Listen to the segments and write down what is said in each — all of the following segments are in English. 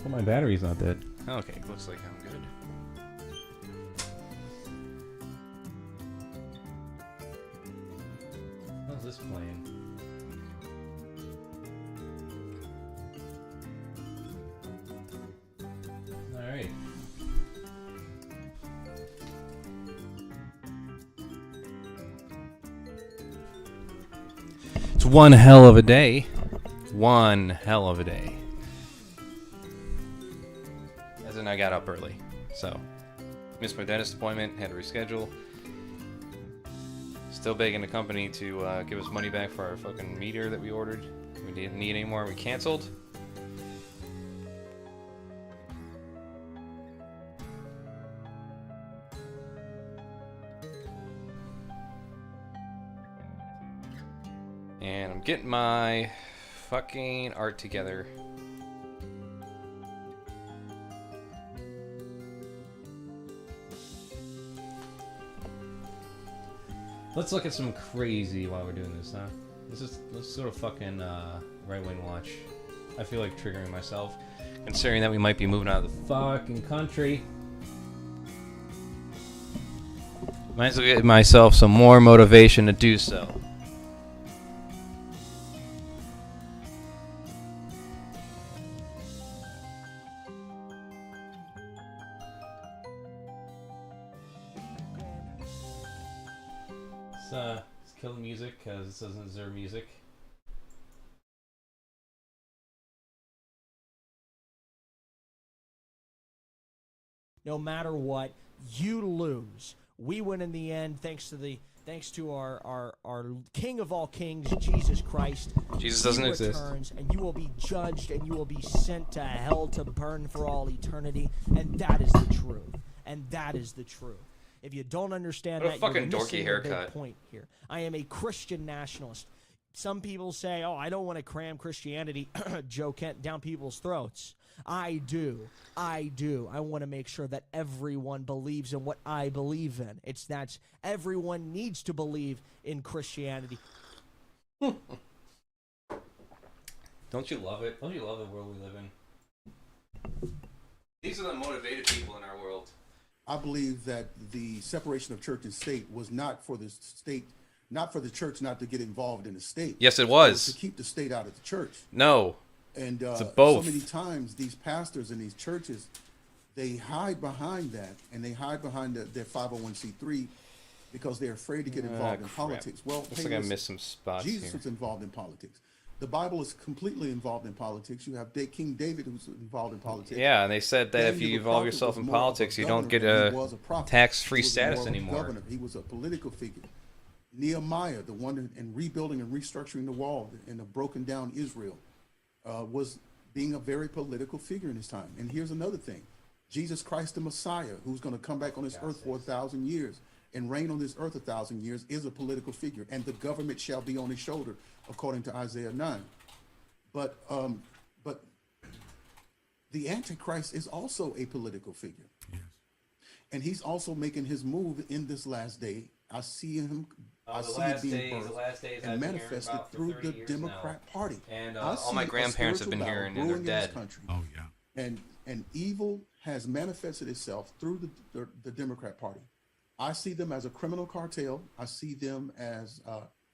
Well, my battery's not dead. Okay, looks like I'm good. How's this playing? Alright. It's one hell of a day. One hell of a day. As in, I got up early, so missed my dentist appointment, had to reschedule. Still begging the company to give us money back for our fucking meter that we ordered. We didn't need anymore. We canceled. And I'm getting my fucking art together. Let's look at some crazy while we're doing this, huh? Let's sort of fucking right-wing watch. I feel like triggering myself, considering that we might be moving out of the fucking country. Might as well get myself some more motivation to do so. Let's kill the music because it doesn't deserve music. No matter what, you lose. We win in the end, thanks to our King of all kings, Jesus Christ. Jesus He doesn't exist. returns, and you will be judged, and you will be sent to hell to burn for all eternity. And that is the truth. And that is the truth. If you don't understand What a that, fucking you're dorky missing the haircut. big point here. I am a Christian nationalist. Some people say, "Oh, I don't want to cram Christianity, Joe Kent, down people's throats." I do. I want to make sure that everyone believes in what I believe in. It's that everyone needs to believe in Christianity. Don't you love it? Don't you love the world we live in? These are the motivated people in our world. I believe that the separation of church and state was not for the state, not for the church not to get involved in the state. Yes, it It was. to keep the state out of the church. No. And both. so many times these pastors in these churches, they hide behind that, and they hide behind their 501c3 because they're afraid to get involved in Crap. politics. Well, Looks hey, like I listen, missed some spots Jesus here. was involved in politics. The Bible is completely involved in politics. You have King David who's involved in politics. Yeah, and they said that if Daniel you the involve prophet yourself was in more of a politics, you don't governor get than he a was prophet. tax-free He was status more of a anymore. governor. He was a political figure. Nehemiah, the one in rebuilding and restructuring the wall in a broken down Israel, was being a very political figure in his time. And here's another thing. Jesus Christ, the Messiah, who's going to come back on this earth for 1,000 years and reign on this earth 1,000 years, is a political figure. And the government shall be on his shoulder, according to Isaiah 9. But the Antichrist is also a political figure. Yes. And he's also making his move in this last day. I see him. I the see last it being days, birthed the last days I've and been hearing manifested about for through 30 the years Democrat now. Party. And I all see my a grandparents have been spiritual here and battle they're brewing in this dead. country. Oh yeah. And evil has manifested itself through the Democrat Party. I see them as a criminal cartel. I see them as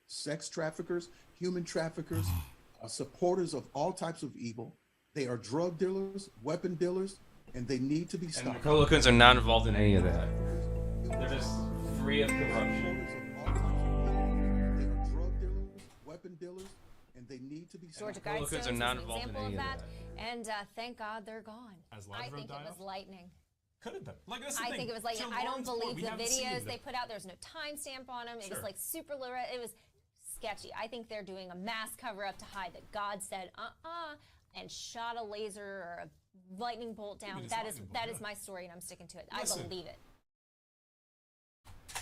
sex traffickers, human traffickers, supporters of all types of evil. They are drug dealers, weapon dealers, and they need to be And stopped. Republicans are not involved in any of that. They're just free of corruption. They are drug dealers, weapon dealers, and they need to be stopped. Georgia Republicans Guidestones are is not an involved in example any of of that. that. And thank God they're gone. Has I Lazarus think died it was off? lightning. Could have been. Like that's the I thing. think it was lightning. To I don't Lauren's point, believe we the haven't seen videos the- they put out. There's no timestamp on them. It was Sure. like super literal. It was sketchy. I think they're doing a mass cover up to hide that God said and shot a laser or a lightning bolt down. it's That lightning bolt, that yeah. is my story, and I'm sticking to it. Listen. I believe it.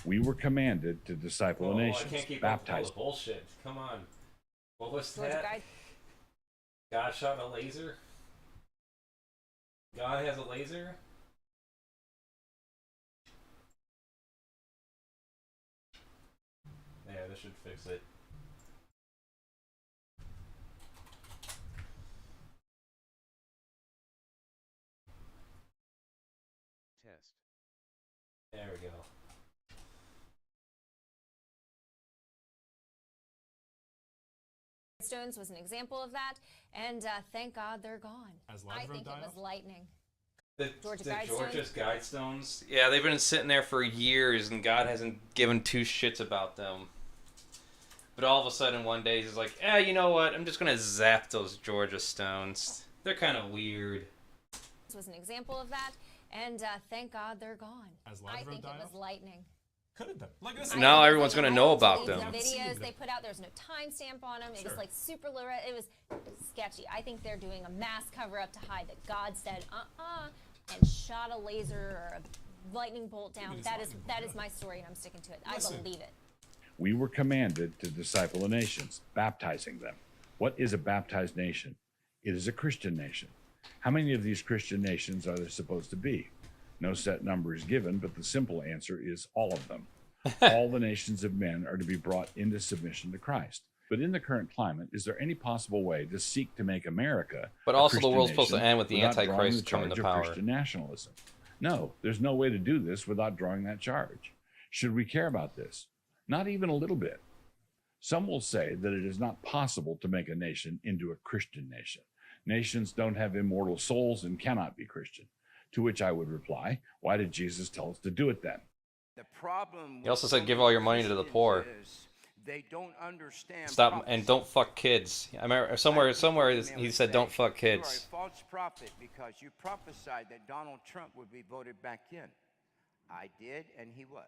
We were commanded to disciple Oh, the I nations, can't keep up with all baptize the bullshit. Come on. What was Georgia that? Guide. God shot a laser? God has a laser? Yeah, this should fix it. we go. Stones was an example of that, and thank God they're gone. Has I Lazarus think it died was off? lightning. The Georgia the Guidestones? Georgia's Guidestones. Yeah, they've been sitting there for years, and God hasn't given two shits about them. But all of a sudden, one day, he's like, you know what? I'm just going to zap those Georgia stones. They're kind of weird. This was an example of that, and thank God they're gone. Has I Lazarus think it died was off? lightning. Could have been. Like this. I Now think it everyone's was gonna like know all about the them. videos they put out, there's no timestamp on them. It was Sure. like super low. It was sketchy. I think they're doing a mass cover-up to hide that God said and shot a laser or a lightning bolt down. It is That is lightning that bolt, is my story, and I'm sticking to it. Listen. I believe it. We were commanded to disciple the nations, baptizing them. What is a baptized nation? It is a Christian nation. How many of these Christian nations are there supposed to be? No set number is given, but the simple answer is all of them. All the nations of men are to be brought into submission to Christ. But in the current climate, is there any possible way to seek to make America But a also the Christian world's supposed to nation end with the without drawing Antichrist the coming to charge of power? Christian nationalism? No, there's no way to do this without drawing that charge. Should we care about this? Not even a little bit. Some will say that it is not possible to make a nation into a Christian nation. Nations don't have immortal souls and cannot be Christian. To which I would reply, why did Jesus tell us to do it then? The problem He also with said, so "Give many all your money to the Christians poor." is they don't understand Stop prophecy. and don't fuck kids. I remember somewhere he said, "Don't fuck kids." You are a false prophet because you prophesied that Donald Trump would be voted back in. I did, and he was.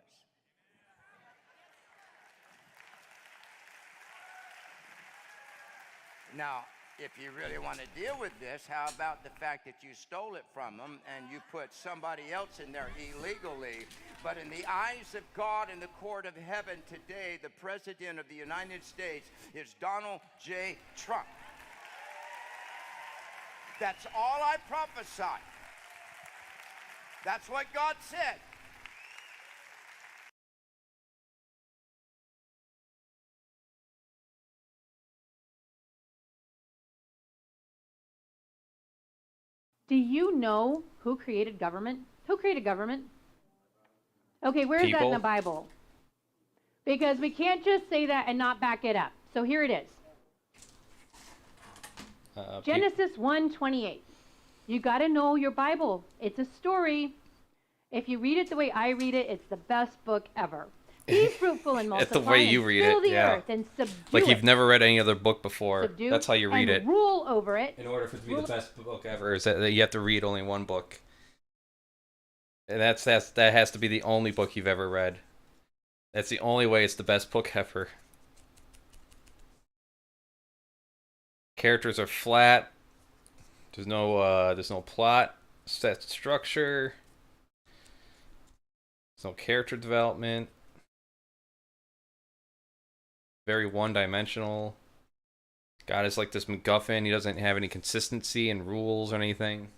Now, if you really want to deal with this, how about the fact that you stole it from them and you put somebody else in there illegally? But in the eyes of God in the court of heaven today, the President of the United States is Donald J. Trump. That's all I prophesied. That's what God said. Do you know who created government? Who created government? Okay, where is that in People. the Bible? Because we can't just say that and not back it up. So here it is. Genesis 1:28. You got to know your Bible. It's a story. If you read it the way I read it, it's the best book ever. Be fruitful and It's multiply the way you and read fill it, the yeah. earth and subdue Like it. you've never read any other book before. Subdue That's how you read and it. rule over it. In order for it to be Rule- the best book ever, is that you have to read only one book. And that has to be the only book you've ever read. That's the only way it's the best book ever. Characters are flat. There's no plot, set structure. There's no character development. Very one-dimensional. God is like this MacGuffin. He doesn't have any consistency in rules or anything.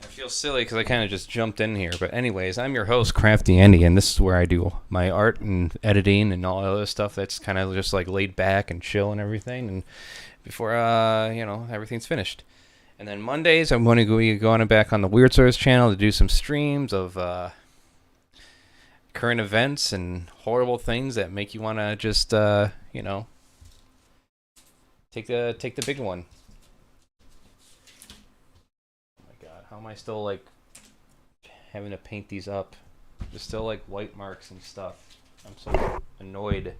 I feel silly because I kind of just jumped in here. But anyways, I'm your host, Crafty Andy, and this is where I do my art and editing and all that other stuff that's kind of just like laid back and chill and everything. And before, everything's finished. And then Mondays, I'm going to be going back on the Weird Source channel to do some streams of current events and horrible things that make you want to just, take the big one. How am I still, like, having to paint these up? There's still, like, white marks and stuff. I'm so annoyed.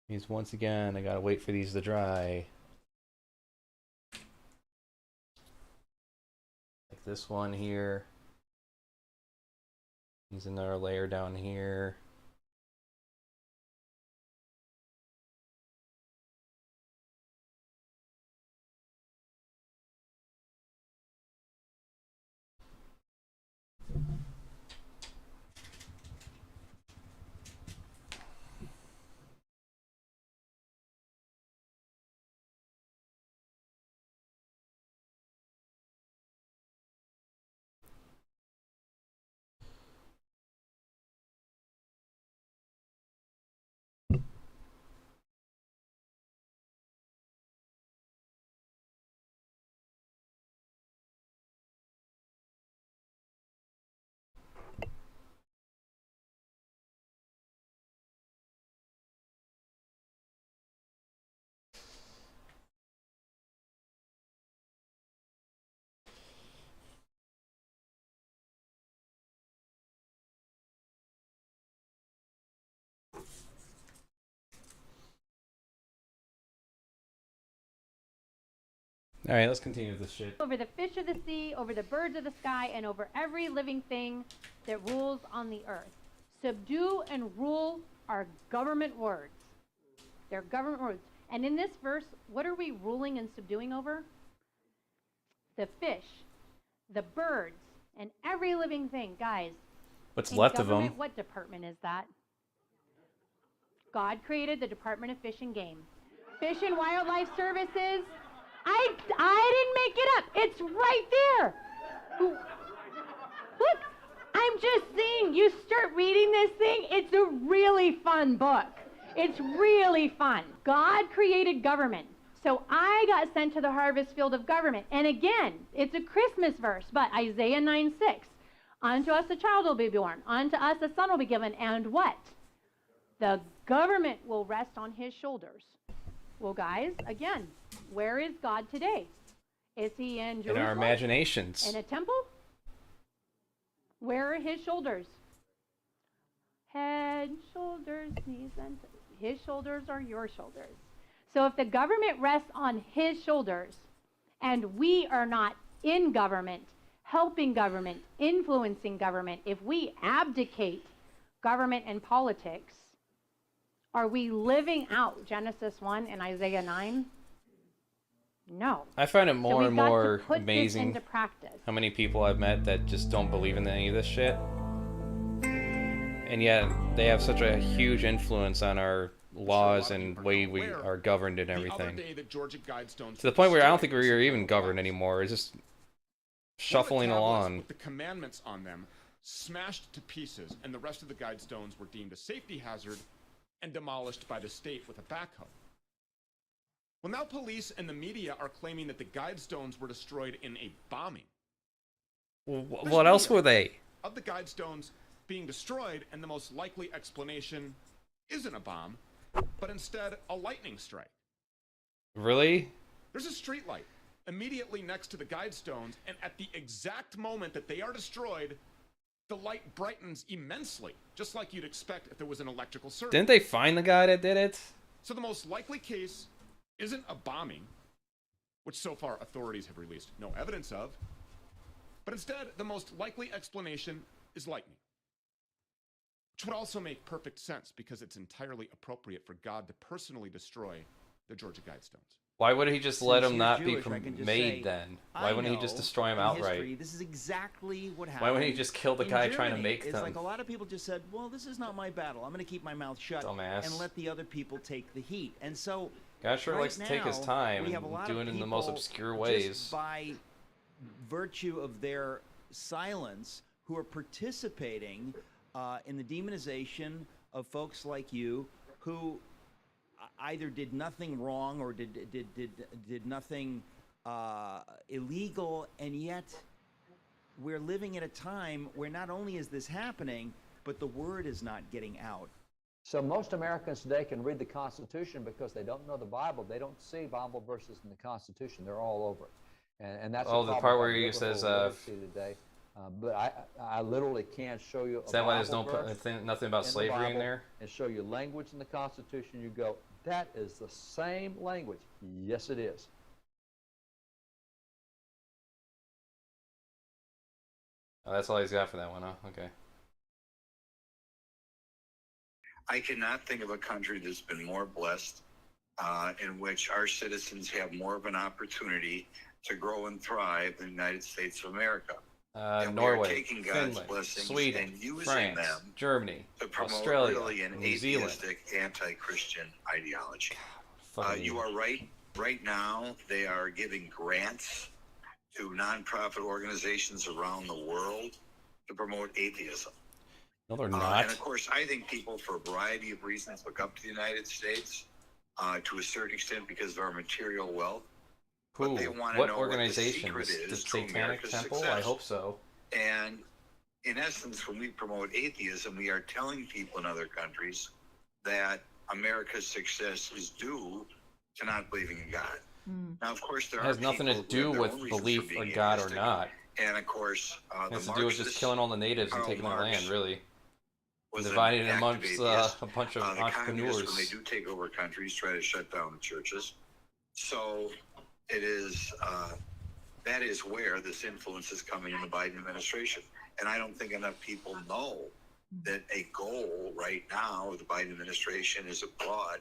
Means once again, I gotta wait for these to dry. Like this one here. There's another layer down here. All right, let's continue with this shit. Over the fish of the sea, over the birds of the sky, and over every living thing that rules on the earth. Subdue and rule are government words. They're government words. And in this verse, what are we ruling and subduing over? The fish, the birds, and every living thing. Guys, What's in left of government, them? what department is that? God created the Department of Fish and Game. Fish and Wildlife Services. I didn't make it up. It's right there. Look, I'm just saying, you start reading this thing, it's a really fun book. It's really fun. God created government. So I got sent to the harvest field of government. And again, it's a Christmas verse, but Isaiah 9:6. Unto us a child will be born. Unto us a son will be given. And what? The government will rest on his shoulders. Well, guys, again, where is God today? Is he in Jerusalem? In our imaginations. In a temple? Where are his shoulders? Head, shoulders, knees, and toes. His shoulders are your shoulders. So if the government rests on his shoulders, and we are not in government, helping government, influencing government, if we abdicate government and politics, are we living out Genesis 1 and Isaiah 9? No. I find it more and more put amazing this into practice. how many people I've met that just don't believe in any of this shit. And yet they have such a huge influence on our laws and way we are governed and everything. To the point where I don't think we're even governed anymore. It's just shuffling along. With the commandments on them smashed to pieces, and the rest of the guide stones were deemed a safety hazard and demolished by the state with a backhoe. Well, now police and the media are claiming that the guide stones were destroyed in a bombing. What else were they? Of the guide stones being destroyed, and the most likely explanation isn't a bomb, but instead a lightning strike. Really? There's a street light immediately next to the guide stones, and at the exact moment that they are destroyed, the light brightens immensely, just like you'd expect if there was an electrical circuit. Didn't they find the guy that did it? So the most likely case isn't a bombing, which so far authorities have released no evidence of, but instead the most likely explanation is lightning. Which would also make perfect sense because it's entirely appropriate for God to personally destroy the Georgia Guidestones. Why would he just let Since him you're not Jewish, be I can just made say, then? I Why wouldn't he just know destroy him in outright? history, this is exactly what happened. Why wouldn't he just kill the in guy trying to Germany. make It's them? like a lot of people just said, well, this is not my battle. I'm going to keep my mouth shut Dumbass. and let the other people take the heat. And so Guy sure right likes to take his now, time we have a and lot do of it in the most people obscure ways. just by virtue of their silence who are participating in the demonization of folks like you who either did nothing wrong or did nothing illegal, and yet we're living at a time where not only is this happening, but the word is not getting out. So most Americans today can read the Constitution because they don't know the Bible. They don't see Bible verses in the Constitution. They're all over it. And that's Oh, the part where he biblical says, literacy today. But I literally can't show you Is that why there's Bible verse nothing about in the slavery in Bible there? and show you language in the Constitution. You go, that is the same language. Yes, it is. Oh, that's all he's got for that one, huh? Okay. I cannot think of a country that's been more blessed, in which our citizens have more of an opportunity to grow and thrive than the United States of America. And we are Norway, taking God's Finland, blessings Sweden, and using France, them Germany, to promote Australia, really an New Zealand. atheistic, anti-Christian ideology. Fucking You are right. Right now, they are giving grants to nonprofit organizations around the world to promote atheism. No, they're not. And of course, I think people, for a variety of reasons, look up to the United States to a certain extent because of our material wealth. Who? But they want to What know organization? what the The secret is to Satanic America's Temple? success. I hope so. And in essence, when we promote atheism, we are telling people in other countries that America's success is due to not believing in God. Now, of course, there It has are nothing people to who have do their with own reasons belief for being in God or atheistic. not. And of course, It the has to do with just Marxists, killing all the natives and Karl taking their Marx land, really. was an Dividing it active amongst atheist. a bunch of The communists, when they entrepreneurs. do take over countries, try to shut down the churches. So, it is that is where this influence is coming in the Biden administration. And I don't think enough people know that a goal right now of the Biden administration is abroad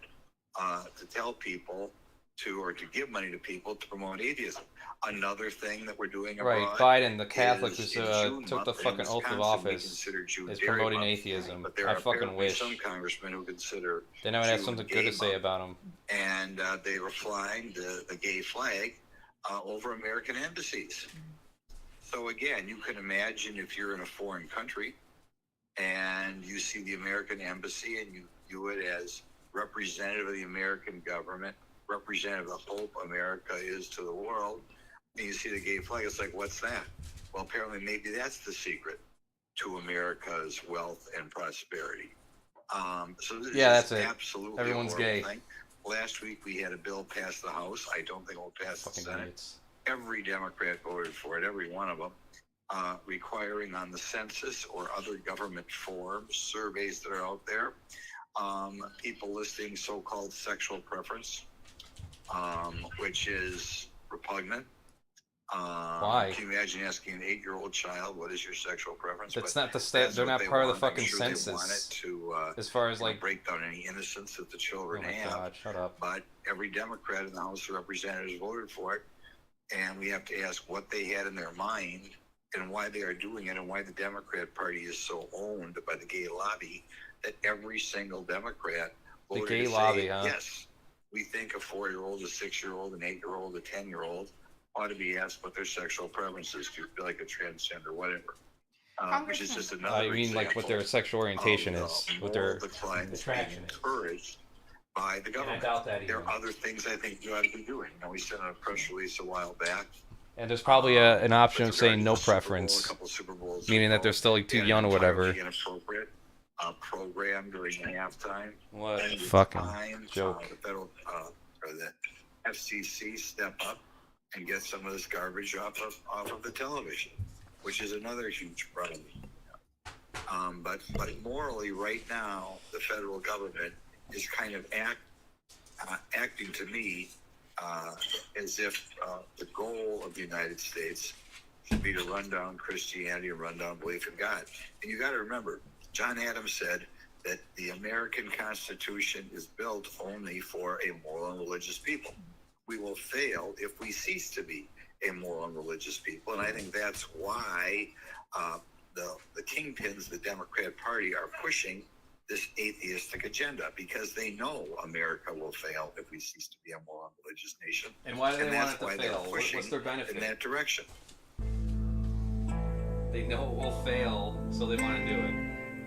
to tell people to give money to people to promote atheism. Another thing that we're doing abroad, Biden, the Catholic who is took the fucking oath of office, is promoting atheism. But there I are fucking apparently wish. some congressmen who consider Then I would have Jew something and good gay to say month. about him. And they were flying the gay flag over American embassies. So again, you can imagine if you're in a foreign country and you see the American embassy and you view it as representative of the American government, representative of the hope America is to the world, and you see the gay flag, it's like, what's that? Well, apparently maybe that's the secret to America's wealth and prosperity. So this Yeah, is that's it. absolutely Everyone's a horrible gay. thing. Last week we had a bill pass the House. I don't think it will pass the Fucking Senate. idiots. Every Democrat voted for it, every one of them, requiring on the census or other government forms, surveys that are out there, people listing so-called sexual preference, which is repugnant. Why? Can you imagine asking an 8-year-old child, what is your sexual preference? That's But not the state. that's They're what not they part of the want. I'm fucking sure they want census. it to, As far as you know, like, break down any innocence that the oh children my have. god, shut up. But every Democrat in the House of Representatives voted for it, and we have to ask what they had in their mind and why they are doing it, and why the Democrat Party is so owned by the gay lobby that every single Democrat The voted gay to lobby, say, huh? yes, we think a 4-year-old, a 6-year-old, an 8-year-old, a 10-year-old ought to be asked what their sexual preferences, do you feel like a transgender, whatever. Which is just another I mean, like what their sexual orientation of is, the what their moral decline that's being attraction is. encouraged by the government. doubt that There even. are other things I think you ought to be doing. You know, we sent out a press release a while back. And there's probably an option of with saying regard no to the Super Bowl, preference, a couple Super Bowls meaning that ago. they're still like They too had young an or whatever. entirely inappropriate program during halftime. What And it's fucking time, joke. The federal or the FCC step up and get some of this garbage off of the television, which is another huge problem. But morally, right now, the federal government is kind of acting to me as if the goal of the United States should be to run down Christianity and run down belief in God. And you got to remember, John Adams said that the American Constitution is built only for a moral and religious people. We will fail if we cease to be a moral and religious people. And I think that's why the kingpins of the Democrat Party are pushing this atheistic agenda, because they know America will fail if we cease to be a moral and religious nation. And why do they want that's it to why they're fail? pushing What's their benefit? in that direction. They know it will fail, so they want to do it.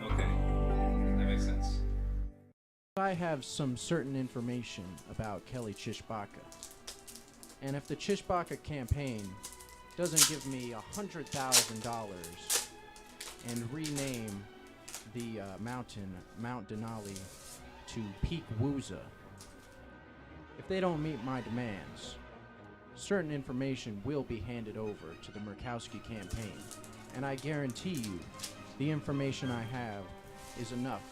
Okay, that makes sense. I have some certain information about Kelly Chishbaka. And if the Chishbaka campaign doesn't give me $100,000 and rename the mountain Mount Denali to Peak Wooza, if they don't meet my demands, certain information will be handed over to the Murkowski campaign. And I guarantee you, the information I have is enough,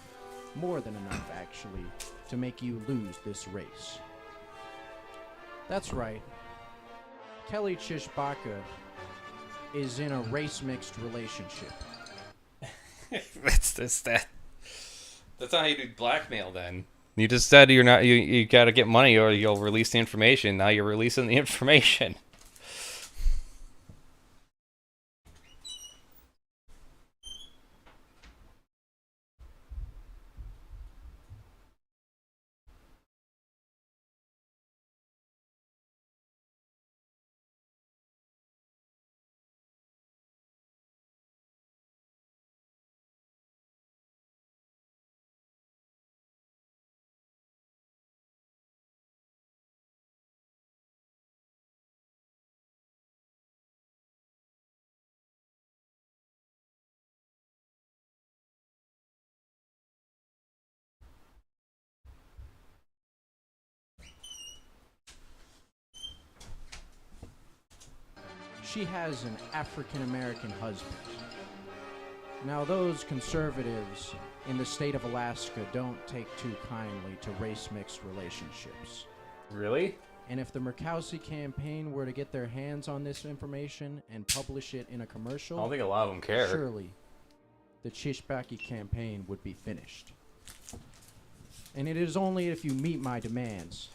more than enough actually, to make you lose this race. That's right. Kelly Chishbaka is in a race-mixed relationship. That's that. That's not how you do blackmail. Then you just said you're not. You got to get money or you'll release the information. Now you're releasing the information. She has an African-American husband. Now, those conservatives in the state of Alaska don't take too kindly to race-mixed relationships. Really? And if the Murkowski campaign were to get their hands on this information and publish it in a commercial, I don't think a lot of them care. surely the Chishbaki campaign would be finished. And it is only if you meet my demands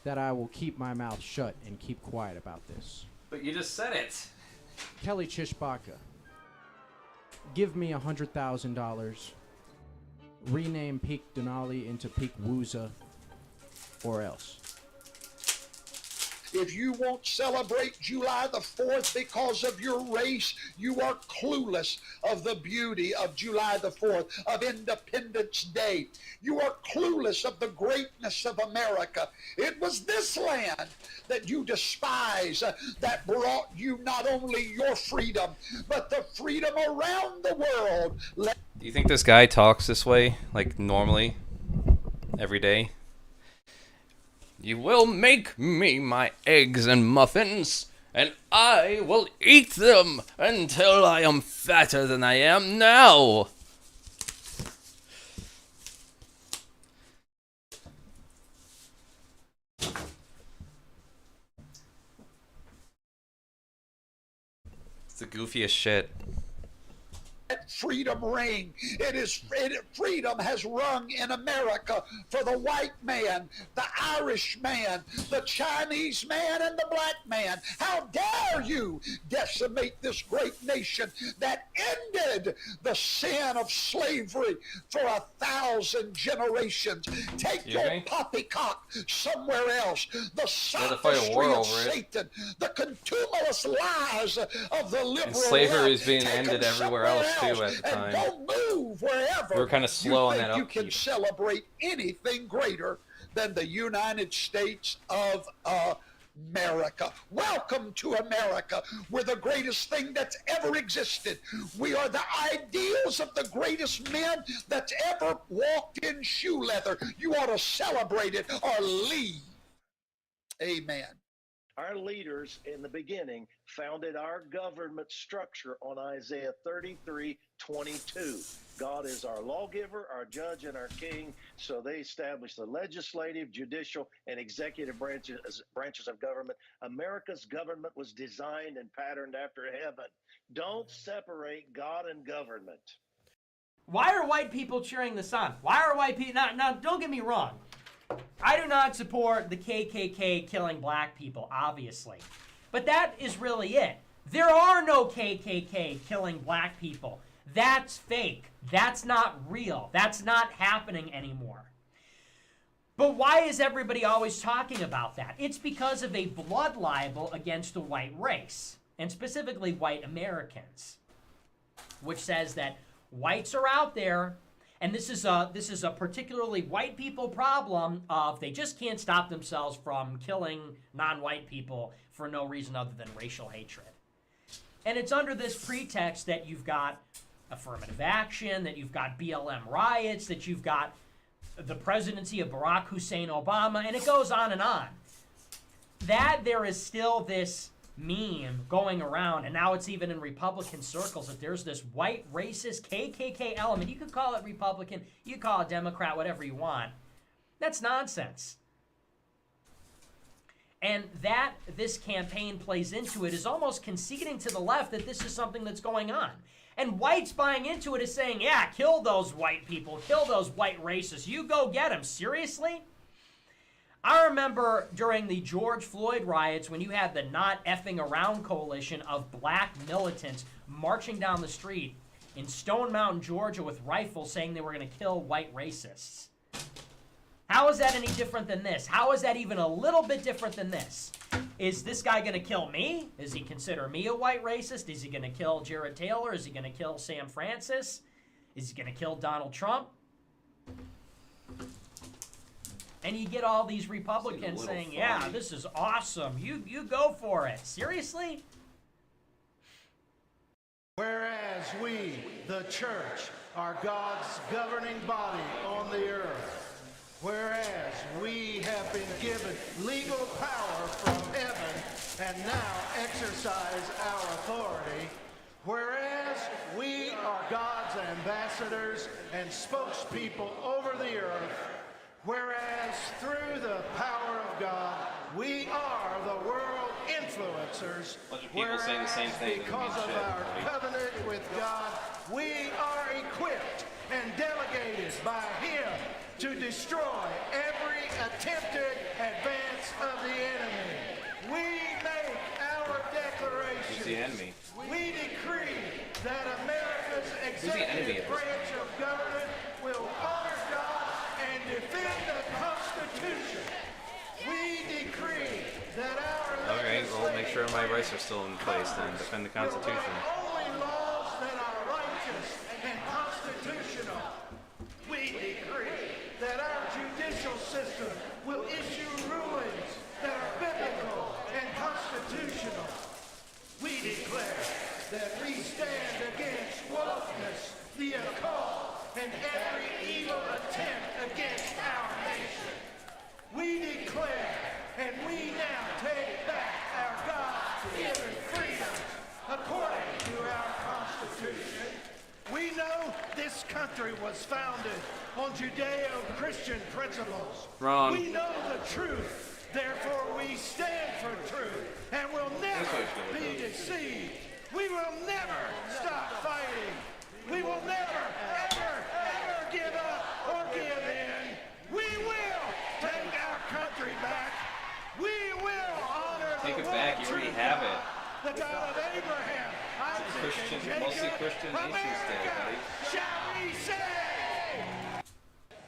that I will keep my mouth shut and keep quiet about this. But you just said it. Kelly Chishbaka, give me $100,000, rename Peak Denali into Peak Wooza, or else. If you won't celebrate July the 4th because of your race, you are clueless of the beauty of July the 4th, of Independence Day. You are clueless of the greatness of America. It was this land that you despise that brought you not only your freedom, but the freedom around the world. Do you think this guy talks this way, like normally, every day? You will make me my eggs and muffins, and I will eat them until I am fatter than I am now. It's the goofiest shit. Freedom ring. Freedom has rung in America for the white man, the Irish man, the Chinese man, and the black man. How dare you decimate this great nation that ended the sin of slavery for 1,000 generations. Take your poppycock somewhere else. The sophistry of Satan, the contumelious lies of the liberal And slavery is left. being Take ended them everywhere somewhere else too at the and time. don't move wherever We're kind of slow on that you can upkeep. celebrate anything greater than the United States of America. Welcome to America. We're the greatest thing that's ever existed. We are the ideals of the greatest men that's ever walked in shoe leather. You ought to celebrate it or leave. Amen. Our leaders in the beginning founded our government structure on Isaiah 33:22. God is our lawgiver, our judge, and our king. So they established the legislative, judicial, and executive branches of government. America's government was designed and patterned after heaven. Don't separate God and government. Why are white people cheering this on? Why are white people... Now, don't get me wrong. I do not support the KKK killing black people, obviously. But that is really it. There are no KKK killing black people. That's fake. That's not real. That's not happening anymore. But why is everybody always talking about that? It's because of a blood libel against the white race, and specifically white Americans, which says that whites are out there. And this is a particularly white people problem of they just can't stop themselves from killing non-white people for no reason other than racial hatred. And it's under this pretext that you've got affirmative action, that you've got BLM riots, that you've got the presidency of Barack Hussein Obama, and it goes on and on. That there is still this meme going around, and now it's even in Republican circles, that there's this white racist KKK element. You could call it Republican, you could call it Democrat, whatever you want. That's nonsense. And that this campaign plays into it is almost conceding to the left that this is something that's going on. And whites buying into it is saying, yeah, kill those white people, kill those white racists, you go get them. Seriously? I remember during the George Floyd riots when you had the Not Effing Around coalition of black militants marching down the street in Stone Mountain, Georgia with rifles saying they were going to kill white racists. How is that any different than this? How is that even a little bit different than this? Is this guy going to kill me? Does he consider me a white racist? Is he going to kill Jared Taylor? Is he going to kill Sam Francis? Is he going to kill Donald Trump? And you get all these Republicans saying, yeah, this is awesome. You go for it. Seriously? Whereas we, the church, are God's governing body on the earth, whereas we have been given legal power from heaven and now exercise our authority, whereas we are God's ambassadors and spokespeople over the earth, whereas through the power of God, We are the world influencers. Bunch of people saying the same thing. Because of our covenant with God, we are equipped and delegated by Him to destroy every attempted advance of the enemy. We make our declaration. Who's the enemy? We decree that America's executive branch of government will honor God and defend the Constitution. We decree that our Alright, well, make sure my rights are still in place then. Defend the Constitution. only laws that are righteous and constitutional. We decree that our judicial system will issue rulings that are biblical and constitutional. We declare that we stand against wokeness, the occult, and every evil attempt against our nation. We declare and we now take back our God-given freedoms according to our Constitution. We know this country was founded on Judeo-Christian principles. Wrong. We know the truth, therefore we stand for truth and will never be deceived. We will never stop fighting. We will never, ever give up or give in. We will take our country back. We will honor Take the it back, you already have it. the God of Abraham, Isaac, Christian, and Jacob. mostly Christian nations day, buddy. Shall we say?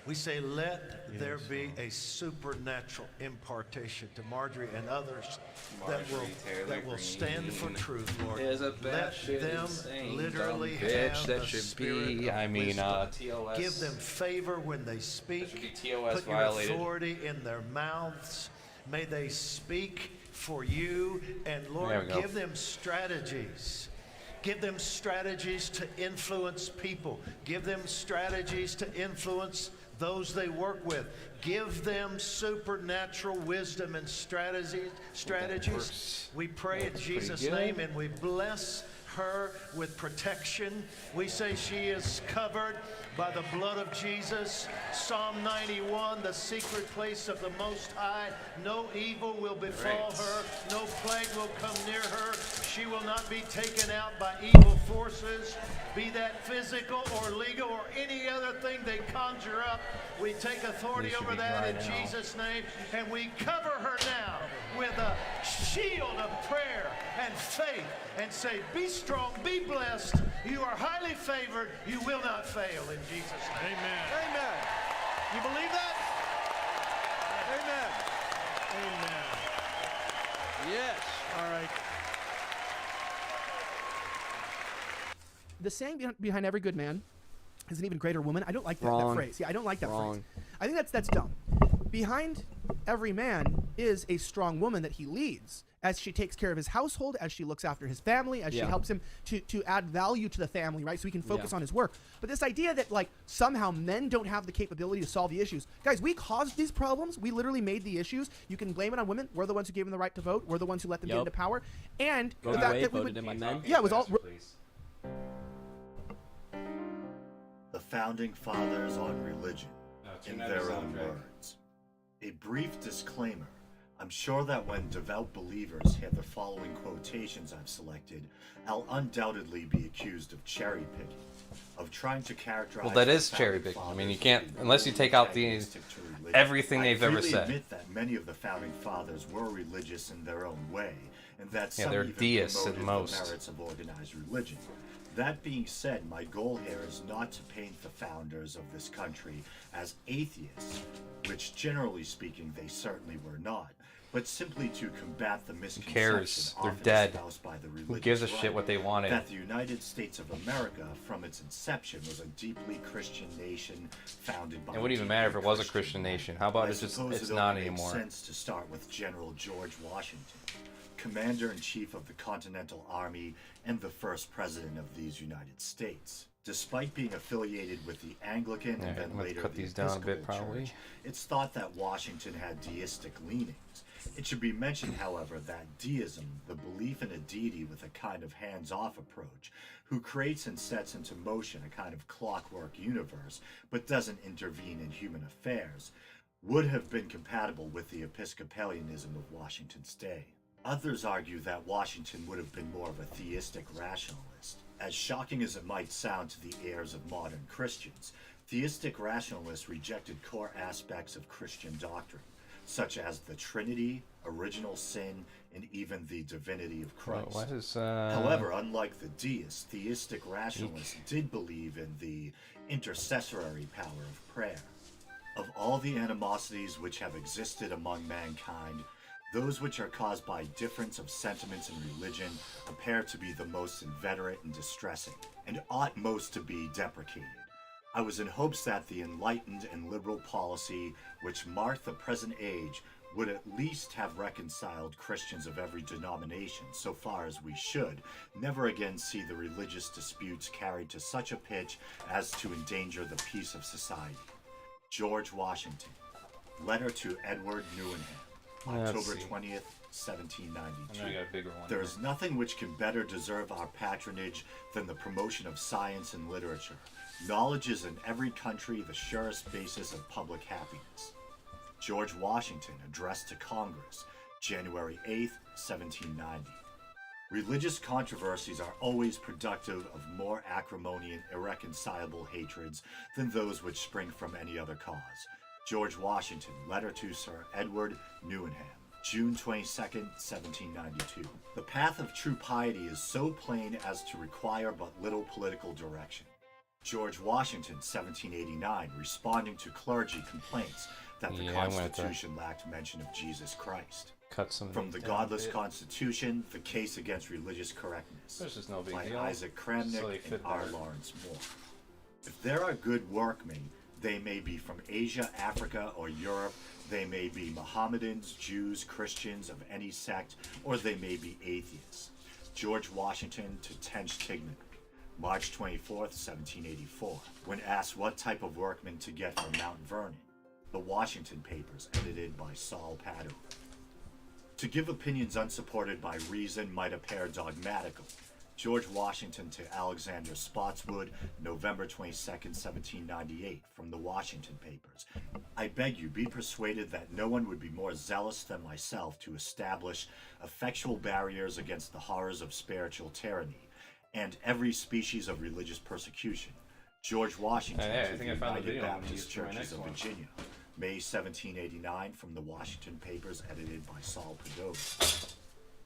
We say, let there be a supernatural impartation to Marjorie and others that will stand for truth, Lord. There's a Let them literally have that the should spirit be, of I mean, wisdom. TOS. Give them favor when they speak. That should be TOS Put your violated. authority in their mouths. May they speak for you, and There Lord, we go. give them strategies. Give them strategies to influence people. Give them strategies to influence those they work with. Give them supernatural wisdom and strategies. We pray in Jesus' name, and we bless her with protection. We say she is covered by the blood of Jesus. Psalm 91, the secret place of the Most High. No evil will befall her. No plague will come near her. She will not be taken out by evil forces, be that physical or legal or any other thing they conjure up. We take authority over that in Jesus' name, and we cover her now with a shield of prayer and faith and say, be strong, be blessed. You are highly favored. You will not fail in Jesus' name. Amen. Amen. You believe that? Amen. Amen. Yes. All right. The saying behind every good man is an even greater woman. I don't like that, Wrong. phrase. Yeah, I don't like that Wrong. phrase. I think that's dumb. Behind every man is a strong woman that he leads, as she takes care of his household, as she looks after his family, as she helps him to add value to the family, right? So he can focus on his work. But this idea that like somehow men don't have the capability to solve the issues. Guys, we caused these problems. We literally made the issues. You can blame it on women. We're the ones who gave them the right to vote. We're the ones who let them get into power. And the fact that we would, yeah, it was all. The Founding Fathers on Religion, in their own words. A brief disclaimer. I'm sure that when devout believers hear the following quotations I've selected, I'll undoubtedly be accused of cherry picking, of trying to characterize. Well, that the is cherry Founding picking. I Fathers mean, you as can't, being unless you take out the antagonistic to religion. everything they've I ever freely said. admit that many of the Founding Fathers were religious in their own way, and that Yeah, some they're even deists at promoted most. the merits of organized religion. That being said, my goal here is not to paint the founders of this country as atheists, which generally speaking they certainly were not, but simply to combat the misconception cares? They're often dead. espoused by the Who religious gives a right shit what they wanted? that the United States of America, from its inception, was a deeply Christian nation founded by. It wouldn't even matter if it was a Christian nation. How about I it's just suppose it's it not only makes anymore? sense to start with General George Washington, Commander-in-Chief of the Continental Army and the first President of these United States. Despite being affiliated with the Anglican and I'm then gonna later cut the these down a Episcopal bit, probably. Church, it's thought that Washington had deistic leanings. It should be mentioned, however, that deism, the belief in a deity with a kind of hands-off approach, who creates and sets into motion a kind of clockwork universe, but doesn't intervene in human affairs, would have been compatible with the Episcopalianism of Washington's day. Others argue that Washington would have been more of a theistic rationalist. As shocking as it might sound to the ears of modern Christians, theistic rationalists rejected core aspects of Christian doctrine, such as the Trinity, original sin, and even the divinity of Christ. What is, However, unlike the deists, theistic rationalists did believe in the intercessory power of prayer. Of all the animosities which have existed among mankind, those which are caused by difference of sentiments and religion appear to be the most inveterate and distressing, and ought most to be deprecated. I was in hopes that the enlightened and liberal policy which marked the present age would at least have reconciled Christians of every denomination so far as we should never again see the religious disputes carried to such a pitch as to endanger the peace of society. George Washington. Letter to Edward Newenham, October 20th, 1792. I got a bigger one. There is nothing which can better deserve our patronage than the promotion of science and literature. Knowledge is in every country the surest basis of public happiness. George Washington, addressed to Congress, January 8th, 1790. Religious controversies are always productive of more acrimony and irreconcilable hatreds than those which spring from any other cause. George Washington, letter to Sir Edward Newenham, June 22nd, 1792. The path of true piety is so plain as to require but little political direction. George Washington, 1789, responding to clergy complaints that the Constitution lacked mention of Jesus Christ. Cut some From the Godless Constitution, The Case Against Religious Correctness, This is no big by deal. Isaac Cramnick So they and fit R. better. Lawrence Moore. If there are good workmen, they may be from Asia, Africa, or Europe. They may be Mohammedans, Jews, Christians of any sect, or they may be atheists. George Washington to Tench Tignan, March 24th, 1784. When asked what type of workmen to get from Mount Vernon, The Washington Papers, edited by Saul Padover. To give opinions unsupported by reason might appear dogmatical. George Washington to Alexander Spotswood, November 22nd, 1798, from the Washington Papers. I beg you, be persuaded that no one would be more zealous than myself to establish effectual barriers against the horrors of spiritual tyranny and every species of religious persecution. George Washington Hey, I to think the I found the United video I'm gonna Baptist use for my Churches next of one. Virginia, May 1789, from the Washington Papers, edited by Saul Padover.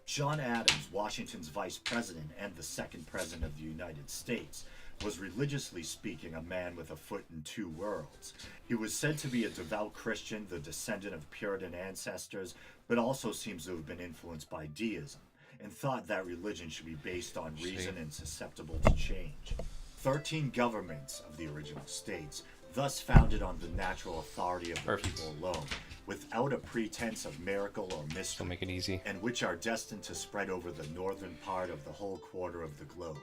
John Adams, Washington's vice president and the second president of the United States, was religiously speaking a man with a foot in two worlds. He was said to be a devout Christian, the descendant of Puritan ancestors, but also seems to have been influenced by deism, and thought that religion should be based on reason and susceptible to change. 13 governments of the original states, thus founded on the natural authority of the people alone, without a pretense of miracle or mystery, make it easy, and which are destined to spread over the northern part of the whole quarter of the globe,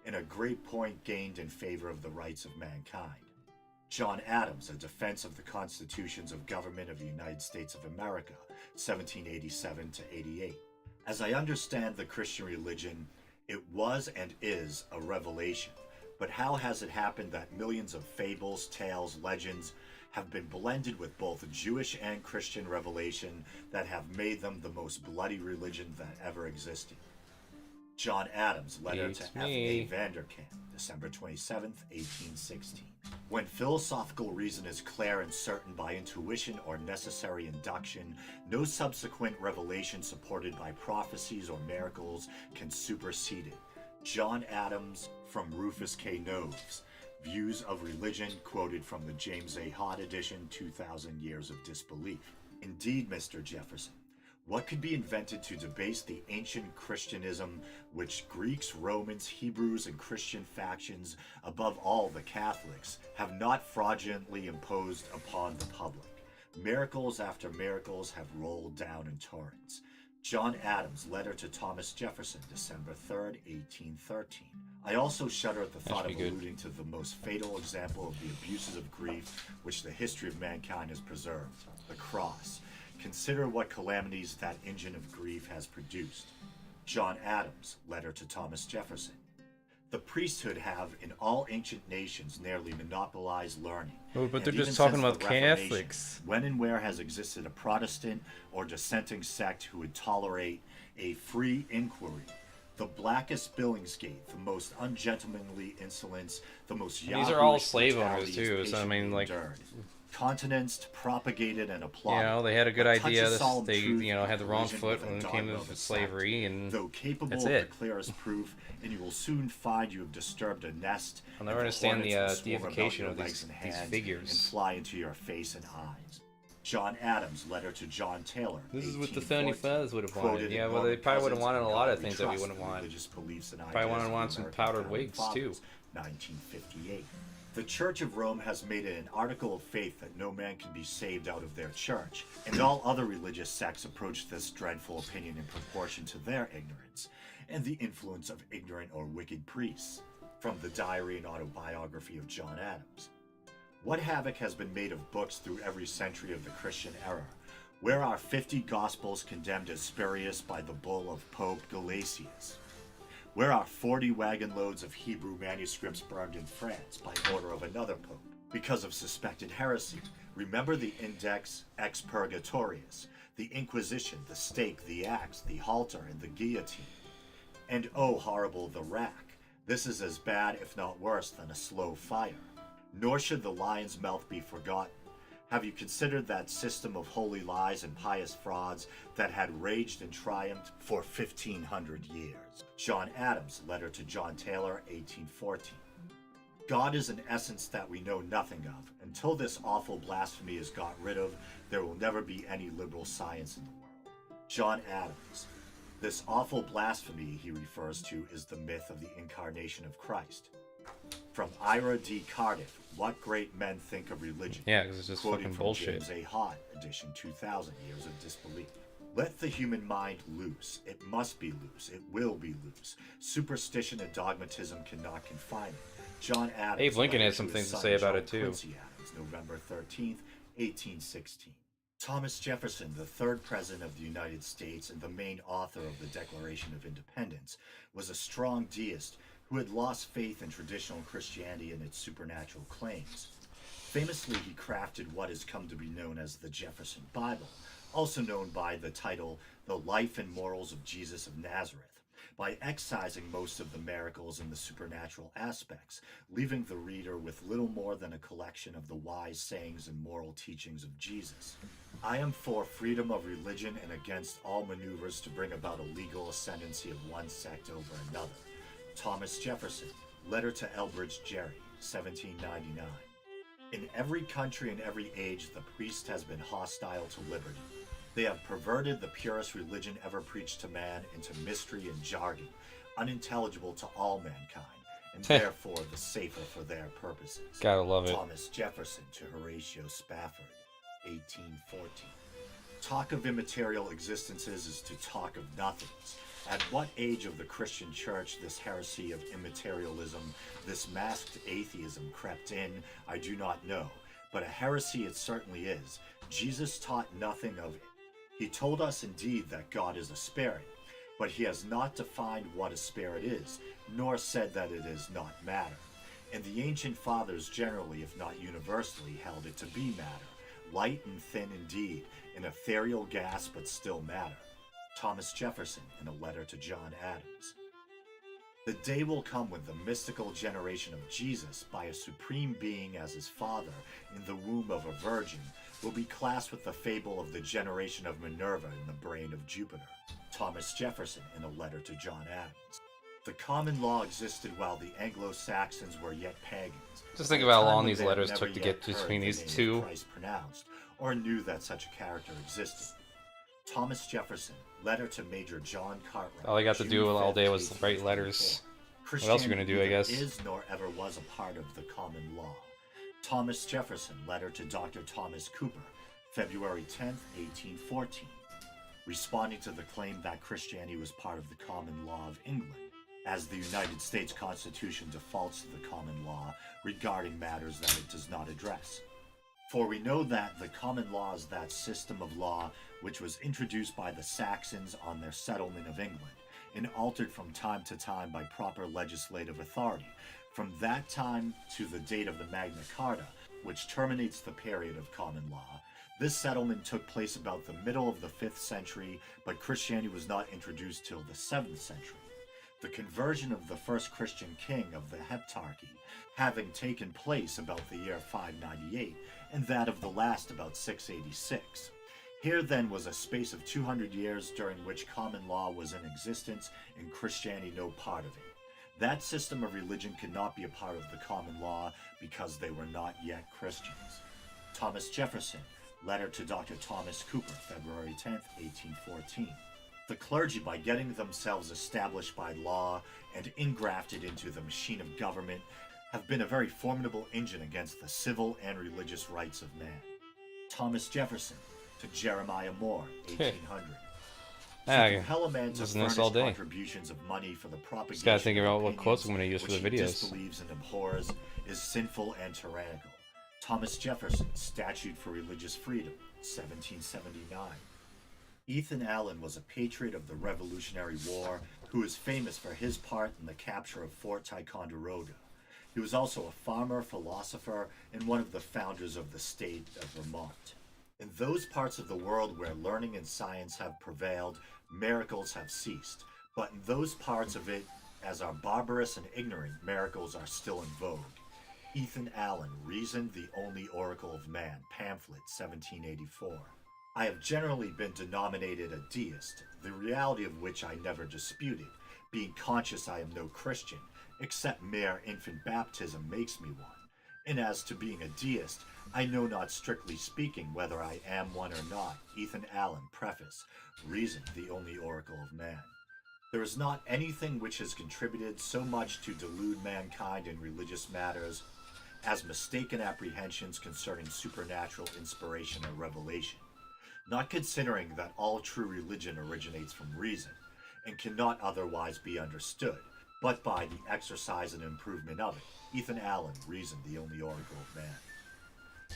in a great point gained in favor of the rights of mankind. John Adams, A Defense of the Constitutions of Government of the United States of America, 1787 to 88. As I understand the Christian religion, it was and is a revelation. But how has it happened that millions of fables, tales, legends have been blended with both Jewish and Christian revelation that have made them the most bloody religion that ever existed? John Adams, letter Beats to F. A. me. Vanderkamp, December 27th, 1816. When philosophical reason is clear and certain by intuition or necessary induction, no subsequent revelation supported by prophecies or miracles can supersede it. John Adams, from Rufus K. Noves, Views of Religion, quoted from the James A. Hott edition, 2,000 Years of Disbelief. Indeed, Mr. Jefferson, what could be invented to debase the ancient Christianism which Greeks, Romans, Hebrews, and Christian factions, above all the Catholics, have not fraudulently imposed upon the public? Miracles after miracles have rolled down in torrents. John Adams, letter to Thomas Jefferson, December 3rd, 1813. I also shudder at the thought of alluding to the most fatal example of the abuses of grief which the history of mankind has preserved, the cross. Consider what calamities that engine of grief has produced. John Adams, letter to Thomas Jefferson. The priesthood have in all ancient nations nearly monopolized learning. Oh, but And they're even just talking since the about Reformation, Catholics. when and where has existed a Protestant or dissenting sect who would tolerate a free inquiry? The blackest Billingsgate, the most ungentlemanly insolence, the most And these are all Yahooish slave owners brutality is too, so I patiently mean, like, endured. Continents propagated and applauded. you know, they had a good A touch idea. of solemn They, truth you know, had the wrong collision foot with a when it came dogma of to a slavery, sect. and Though capable that's of it. the clearest proof, and you will soon find you have disturbed a nest. I'll never and understand the hornets will swarm about deification your of legs these and hands figures. and fly into your face and eyes. John Adams' letter to John Taylor. This is what the 1814, Founding Fathers would have wanted. quoted Yeah, in well, they Norman probably would have Cousins' wanted a In lot God of We things that we Trust, wouldn't the want. Religious beliefs and Probably ideas wanted of to the want some American powdered Founding wigs too. Fathers, 1958. The Church of Rome has made it an article of faith that no man can be saved out of their church, and all other religious sects approach this dreadful opinion in proportion to their ignorance and the influence of ignorant or wicked priests. From the diary and autobiography of John Adams. What havoc has been made of books through every century of the Christian era? Where are 50 Gospels condemned as spurious by the bull of Pope Gelasius? Where are 40 wagon loads of Hebrew manuscripts burned in France by order of another pope because of suspected heresy? Remember the Index Expurgatorius, the Inquisition, the stake, the axe, the halter, and the guillotine. And oh, horrible the rack. This is as bad, if not worse, than a slow fire. Nor should the lion's mouth be forgotten. Have you considered that system of holy lies and pious frauds that had raged and triumphed for 1,500 years? John Adams, letter to John Taylor, 1814. God is an essence that we know nothing of. Until this awful blasphemy is got rid of, there will never be any liberal science in the world. John Adams. This awful blasphemy he refers to is the myth of the incarnation of Christ. From Ira D. Cardiff, What Great Men Think of Religion. Yeah, 'cause it's just Quoting fucking from bullshit. James A. Hott, edition 2000, Years of Disbelief. Let the human mind loose. It must be loose. It will be loose. Superstition and dogmatism cannot confine it. John Adams. Abe Lincoln letter had some his things to son, say about John it, too. Quincy Adams, November 13th, 1816. Thomas Jefferson, the third president of the United States and the main author of the Declaration of Independence, was a strong deist who had lost faith in traditional Christianity and its supernatural claims. Famously, he crafted what has come to be known as the Jefferson Bible, also known by the title The Life and Morals of Jesus of Nazareth, by excising most of the miracles and the supernatural aspects, leaving the reader with little more than a collection of the wise sayings and moral teachings of Jesus. I am for freedom of religion and against all maneuvers to bring about a legal ascendancy of one sect over another. Thomas Jefferson, letter to Elbridge Gerry, 1799. In every country and every age, the priest has been hostile to liberty. They have perverted the purest religion ever preached to man into mystery and jargon, unintelligible to all mankind, and therefore the safer for their purposes. Gotta love it. Thomas Jefferson to Horatio Spafford, 1814. Talk of immaterial existences is to talk of nothings. At what age of the Christian church this heresy of immaterialism, this masked atheism crept in, I do not know, but a heresy it certainly is. Jesus taught nothing of it. He told us indeed that God is a spirit, but he has not defined what a spirit is, nor said that it is not matter. And the ancient fathers generally, if not universally, held it to be matter, light and thin indeed, an ethereal gas but still matter. Thomas Jefferson in a letter to John Adams. The day will come when the mystical generation of Jesus, by a supreme being as his father in the womb of a virgin, will be classed with the fable of the generation of Minerva in the brain of Jupiter. Thomas Jefferson in a letter to John Adams. The common law existed while the Anglo-Saxons were yet pagans. Just think At about a how time long when these they had letters never took to yet get heard between the these name of two. Christ pronounced, or knew that such a character existed. Thomas Jefferson, letter to Major John Cartwright. All I got to do June all day 5th, was write letters. 1844. What else are you gonna do, I Christianity guess? neither is nor ever was a part of the common law. Thomas Jefferson, letter to Dr. Thomas Cooper, February 10th, 1814. Responding to the claim that Christianity was part of the common law of England, as the United States Constitution defaults to the common law regarding matters that it does not address. For we know that the common law is that system of law which was introduced by the Saxons on their settlement of England, and altered from time to time by proper legislative authority, from that time to the date of the Magna Carta, which terminates the period of common law. This settlement took place about the middle of the 5th century, but Christianity was not introduced till the 7th century. The conversion of the first Christian king of the Heptarchy having taken place about the year 598, and that of the last about 686. Here then was a space of 200 years during which common law was in existence and Christianity no part of it. That system of religion could not be a part of the common law because they were not yet Christians. Thomas Jefferson, letter to Dr. Thomas Cooper, February 10th, 1814. The clergy, by getting themselves established by law and ingrafted into the machine of government, have been a very formidable engine against the civil and religious rights of man. Thomas Jefferson, to Jeremiah Moore, 1800. To compel a man to furnish contributions of money for the propagation gotta think about of what quotes I'm opinions gonna use for the which he videos. disbelieves and abhors is sinful and tyrannical. Thomas Jefferson, Statute for Religious Freedom, 1779. Ethan Allen was a patriot of the Revolutionary War who is famous for his part in the capture of Fort Ticonderoga. He was also a farmer, philosopher, and one of the founders of the state of Vermont. In those parts of the world where learning and science have prevailed, miracles have ceased. But in those parts of it, as are barbarous and ignorant, miracles are still in vogue. Ethan Allen, Reason, the Only Oracle of Man, pamphlet, 1784. I have generally been denominated a deist, the reality of which I never disputed, being conscious I am no Christian, except mere infant baptism makes me one. And as to being a deist, I know not strictly speaking whether I am one or not. Ethan Allen, preface, Reason, the Only Oracle of Man. There is not anything which has contributed so much to delude mankind in religious matters as mistaken apprehensions concerning supernatural inspiration or revelation, not considering that all true religion originates from reason, and cannot otherwise be understood, but by the exercise and improvement of it. Ethan Allen, Reason, the Only Oracle of Man.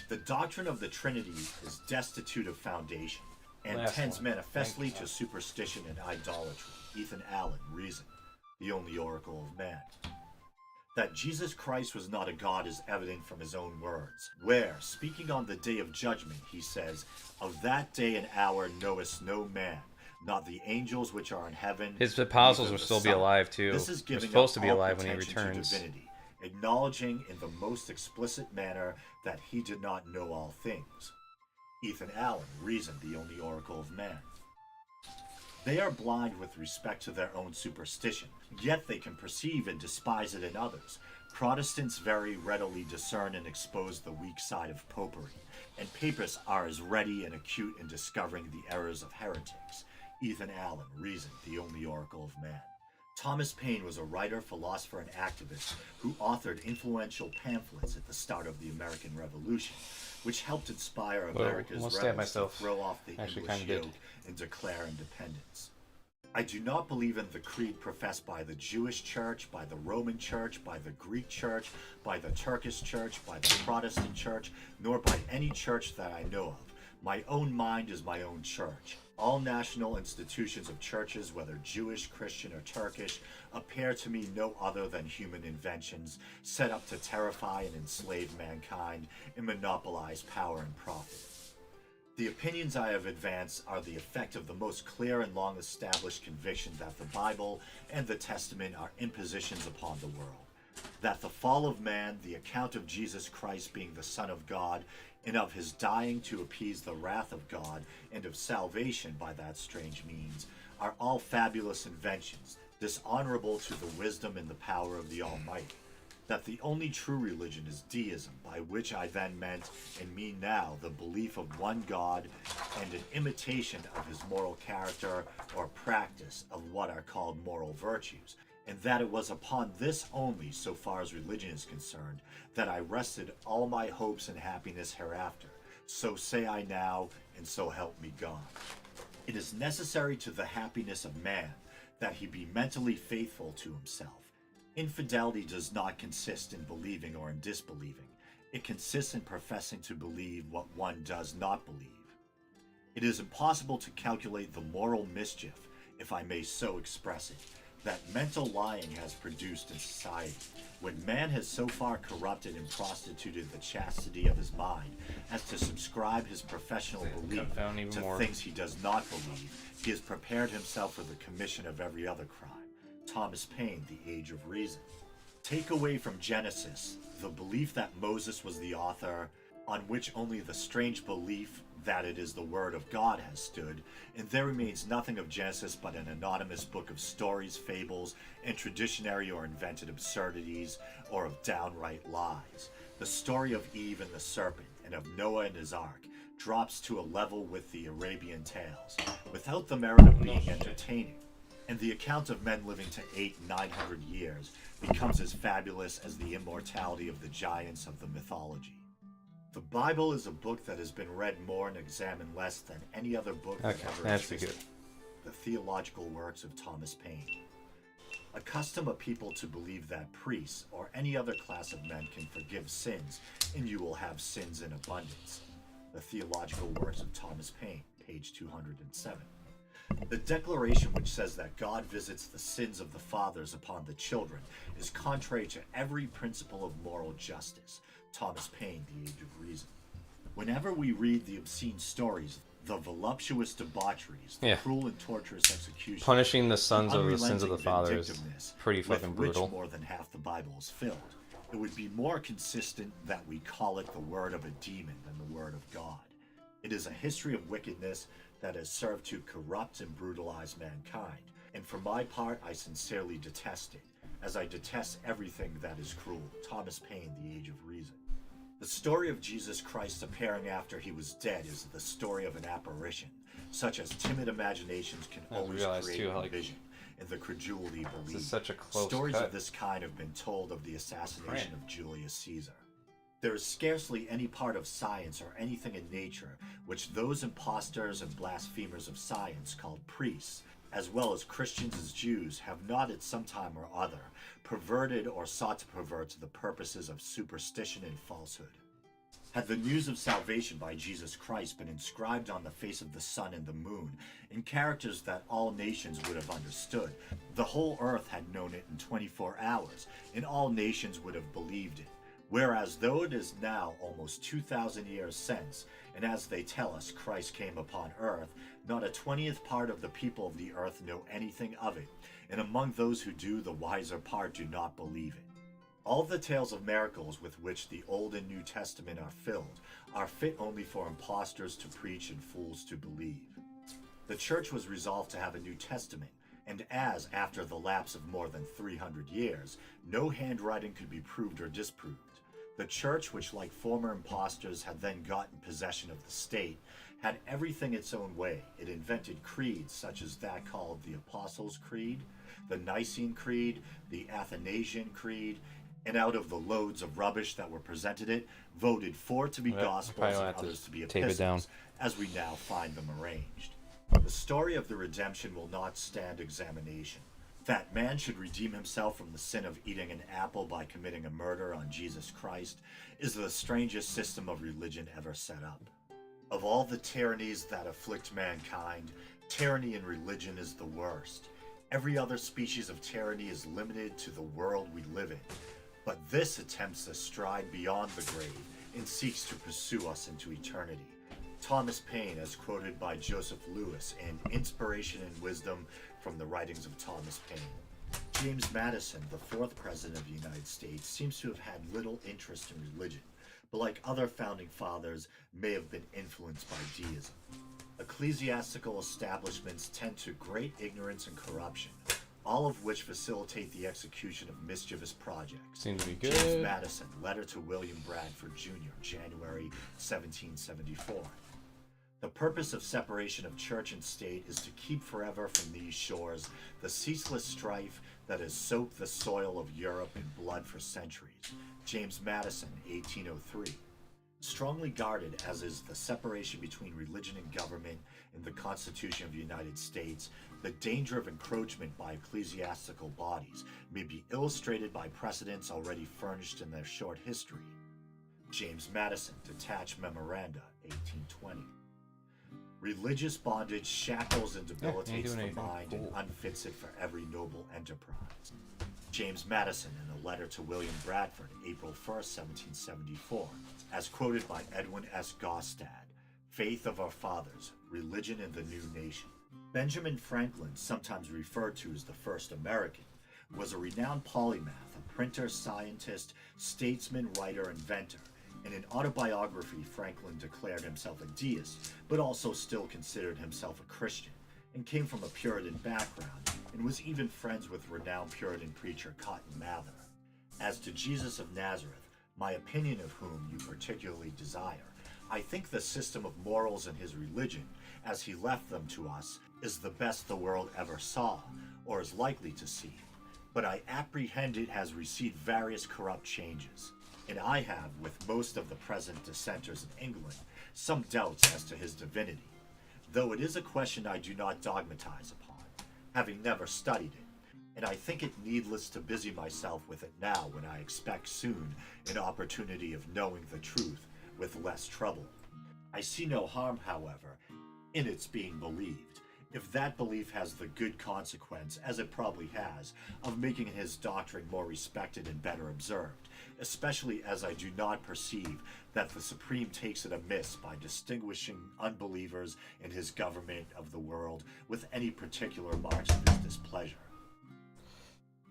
The doctrine of the Trinity is destitute of foundation, and tends manifestly to superstition and idolatry. Ethan Allen, Reason, the Only Oracle of Man. That Jesus Christ was not a God is evident from his own words, where, speaking on the day of judgment, he says, "Of that day and hour knoweth no man, not the angels which are in heaven." His apostles neither will the still be Son. alive too. This is They're giving supposed up to be all alive when he pretension to returns. divinity, acknowledging in the most explicit manner that he did not know all things. Ethan Allen, Reason, the Only Oracle of Man. They are blind with respect to their own superstition, yet they can perceive and despise it in others. Protestants very readily discern and expose the weak side of popery, and papists are as ready and acute in discovering the errors of heretics. Ethan Allen, Reason, the Only Oracle of Man. Thomas Paine was a writer, philosopher, and activist who authored influential pamphlets at the start of the American Revolution, which helped inspire America's rebels to throw off the English yoke and declare independence. I do not believe in the creed professed by the Jewish Church, by the Roman Church, by the Greek Church, by the Turkish Church, by the Protestant Church, nor by any church that I know of. My own mind is my own church. All national institutions of churches, whether Jewish, Christian, or Turkish, appear to me no other than human inventions set up to terrify and enslave mankind and monopolize power and profit. The opinions I have advanced are the effect of the most clear and long-established conviction that the Bible and the Testament are impositions upon the world, that the fall of man, the account of Jesus Christ being the Son of God, and of his dying to appease the wrath of God, and of salvation by that strange means, are all fabulous inventions, dishonorable to the wisdom and the power of the Almighty. That the only true religion is deism, by which I then meant, and mean now, the belief of one God and an imitation of his moral character or practice of what are called moral virtues, and that it was upon this only, so far as religion is concerned, that I rested all my hopes and happiness hereafter. So say I now, and so help me God. It is necessary to the happiness of man that he be mentally faithful to himself. Infidelity does not consist in believing or in disbelieving. It consists in professing to believe what one does not believe. It is impossible to calculate the moral mischief if I may so express it, that mental lying has produced in society, when man has so far corrupted and prostituted the chastity of his mind as to subscribe his professional belief to things he does not believe, he has prepared himself for the commission of every other crime. Thomas Paine, The Age of Reason. Take away from Genesis the belief that Moses was the author, on which only the strange belief that it is the word of God has stood, and there remains nothing of Genesis but an anonymous book of stories, fables, and traditionary or invented absurdities, or of downright lies. The story of Eve and the serpent, and of Noah and his ark, drops to a level with the Arabian tales, without the merit of being entertaining, and the account of men living to 800-900 years becomes as fabulous as the immortality of the giants of the mythology. The Bible is a book that has been read more and examined less than any other book that ever existed. The theological works of Thomas Paine. Accustom a people to believe that priests or any other class of men can forgive sins, and you will have sins in abundance. The theological works of Thomas Paine, page 207. The declaration which says that God visits the sins of the fathers upon the children is contrary to every principle of moral justice. Thomas Paine, The Age of Reason. Whenever we read the obscene stories, the voluptuous debaucheries, the cruel and torturous executions, punishing the sons of the sins of the fathers, pretty fucking brutal. Which more than half the Bible is filled, it would be more consistent that we call it the word of a demon than the word of God. It is a history of wickedness that has served to corrupt and brutalize mankind, and for my part, I sincerely detest it, as I detest everything that is cruel. Thomas Paine, The Age of Reason. The story of Jesus Christ appearing after he was dead is the story of an apparition, such as timid imaginations can always create a vision, and the credulity believe. Such a close Stories cut. of this kind have been told of the assassination of Julius Caesar. There is scarcely any part of science or anything in nature which those impostors and blasphemers of science called priests, as well as Christians as Jews, have not at some time or other perverted or sought to pervert to the purposes of superstition and falsehood. Had the news of salvation by Jesus Christ been inscribed on the face of the sun and the moon in characters that all nations would have understood, the whole earth had known it in 24 hours, and all nations would have believed it. Whereas though it is now almost 2,000 years since, and as they tell us Christ came upon earth, not a 20th part of the people of the earth know anything of it, and among those who do, the wiser part do not believe it. All the tales of miracles with which the Old and New Testament are filled are fit only for impostors to preach and fools to believe. The church was resolved to have a New Testament, and as, after the lapse of more than 300 years, no handwriting could be proved or disproved, the church, which like former impostors had then gotten possession of the state, had everything its own way. It invented creeds such as that called the Apostles' Creed, the Nicene Creed, the Athanasian Creed, and out of the loads of rubbish that were presented it, voted 4 to be gospels and others to be epistles, as we now find them arranged. The story of the redemption will not stand examination. That man should redeem himself from the sin of eating an apple by committing a murder on Jesus Christ is the strangest system of religion ever set up. Of all the tyrannies that afflict mankind, tyranny in religion is the worst. Every other species of tyranny is limited to the world we live in, but this attempts to stride beyond the grave and seeks to pursue us into eternity. Thomas Paine, as quoted by Joseph Lewis in Inspiration and Wisdom from the Writings of Thomas Paine. James Madison, the 4th President of the United States, seems to have had little interest in religion, but like other founding fathers, may have been influenced by deism. Ecclesiastical establishments tend to great ignorance and corruption, all of which facilitate the execution of mischievous projects. Seems to be good. James Madison, letter to William Bradford Jr., January 1774. The purpose of separation of church and state is to keep forever from these shores the ceaseless strife that has soaked the soil of Europe in blood for centuries. James Madison, 1803. Strongly guarded as is the separation between religion and government in the Constitution of the United States, the danger of encroachment by ecclesiastical bodies may be illustrated by precedents already furnished in their short history. James Madison, Detached Memoranda, 1820. Religious bondage shackles and debilitates doing the anything mind and cool. unfits it for every noble enterprise. James Madison in a letter to William Bradford, April 1st, 1774, as quoted by Edwin S. Gostad, Faith of Our Fathers, Religion in the New Nation. Benjamin Franklin, sometimes referred to as the first American, was a renowned polymath, a printer, scientist, statesman, writer, inventor. In an autobiography, Franklin declared himself a deist, but also still considered himself a Christian, and came from a Puritan background, and was even friends with renowned Puritan preacher Cotton Mather. As to Jesus of Nazareth, my opinion of whom you particularly desire, I think the system of morals in his religion, as he left them to us, is the best the world ever saw, or is likely to see. But I apprehend it has received various corrupt changes, and I have, with most of the present dissenters in England, some doubts as to his divinity, though it is a question I do not dogmatize upon, having never studied it, and I think it needless to busy myself with it now when I expect soon an opportunity of knowing the truth with less trouble. I see no harm, however, in its being believed, if that belief has the good consequence, as it probably has, of making his doctrine more respected and better observed, especially as I do not perceive that the Supreme takes it amiss by distinguishing unbelievers in his government of the world with any particular marks of his displeasure.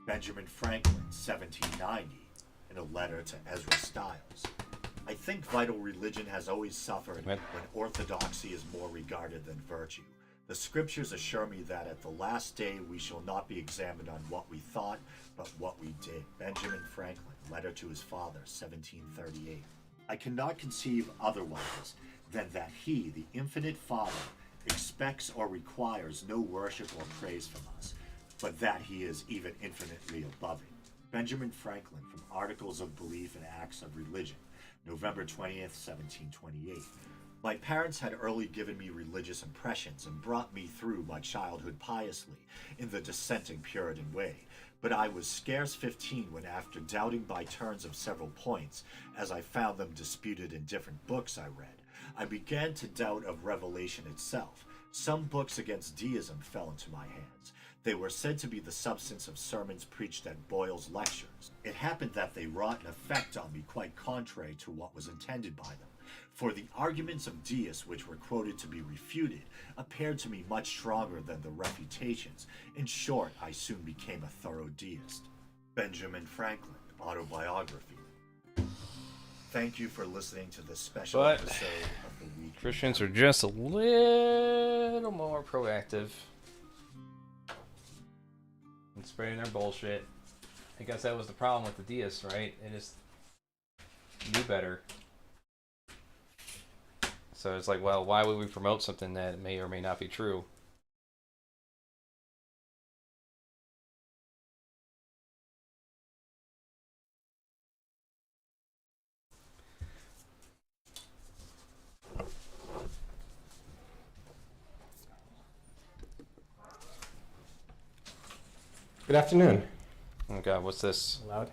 Benjamin Franklin, 1790, in a letter to Ezra Stiles. I think vital religion has always suffered when orthodoxy is more regarded than virtue. The scriptures assure me that at the last day we shall not be examined on what we thought, but what we did. Benjamin Franklin, letter to his father, 1738. I cannot conceive otherwise than that he, the infinite Father, expects or requires no worship or praise from us, but that he is even infinitely above it. Benjamin Franklin, from Articles of Belief and Acts of Religion, November 20th, 1728. My parents had early given me religious impressions and brought me through my childhood piously in the dissenting Puritan way, but I was scarce 15 when, after doubting by turns of several points, as I found them disputed in different books I read, I began to doubt of revelation itself. Some books against deism fell into my hands. They were said to be the substance of sermons preached at Boyle's lectures. It happened that they wrought an effect on me quite contrary to what was intended by them. For the arguments of deists which were quoted to be refuted appeared to me much stronger than the refutations. In short, I soon became a thorough deist. Benjamin Franklin, Autobiography. Thank you for listening to this special episode of the week. Christians are just a little more proactive in spreading their bullshit. I guess that was the problem with the deists, right? They just knew better. So it's like, well, why would we promote something that may or may not be true? Good afternoon. Oh God, what's this? Loud.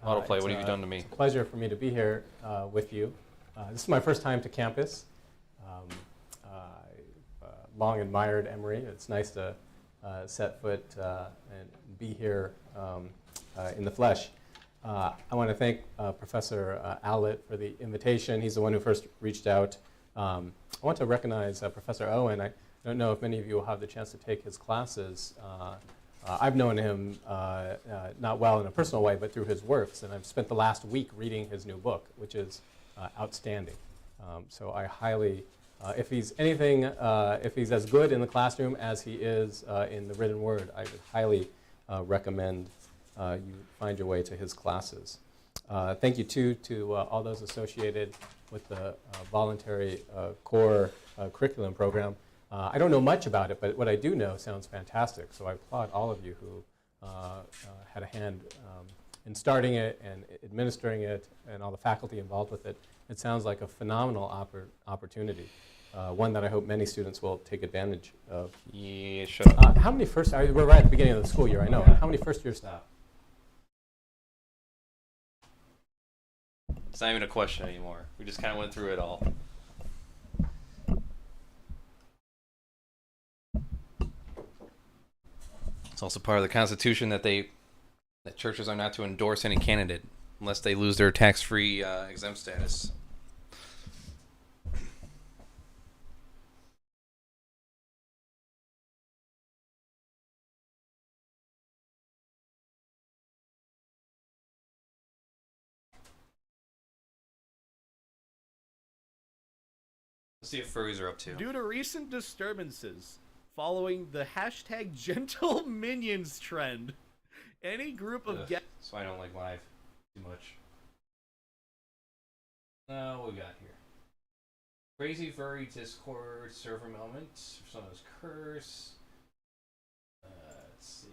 Autoplay, what have you done to me? It's a pleasure for me to be here with you. This is my first time to campus. I long admired Emory. It's nice to set foot and be here in the flesh. I want to thank Professor Owlett for the invitation. He's the one who first reached out. I want to recognize Professor Owen. I don't know if many of you will have the chance to take his classes. I've known him not well in a personal way, but through his works, and I've spent the last week reading his new book, which is outstanding. So I highly, if he's anything, if he's as good in the classroom as he is in the written word, I would highly recommend you find your way to his classes. Thank you too to all those associated with the voluntary core curriculum program. I don't know much about it, but what I do know sounds fantastic. So I applaud all of you who had a hand in starting it and administering it, and all the faculty involved with it. It sounds like a phenomenal opportunity, one that I hope many students will take advantage of. Yeah, shut up. How many first? We're right at the beginning of the school year, I know. How many first-year staff? It's not even a question anymore. We just kind of went through it all. It's also part of the Constitution that churches are not to endorse any candidate unless they lose their tax-free exempt status. Let's see what furries are up to. Due to recent disturbances following the hashtag gentle minions trend, any group of That's why I don't like live too much. What we got here? Crazy furry Discord server moment. Persona's curse. Let's see.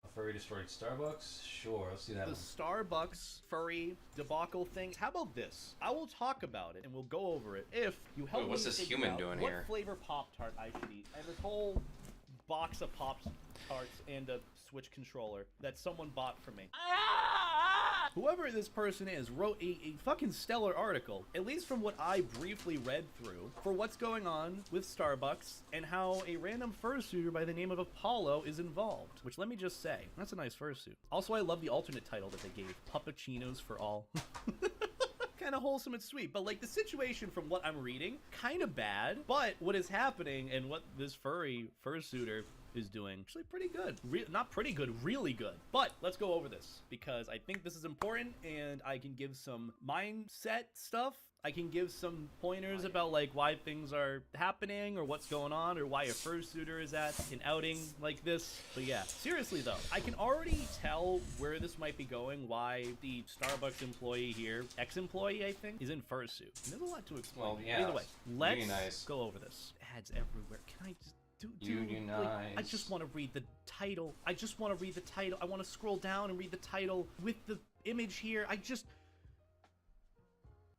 A furry destroyed Starbucks? Sure, let's see that the one. Starbucks furry debacle thing. How about this? I will talk about it and we'll go over it if you help Wait, what's me this figure human out doing what here? flavor Pop-Tart I should eat. I have this whole box of Pop-Tarts and a Switch controller that someone bought for me. Whoever this person is wrote a fucking stellar article, at least from what I briefly read through, for what's going on with Starbucks and how a random fursuiter by the name of Apollo is involved. Which, let me just say, that's a nice fursuit. Also, I love the alternate title that they gave, Puppuccinos for All. Kind of wholesome and sweet, but like the situation from what I'm reading, kind of bad, but what is happening and what this fursuiter is doing actually pretty good. Not pretty good, really good. But let's go over this because I think this is important and I can give some mindset stuff. I can give some pointers about like why things are happening or what's going on or why a fursuiter is at an outing like this. But yeah, seriously though, I can already tell where this might be going, why the Starbucks employee here, ex-employee I think, is in fursuit. There's a lot to explain. Well, yeah. Either way, let's Unionize. go over this. Ads everywhere. Can I just Unionize. like, I just want to read the title. I just want to read the title. I want to scroll down and read the title with the image here.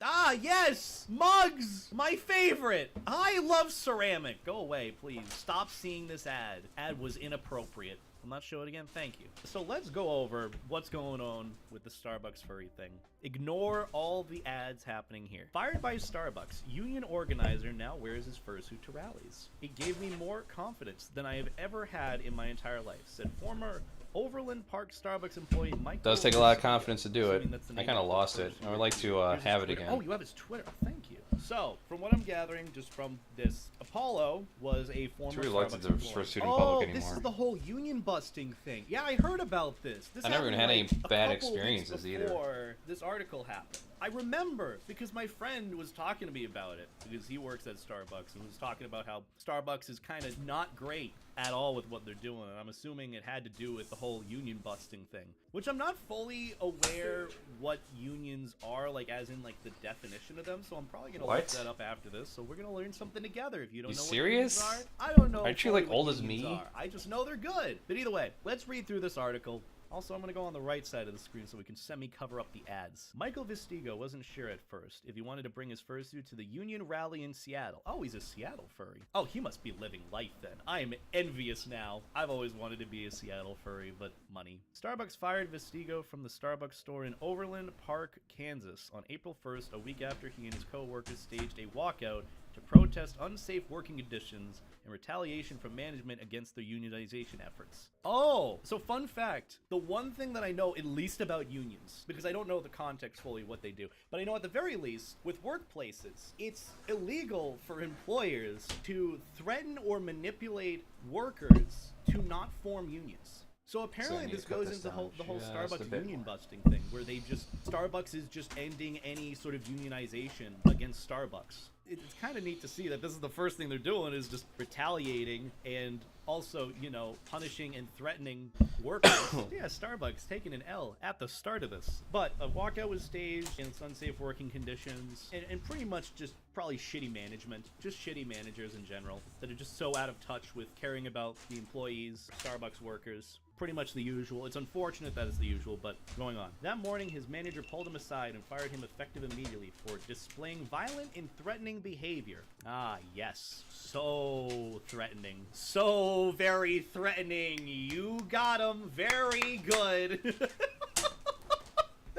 Ah, yes! Mugs! My favorite! I love ceramic. Go away, please. Stop seeing this ad. Ad was inappropriate. I'll not show it again. Thank you. So let's go over what's going on with the Starbucks furry thing. Ignore all the ads happening here. Fired by Starbucks, union organizer now wears his fursuit to rallies. It gave me more confidence than I have ever had in my entire life, said former Overland Park Starbucks employee Mike. Does take a lot of confidence to do it. I kind of lost it. I would like to have it again. Oh, you have his Twitter. Oh, thank you. So, from what I'm gathering, just from this, Apollo was a former It's reluctant Starbucks to employee. fursuit in public this anymore. is the whole union busting thing. Yeah, I heard about this. This I never even had happened, any like, bad a couple experiences weeks either. before this article happened. I remember because my friend was talking to me about it because he works at Starbucks and was talking about how Starbucks is kind of not great at all with what they're doing, and I'm assuming it had to do with the whole union busting thing, which I'm not fully aware what unions are, like as in like the definition of them, so I'm probably gonna look that up after this, so we're gonna learn something together. If you don't know serious? what unions are, I don't know. Aren't you fully like what old as unions me? are. I just know they're good. But either way, let's read through this article. Also, I'm going to go on the right side of the screen so we can semi-cover up the ads. Michael Vistigo wasn't sure at first if he wanted to bring his fursuit to the union rally in Seattle. Oh, he's a Seattle furry. Oh, he must be living life then. I am envious now. I've always wanted to be a Seattle furry, but money. Starbucks fired Vistigo from the Starbucks store in Overland Park, Kansas on April 1st, a week after he and his co-workers staged a walkout to protest unsafe working conditions in retaliation from management against their unionization efforts. Oh, so fun fact, the one thing that I know at least about unions, because I don't know the context fully what they do, but I know at the very least, with workplaces, it's illegal for employers to threaten or manipulate workers to not form unions. So apparently this goes into the whole Starbucks union busting thing, where Starbucks is just ending any sort of unionization against Starbucks. It's kind of neat to see that this is the first thing they're doing is just retaliating and also, you know, punishing and threatening workers. Yeah, Starbucks taking an L at the start of this. But a walkout was staged in unsafe working conditions and pretty much just probably shitty management, just shitty managers in general that are just so out of touch with caring about the employees, Starbucks workers. Pretty much the usual. It's unfortunate that it's the usual, but going on. That morning, his manager pulled him aside and fired him effective immediately for displaying violent and threatening behavior. Ah, yes. So threatening. So very threatening. You got him. Very good.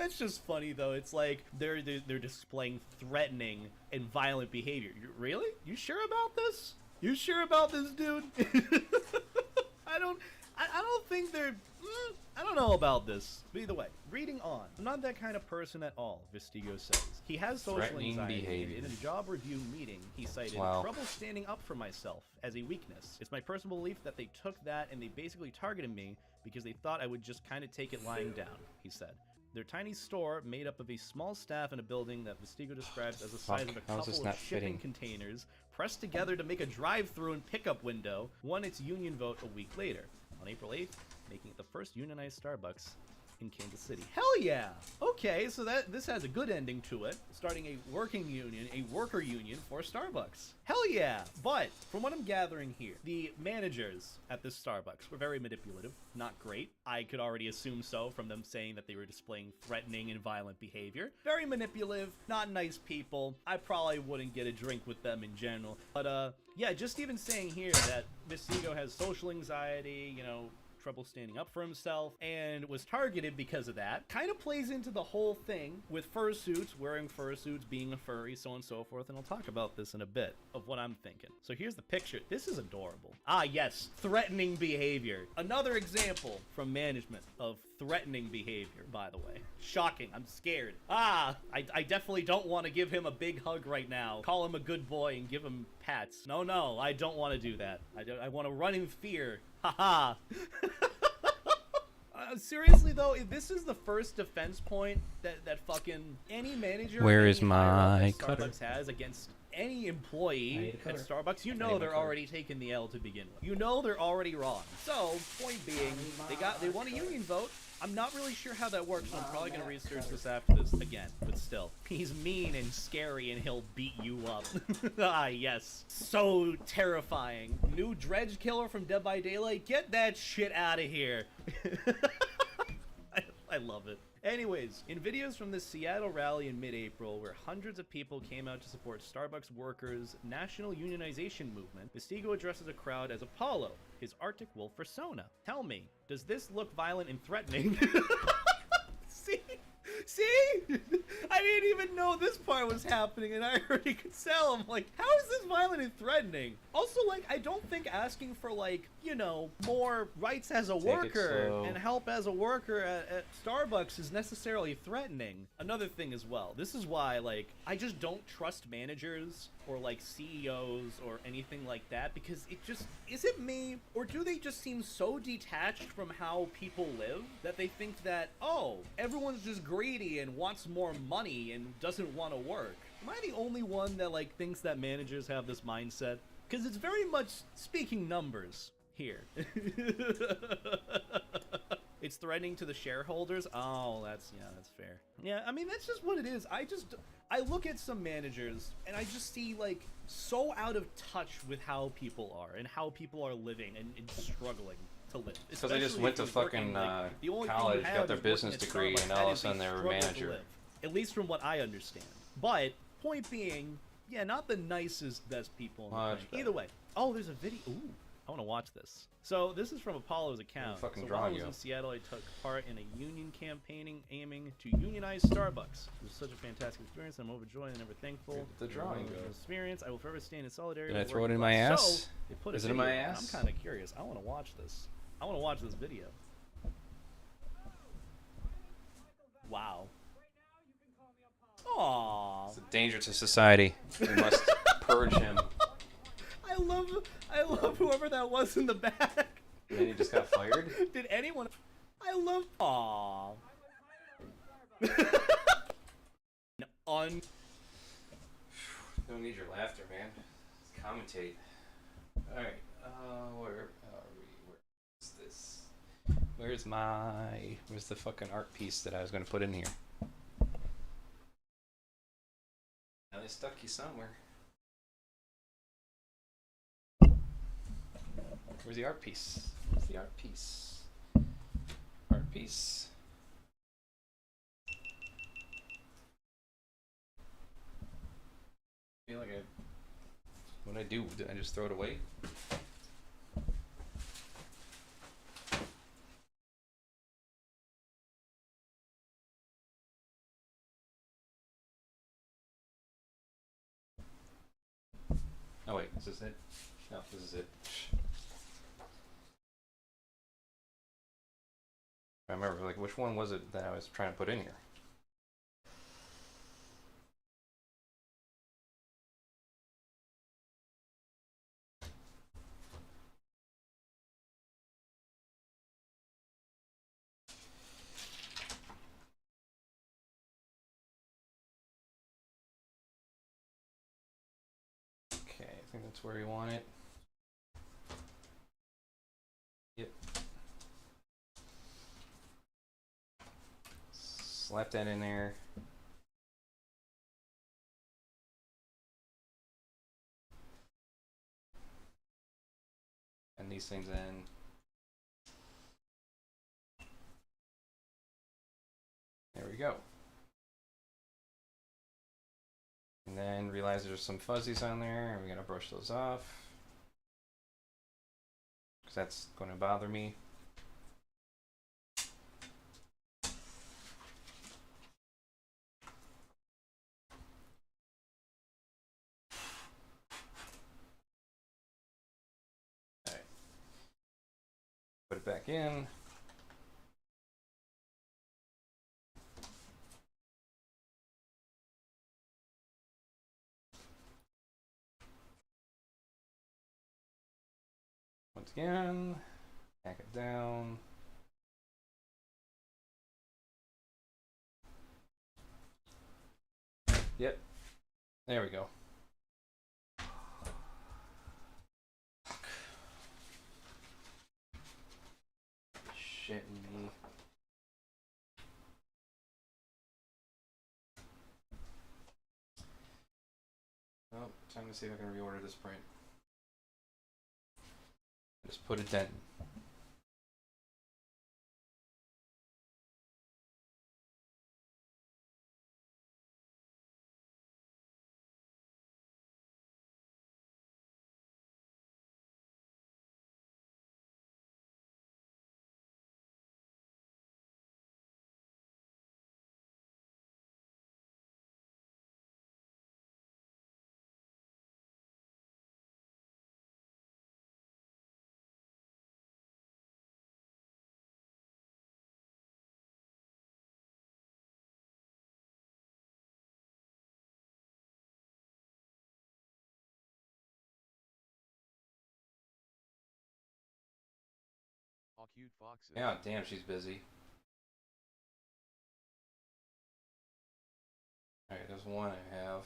That's just funny though. It's like they're displaying threatening and violent behavior. Really? You sure about this? You sure about this, dude? I don't think they're. I don't know about this. But either way, reading on. I'm not that kind of person at all, Vistigo says. He has social Threatening anxiety. behavior. In a job review meeting, he cited Wow. trouble standing up for myself as a weakness. It's my personal belief that they took that and they basically targeted me because they thought I would just kind of take it lying down, he said. Their tiny store, made up of a small staff in a building that Vistigo describes as the size of a How is this couple not of shipping fitting? containers, pressed together to make a drive-through and pickup window, won its union vote a week later, on April 8th, making it the first unionized Starbucks in Kansas City. Hell yeah! Okay, so this has a good ending to it, starting a working union, a worker union for Starbucks. Hell yeah! But, from what I'm gathering here, the managers at this Starbucks were very manipulative, not great. I could already assume so from them saying that they were displaying threatening and violent behavior. Very manipulative, not nice people. I probably wouldn't get a drink with them in general. But, yeah, just even saying here that Vistigo has social anxiety, you know, trouble standing up for himself, and was targeted because of that. Kind of plays into the whole thing with fursuits, wearing fursuits, being a furry, so on and so forth, and I'll talk about this in a bit of what I'm thinking. So here's the picture. This is adorable. Ah, yes, threatening behavior. Another example from management of threatening behavior, by the way. Shocking. I'm scared. Ah, I definitely don't want to give him a big hug right now. Call him a good boy and give him pats. No, I don't want to do that. I want to run in fear. Haha. Seriously though, if this is the first defense point that fucking any manager Where is any higher-up my at cutter? Starbucks has against any employee I need a at cutter. Starbucks, you I know need my they're cutter. already taking the L to begin with. You know they're already wrong. So, point being, they won a union vote. I'm not really sure how that works, so I'm probably gonna research this after this again. But still, he's mean and scary, and he'll beat you up. Ah, yes, so terrifying. New Dredge Killer from Dead by Daylight. Get that shit out of here. I love it. Anyways, in videos from the Seattle rally in mid-April, where hundreds of people came out to support Starbucks workers' national unionization movement, Vistigo addresses a crowd as Apollo, his Arctic Wolf persona. Tell me, does this look violent and threatening? See? I didn't even know this part was happening, and I already could tell. I'm like, how is this violent and threatening? Also, like, I don't think asking for, like, you know, more rights as a Take it worker slow. and help as a worker at Starbucks is necessarily threatening. Another thing as well, this is why, like, I just don't trust managers or, like, CEOs or anything like that, because it just, is it me, or do they just seem so detached from how people live that they think that, oh, everyone's just greedy and wants more money and doesn't want to work? Am I the only one that, like, thinks that managers have this mindset? Because it's very much speaking numbers here. It's threatening to the shareholders. Oh, that's fair. Yeah, I mean, that's just what it is. I look at some managers and I just see, like, so out of touch with how people are and how people are living and struggling to live. Because they just Especially went if to you're working, fucking like, the only thing you college, have got their is working business at degree, Starbucks. and That all of a is sudden they were a struggle to manager. live, at least from what I understand. But point being, yeah, not the nicest, best people. Much better. Either way. Oh, there's a video. Ooh, I want to watch this. So this is from Apollo's account. fucking So while I drawing was you. in Seattle, I took part in a union campaigning aiming to unionize Starbucks. It was such a fantastic experience. I'm overjoyed and ever thankful. The drawing for goes. this experience. I will forever stand in solidarity. Did I with throw it working in my class. ass? So, they put a Is it in video my up, and ass? I'm kind of curious. I want to watch this. I want to watch this video. Wow. Aww. It's a danger to society. We must purge him. I love whoever that was in the back. And then he just got fired? Did anyone? I love. Aww. Don't need your laughter, man. Let's commentate. Alright, where are we? Where's this? Where's the fucking art piece that I was gonna put in here? Now they stuck you somewhere. Where's the art piece? Where's the art piece? Art piece. I feel like what did I do? Did I just throw it away? Is this it? No, this is it. I remember, like, which one was it that I was trying to put in here? Okay, I think that's where you want it. Yep. Slap that in there. And these things in. There we go. And then realize there's some fuzzies on there, and we gotta brush those off. Because that's going to bother me. Alright. Put it back in. Once again, back it down. Yep, there we go. Shit me. Oh, time to see if I can reorder this print. Just put a dent. All cute foxes. Yeah, damn, she's busy. Alright, there's one I have.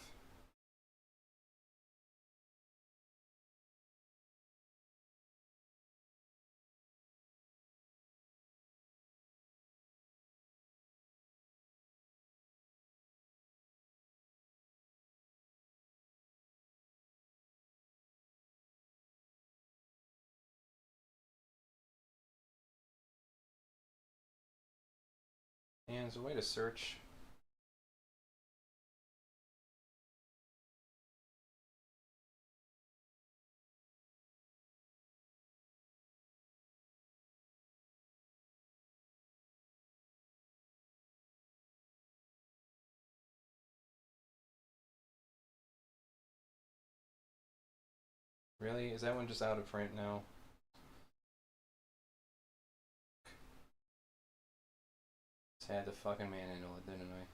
And there's a way to search. Really? Is that one just out of print now? Just had the fucking manhandle it, didn't I?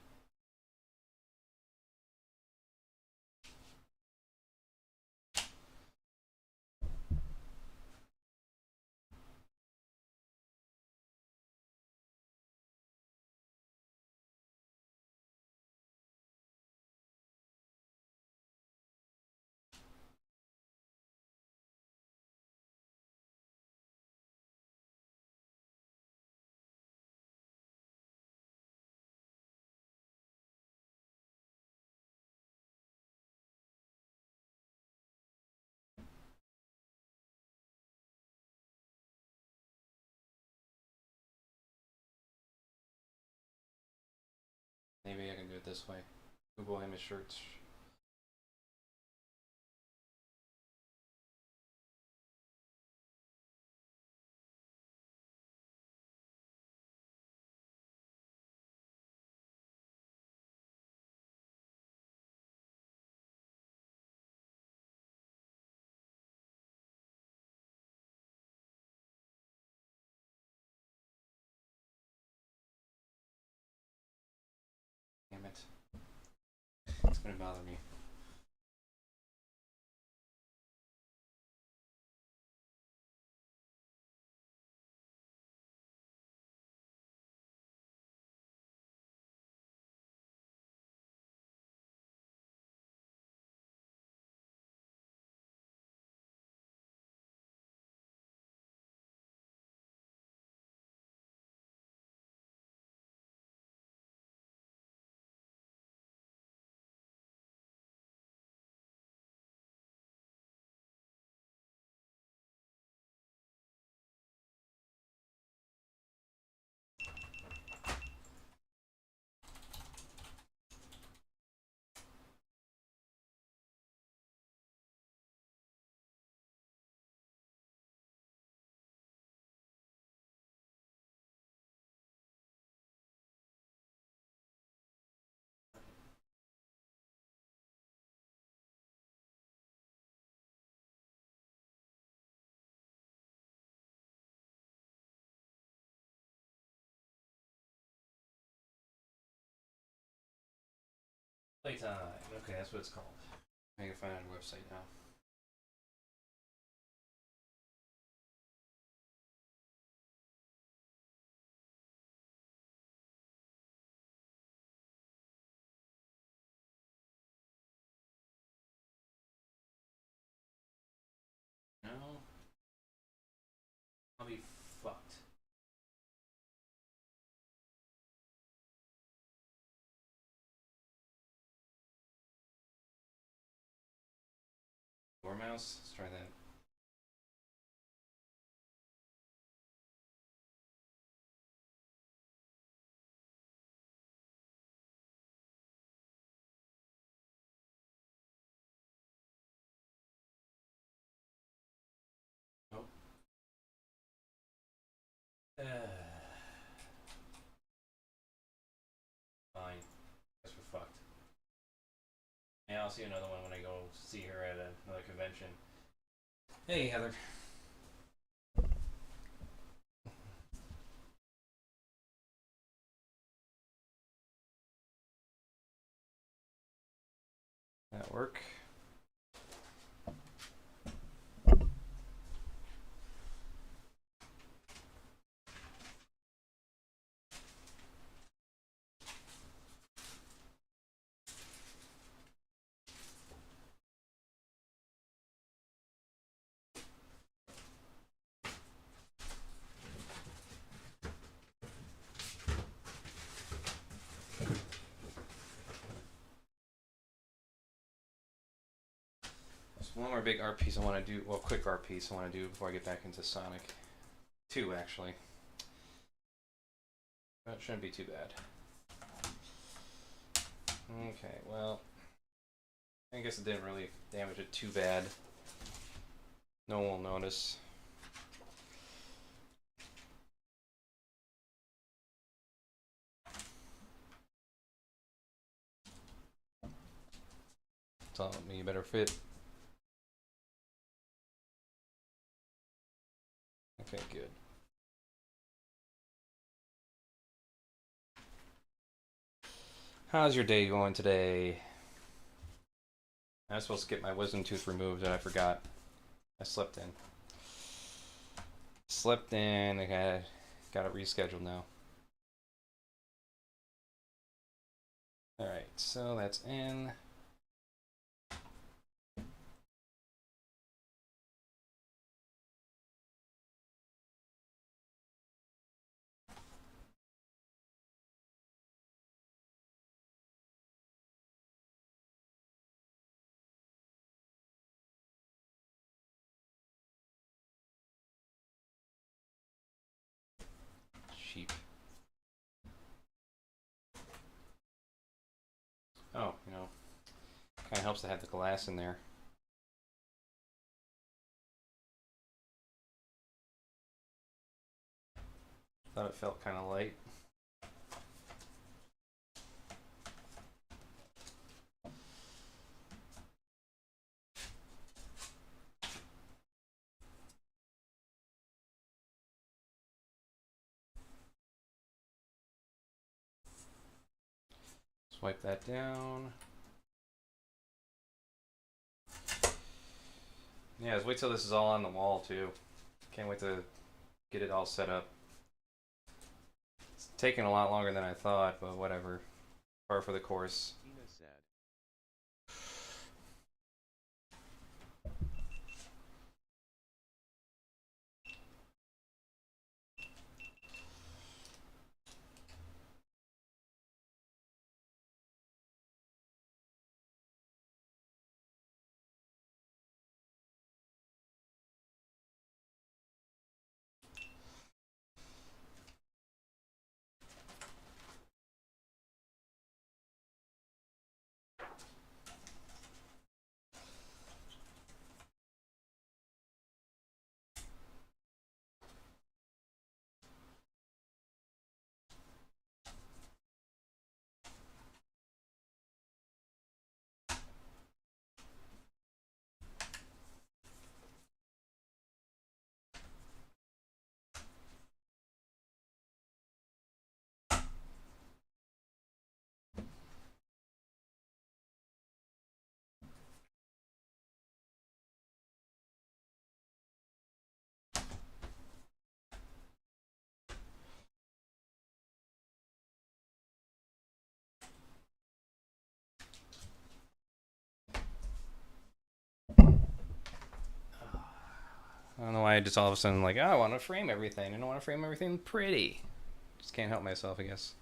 Maybe I can do it this way. Google image search. it. It's gonna bother me. Playtime. Okay, that's what it's called. I can find it on the website now. No. I'll be fucked. Door mouse? Let's try that. Nope. Fine. Guess we're fucked. Yeah, I'll see another one when I go see her at another convention. Hey, Heather. That work? One more big art piece I want to do, well, quick art piece I want to do before I get back into Sonic. Two, actually. That shouldn't be too bad. Okay, well, I guess it didn't really damage it too bad. No one will notice. Telling me you better fit. Okay, good. How's your day going today? I was supposed to get my wisdom tooth removed and I forgot. I slept in. I got it rescheduled now. Alright, so that's in. Cheap. Oh, you know, kind of helps to have the glass in there. Thought it felt kind of light. Swipe that down. Yeah, let's wait till this is all on the wall too. Can't wait to get it all set up. It's taking a lot longer than I thought, but whatever. Par for the course. I don't know why I just all of a sudden like, oh, I want to frame everything. I don't want to frame everything pretty. Just can't help myself, I guess.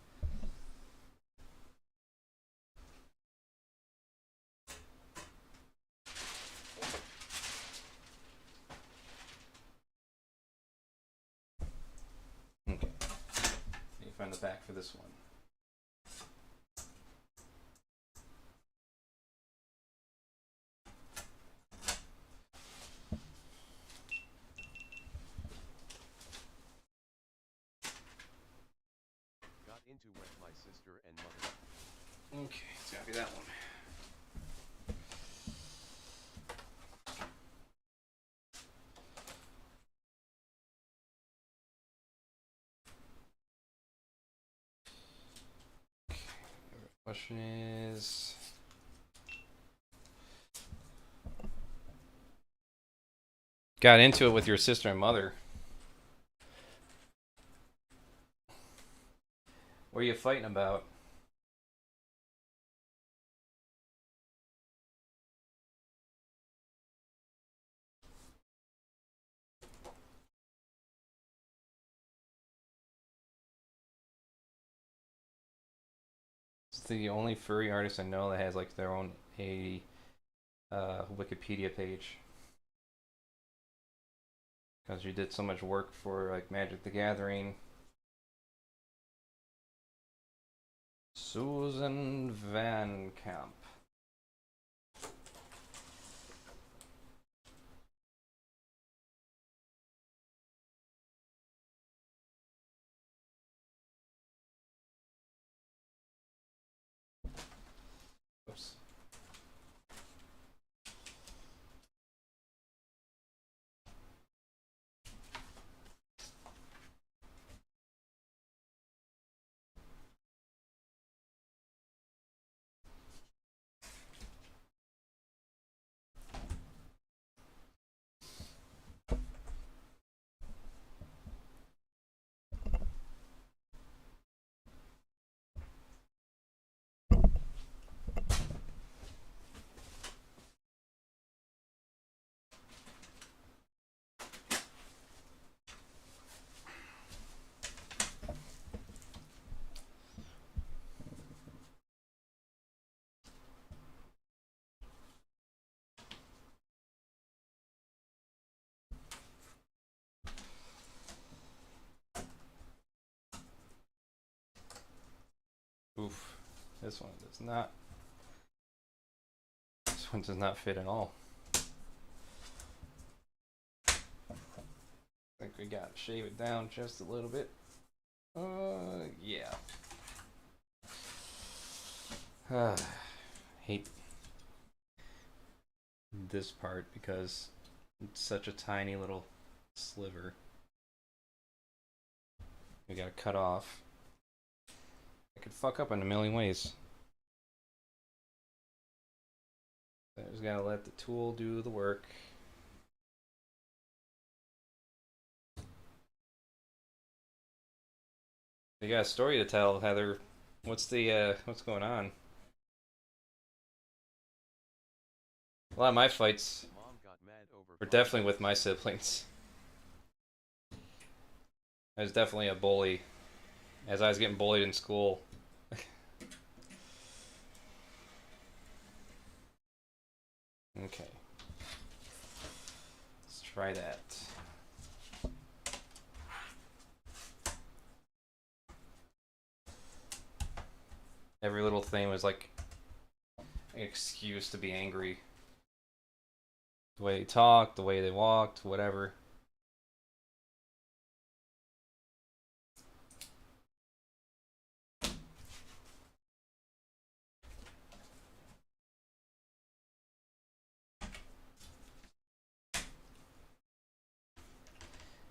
Okay. Let me find the back for this one. Into with my sister and mother. Okay, it's gotta be that one. Okay, the question is, got into it with your sister and mother. What are you fighting about? It's the only furry artist I know that has like their own Wikipedia page. Because you did so much work for like Magic the Gathering. Susan Van Camp. Oops. Oof. This one does not. This one does not fit at all. I think we gotta shave it down just a little bit. Yeah. Hate this part because it's such a tiny little sliver. We gotta cut off. It could fuck up in a million ways. There's gotta let the tool do the work. You got a story to tell, Heather. What's going on? A lot of my fights were definitely with my siblings. I was definitely a bully, as I was getting bullied in school. Okay. Let's try that. Every little thing was like an excuse to be angry. The way they talked, the way they walked, whatever.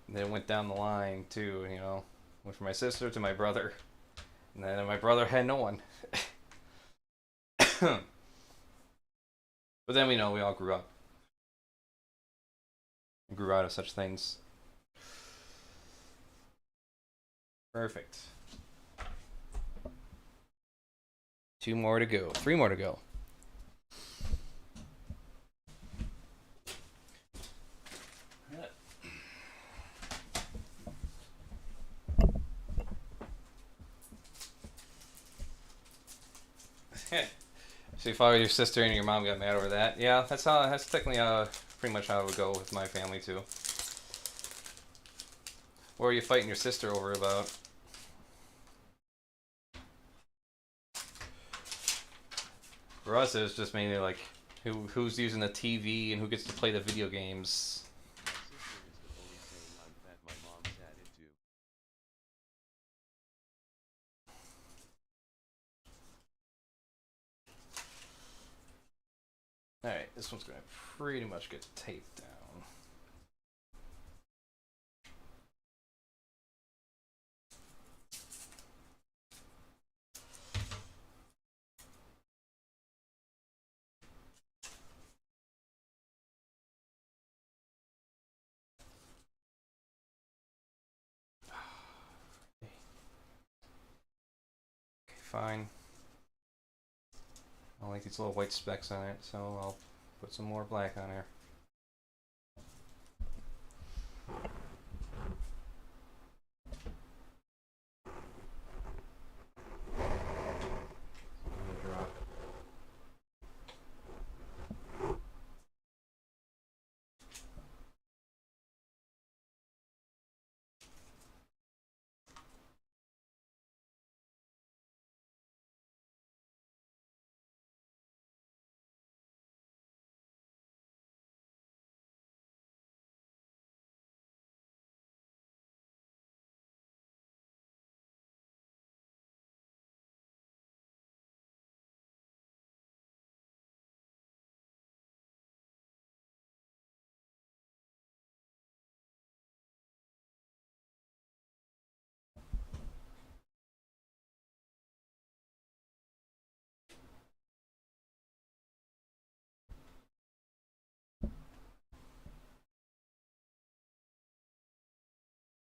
And then it went down the line too, you know. Went from my sister to my brother. And then my brother had no one. But then we all grew up. We grew out of such things. Perfect. 2 more to go. 3 more to go. So you fought with your sister and your mom got mad over that. Yeah, that's technically pretty much how it would go with my family too. What were you fighting your sister over about? For us, it was just mainly like who's using the TV and who gets to play the video games. Alright, this one's gonna pretty much get taped down. Okay, fine. I don't like these little white specks on it, so I'll put some more black on here.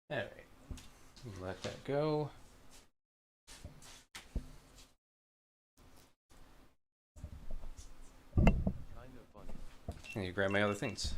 Alright, let that go. And you grab my other things.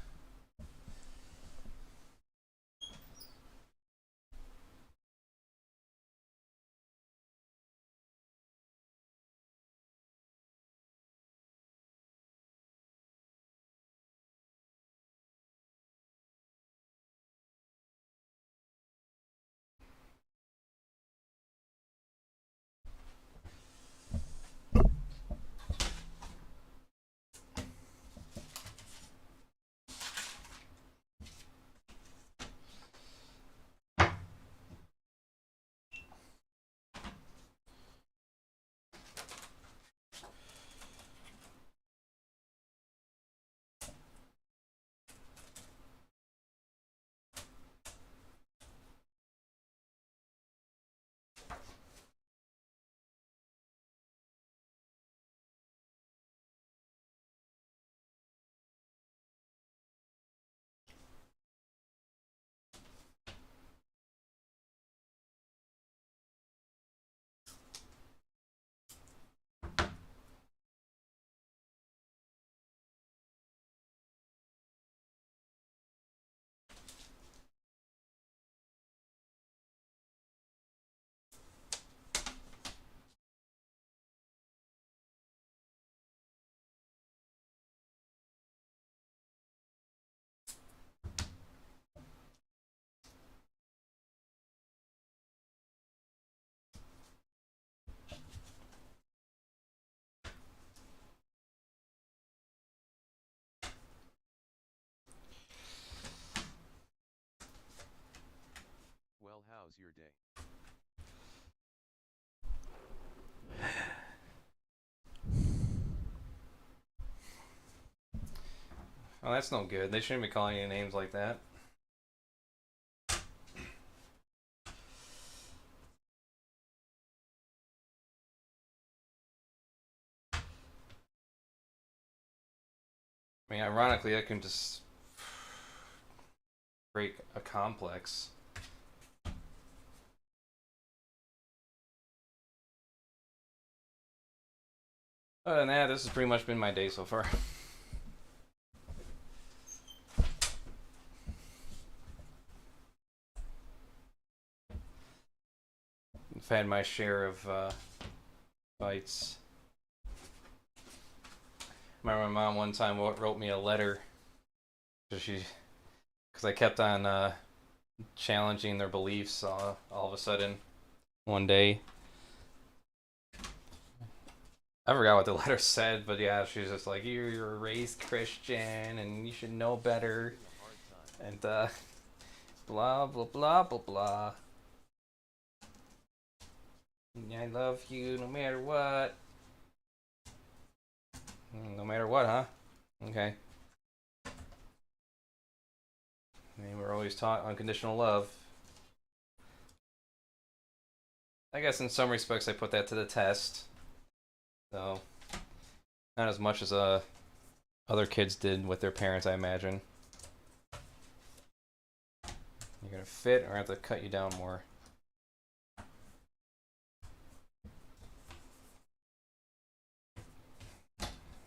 your day. Oh, that's no good. They shouldn't be calling you names like that. I mean, ironically, I can just break a complex. Other than that, this has pretty much been my day so far. I've had my share of fights. I remember my mom one time wrote me a letter because I kept on challenging their beliefs all of a sudden one day. I forgot what the letter said, but yeah, she was just like, you're a raised Christian and you should know better. And blah, blah, blah, blah, blah. I love you no matter what. No matter what, huh? Okay. I mean, we're always taught unconditional love. I guess in some respects I put that to the test. So, not as much as other kids did with their parents, I imagine. You're gonna fit or I have to cut you down more?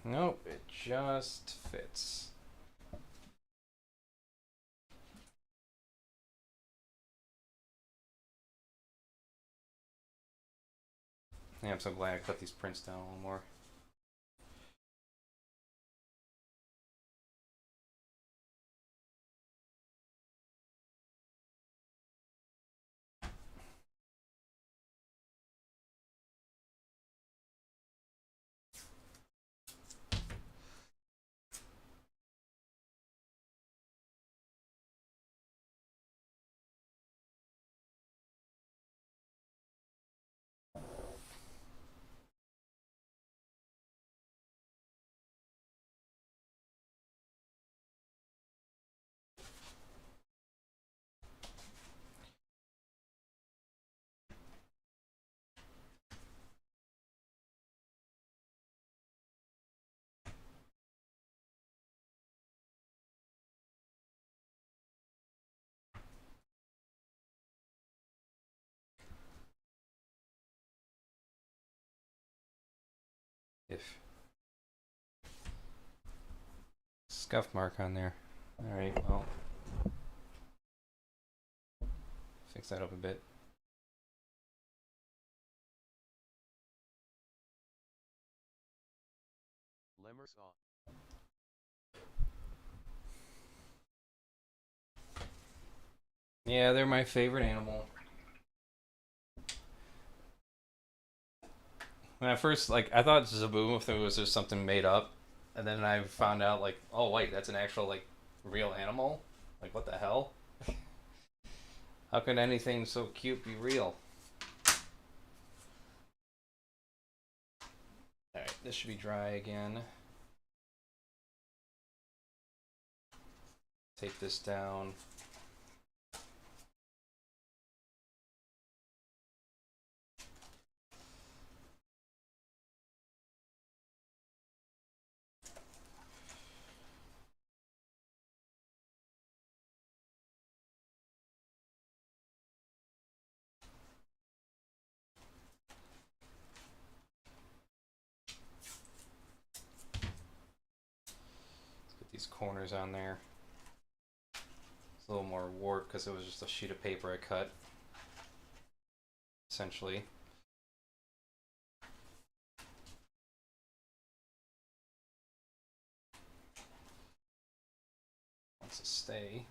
Nope, it just fits. Yeah, I'm so glad I cut these prints down a little more. If scuff mark on there. Alright, well, fix that up a bit. Lemurs off. Yeah, they're my favorite animal. When I first, I thought Zaboom if it was just something made up. And then I found out, oh, wait, that's an actual, real animal? Like, what the hell? How can anything so cute be real? Alright, this should be dry again. Take this down. These corners on there. It's a little more warped because it was just a sheet of paper I cut, essentially. Wants to stay.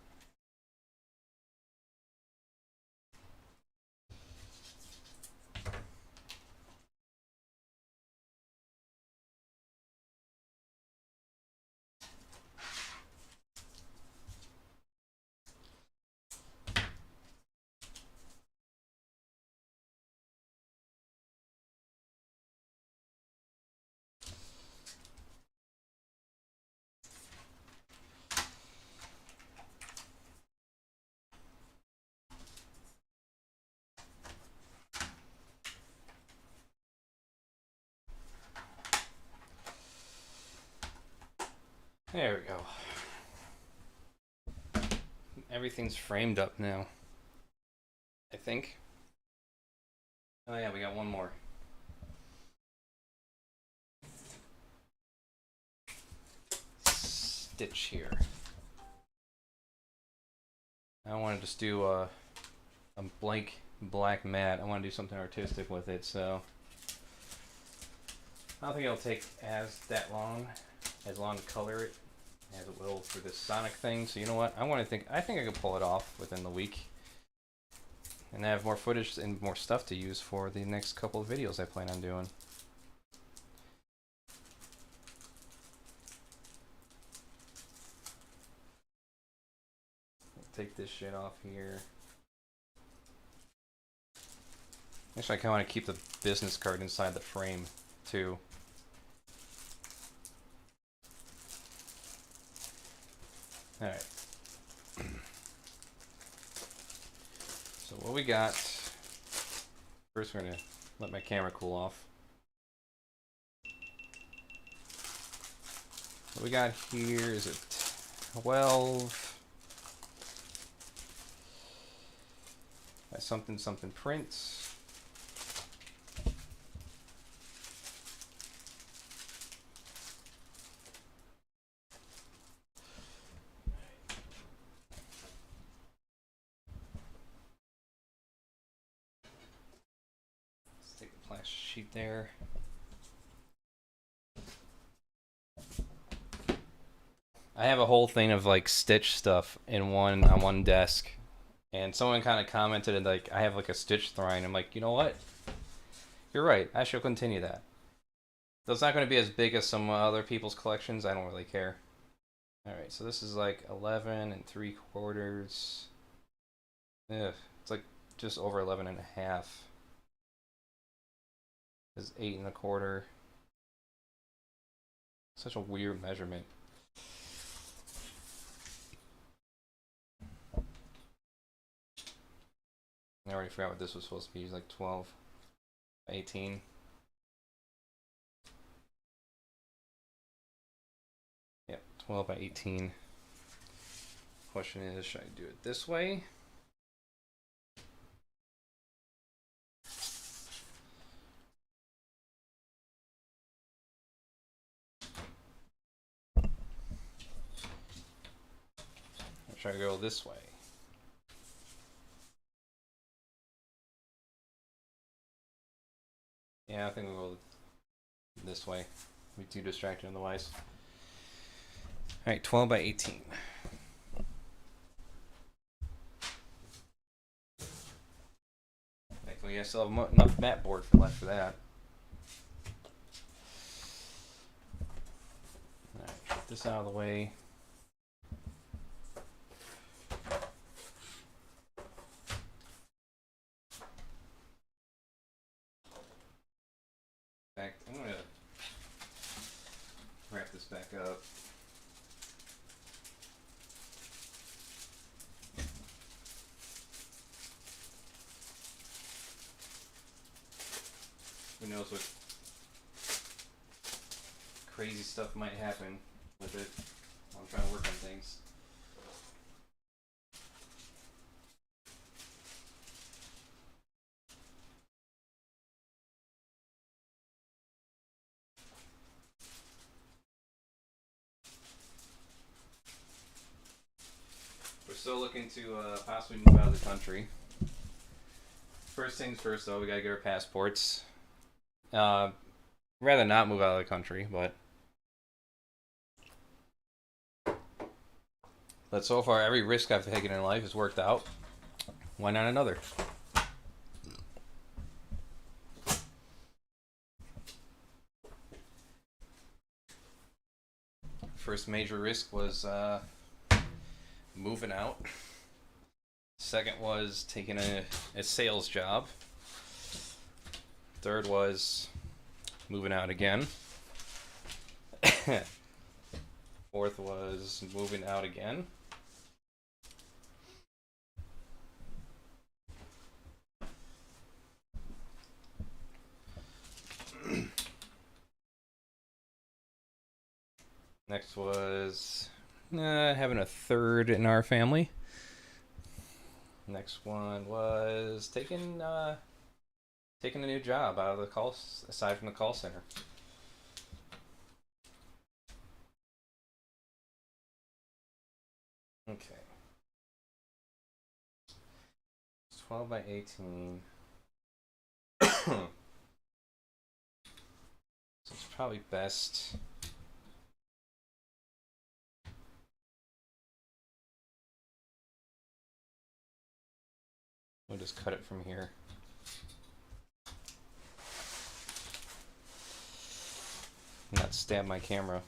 There we go. Everything's framed up now, I think. Oh yeah, we got one more. Stitch here. I want to just do a blank black mat. I want to do something artistic with it, so I don't think it'll take as long to color it as it will for this Sonic thing. So you know what? I think I can pull it off within the week, and I have more footage and more stuff to use for the next couple of videos I plan on doing. Take this shit off here. Actually, I kind of want to keep the business card inside the frame, too. Alright. So what we got... First, we're going to let my camera cool off. What we got here is a 12... something something prints. Let's take the plastic sheet there. I have a whole thing of like Stitch stuff in on one desk. And someone kind of commented, and like, I have like a Stitch thrine. I'm like, you know what? You're right. I should continue that. Though it's not going to be as big as some other people's collections. I don't really care. All right, so this is like 11 3/4. Ugh, it's like just over 11 1/2. This is 8 1/4. Such a weird measurement. I already forgot what this was supposed to be. It's like 12, 18. Yep, 12 by 18. Question is, should I do it this way? Or should I go this way? Yeah, I think we'll go this way. Be too distracted otherwise. Alright, 12 by 18. Thankfully, I still have enough mat board left for that. Alright, get this out of the way. I'm going to wrap this back up. Who knows what crazy stuff might happen with it while I'm trying to work on things. We're still looking to possibly move out of the country. First things first, though, we gotta get our passports. Rather not move out of the country, but so far every risk I've taken in life has worked out. Why not another? First major risk was moving out. Second was taking a sales job. Third was moving out again. Fourth was moving out again. Next was having a third in our family. Next one was taking a new job out of the aside from the call center. Okay. It's 12 by 18. So it's probably best. We'll just cut it from here. Not stab my camera.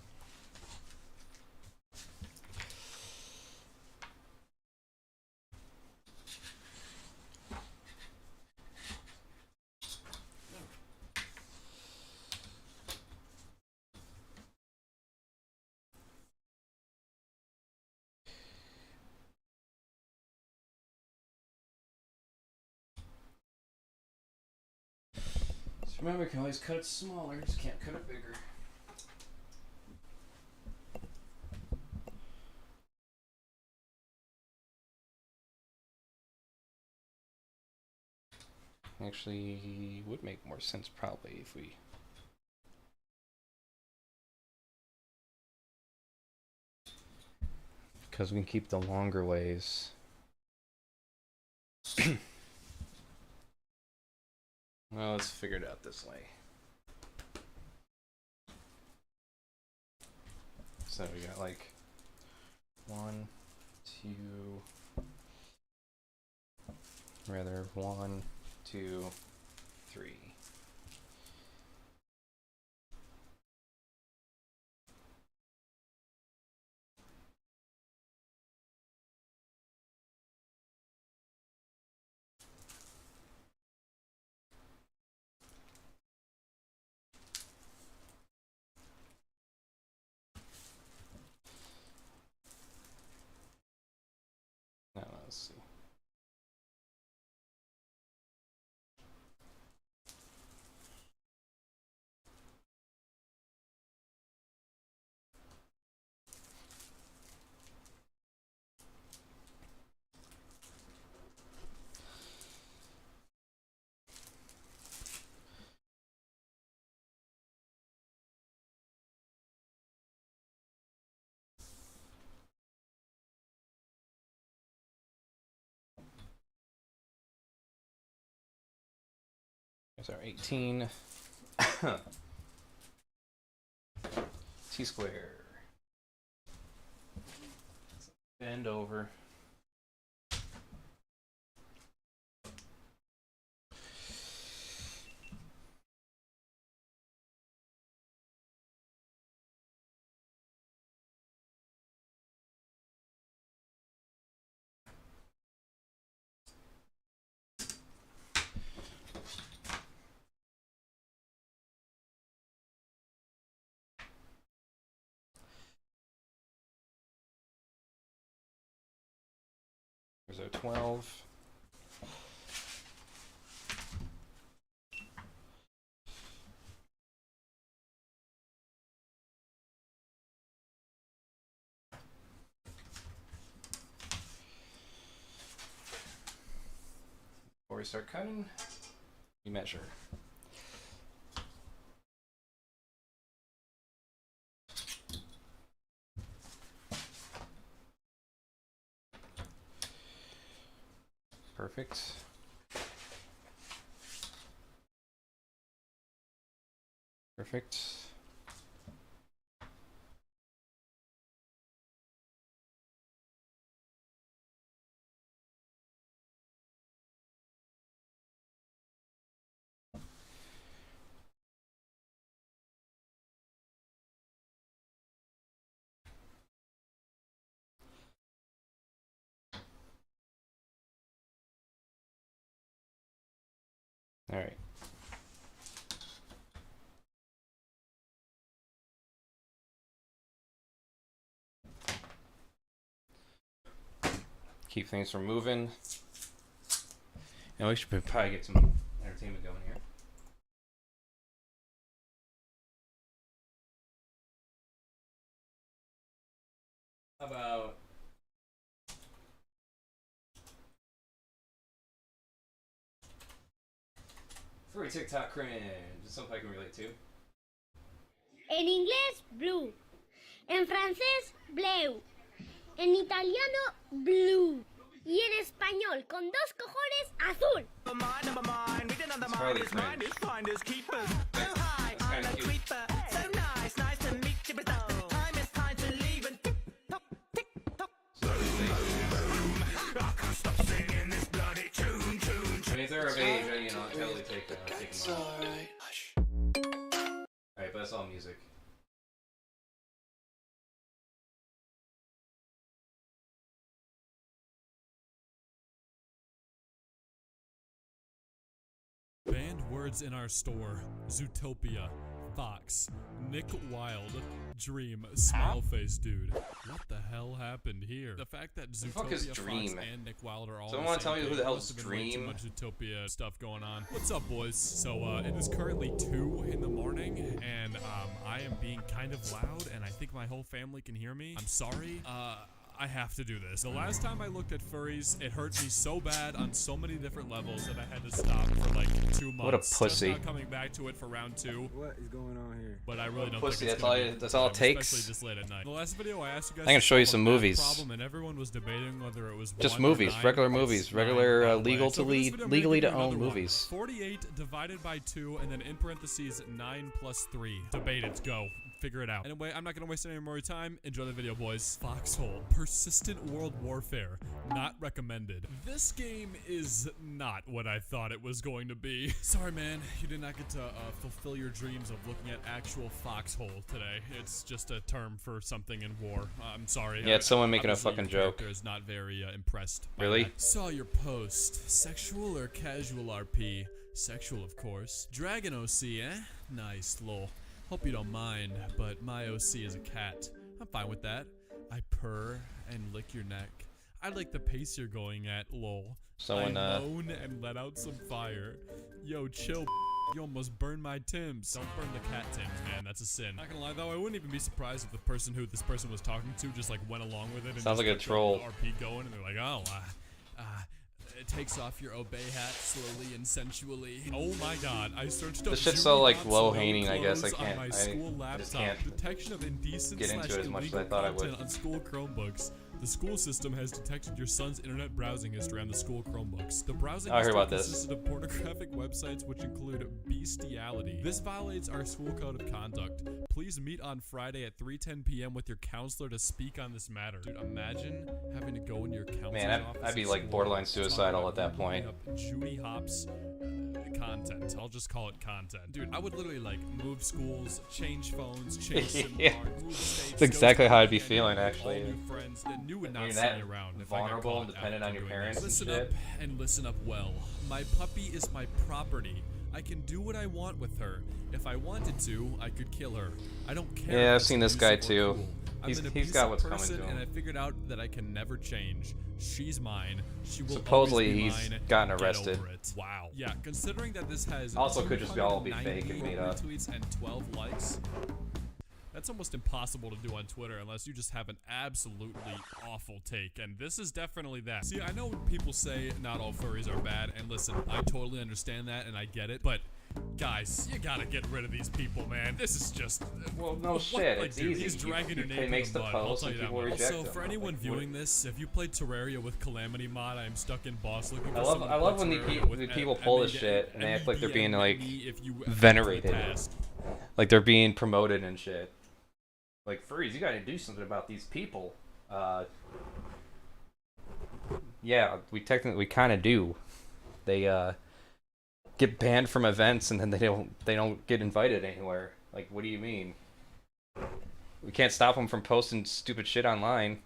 Just remember, you can always cut it smaller, just can't cut it bigger. Actually, would make more sense probably if we... Because we can keep the longer ways. Well, let's figure it out this way. So we got like 1, 2, 3. Now let's see. There's our 18. T-square. Bend over. There's our 12. Before we start cutting, we measure. Perfect. Perfect. All right. Keep things from moving. And we should probably get some entertainment going here. Furry TikTok cringe. Is something I can relate to. En inglés, blue. En francés, bleu. En italiano, blue. Y en español, con dos cojones, azul. It's Harley cringe. That's kind of cute. I mean, if they're of age, you know, I'd totally take them on. Alright, but that's all music. Banned words in our store: Zootopia, Fox, Nick Wilde, Dream, Smile Face Dude. What the hell happened here? The fact that fuck is Zootopia, Fox, Dream? and Nick Wilde are all Someone the wanna same tell me who thing. the hell Must is have been way too Dream? much Zootopia stuff going on. What's up, boys? So it is currently 2 in the morning, and I am being kind of loud, and I think my whole family can hear me. I'm sorry. I have to do this. The last time I looked at furries, it hurt me so bad on so many different levels that I had to stop for like 2 months. What a pussy. Just now coming back to it for round 2. What is going on here? But I really don't Pussy, think it's that's all it takes. Especially just late at night. The last video I asked you guys I'm gonna to show you solve some a math movies. problem, and everyone was debating whether it was Just 1 or movies, 9. regular It's movies, 9, regular by the way. legal So to for this lead, video, I'm legally gonna to give you own another one. movies. 48 divided by 2, and then in parentheses 9 plus 3. Debate it. Go. Figure it out. Anyway, I'm not gonna waste any more time. Enjoy the video, boys. Foxhole. Persistent World Warfare. Not recommended. This game is not what I thought it was going to be. Sorry, man. You did not get to fulfill your dreams of looking at actual foxhole today. It's just a term for something in war. I'm sorry. Yeah, it's someone making a Obviously, fucking your joke. character is not very impressed by Really? that. Saw your post. Sexual or casual RP? Sexual, of course. Dragon OC, eh? Nice, lol. Hope you don't mind, but my OC is a cat. I'm fine with that. I purr and lick your neck. I like the pace you're going at, lol. Someone, I moan and let out some fire. Yo, chill. You almost burned my Tims. Don't burn the cat Tims, man. That's a sin. Not gonna lie though, I wouldn't even be surprised if the person who this person was talking to just like went along with it and Sounds just like a kept troll. the RP going, and they're like, oh, it takes off your obey hat slowly and sensually. Oh my god, I searched up This shit's so, like, Zooey low-hanging, I guess. clothes I can't- on my I school just laptop. can't Detection of indecent get into it as much as I illegal thought I would. content on school Chromebooks. The school system has detected your son's internet browsing history on the school Chromebooks. The browsing I heard history about this. consisted of pornographic websites which include bestiality. This violates our school code of conduct. Please meet on Friday at 3:10 p.m. with your counselor to speak on this matter. Dude, imagine having to go into your counselor's Man, office I'd be at like school borderline to talk suicidal about at that point. up Judy Hopps content. I'll just call it content. Dude, I would literally like move schools, change phones, change SIM Yeah. cards, move states. That's exactly go how I'd be to feeling, all actually. new friends that knew would I not mean, see that me around if I got vulnerable caught and dependent out on your doing parents this. and Listen up shit. and listen up well. My puppy is my property. I can do what I want with her. If I wanted to, I could kill her. I don't care. Yeah, if I've it's seen this guy abusive or too. cruel. I'm He's an got abusive what's coming person, to him. and I figured out that I can never change. She's mine. She will Supposedly always be he's mine. gotten Get arrested. over it. Wow. Yeah, considering that this has Also could just be all be fake and 298 made up. retweets and 12 likes. That's almost impossible to do on Twitter unless you just have an absolutely awful take, and this is definitely that. See, I know people say not all furries are bad, and listen, I totally understand that and I get it, but guys, you gotta get rid of these people, man. This is just Well, no what, shit, like, it's dude, easy. He's dragging your He name makes in the the mud. I'll post tell and you that people much. reject Also, him. for anyone Like, viewing this, if you played Terraria with Calamity Mod, I am stuck in boss looking for I someone to love play when Terraria with the people M- pull this MED shit and they act like they're being like if you venerated, task. like they're being promoted and shit. Like, furries, you gotta do something about these people. Yeah, we kind of do. They get banned from events and then they don't get invited anywhere. Like, what do you mean? We can't stop them from posting stupid shit online.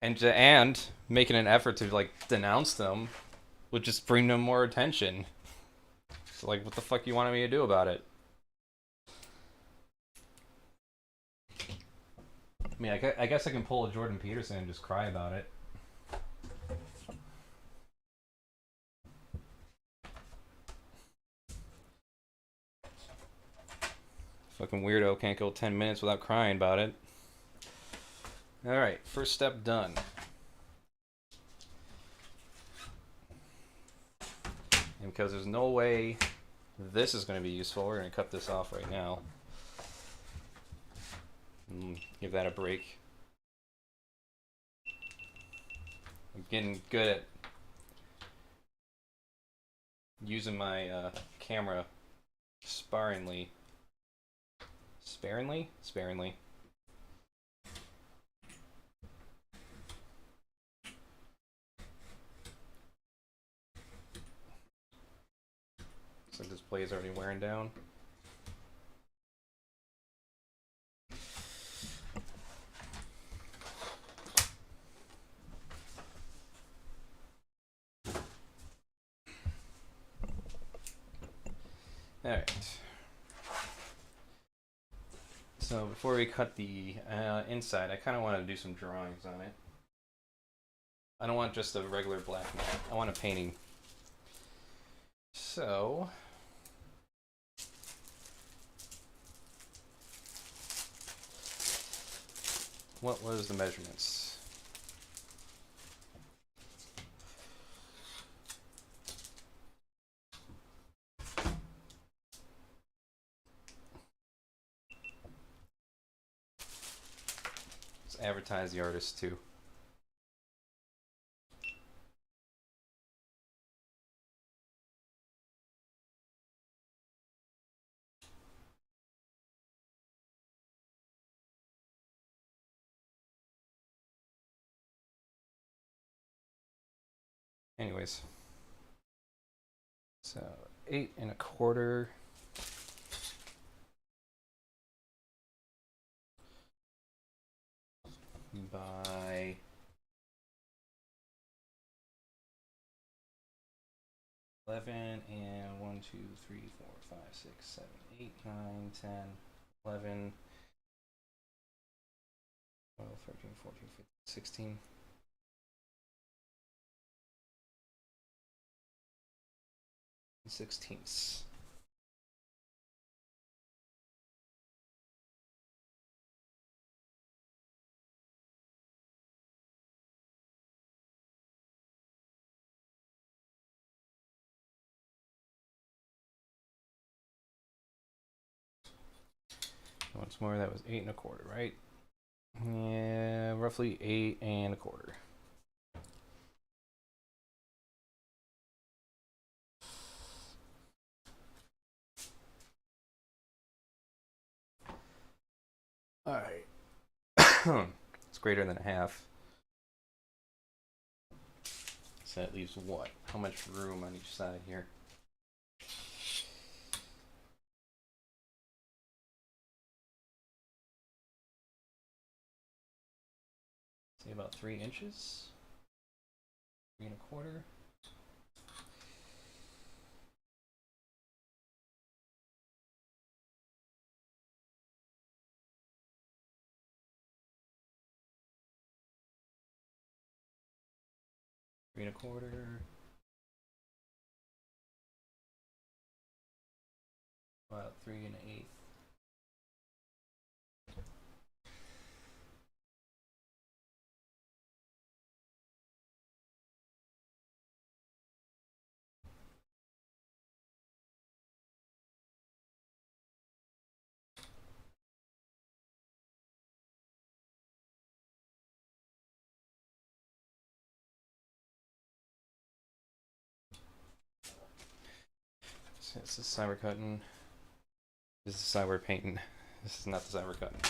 And making an effort to like denounce them would just bring them more attention. So like, what the fuck you wanted me to do about it? I mean, I guess I can pull a Jordan Peterson and just cry about it. Fucking weirdo can't go 10 minutes without crying about it. Alright, first step done. And because there's no way this is going to be useful, we're going to cut this off right now. Give that a break. I'm getting good at using my camera sparingly. Sparingly? Sparingly. So display is already wearing down. Alright. So before we cut the inside, I kind of want to do some drawings on it. I don't want just a regular black mat. I want a painting. So what was the measurements? Let's advertise the artist too. Anyways, so 8 1/4 by 11 and 1, 2, 3, 4, 5, 6, 7, 8, 9, 10, 11, 12, 13, 14, 15, 16. 16ths. Once more, that was 8 1/4, right? Yeah, roughly 8 1/4. Alright. It's greater than a half. So that leaves what? How much room on each side here? Say about 3 inches. 3 1/4. Three and a quarter. About 3 1/8. So this is the side we're cutting. This is the side we're painting. This is not the side we're cutting.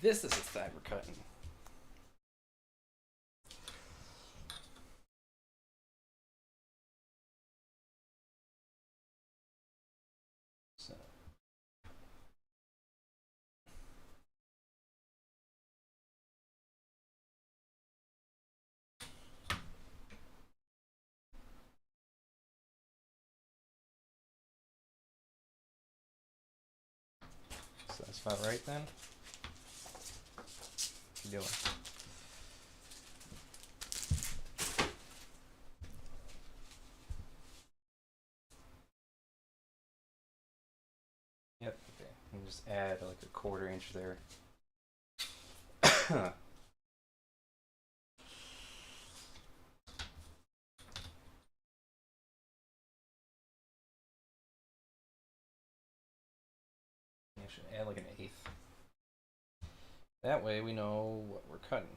This is the side we're cutting. So. So that's about right then. What you doing? Yep, okay. And just add like a 1/4 inch there. I should add like an eighth. That way we know what we're cutting.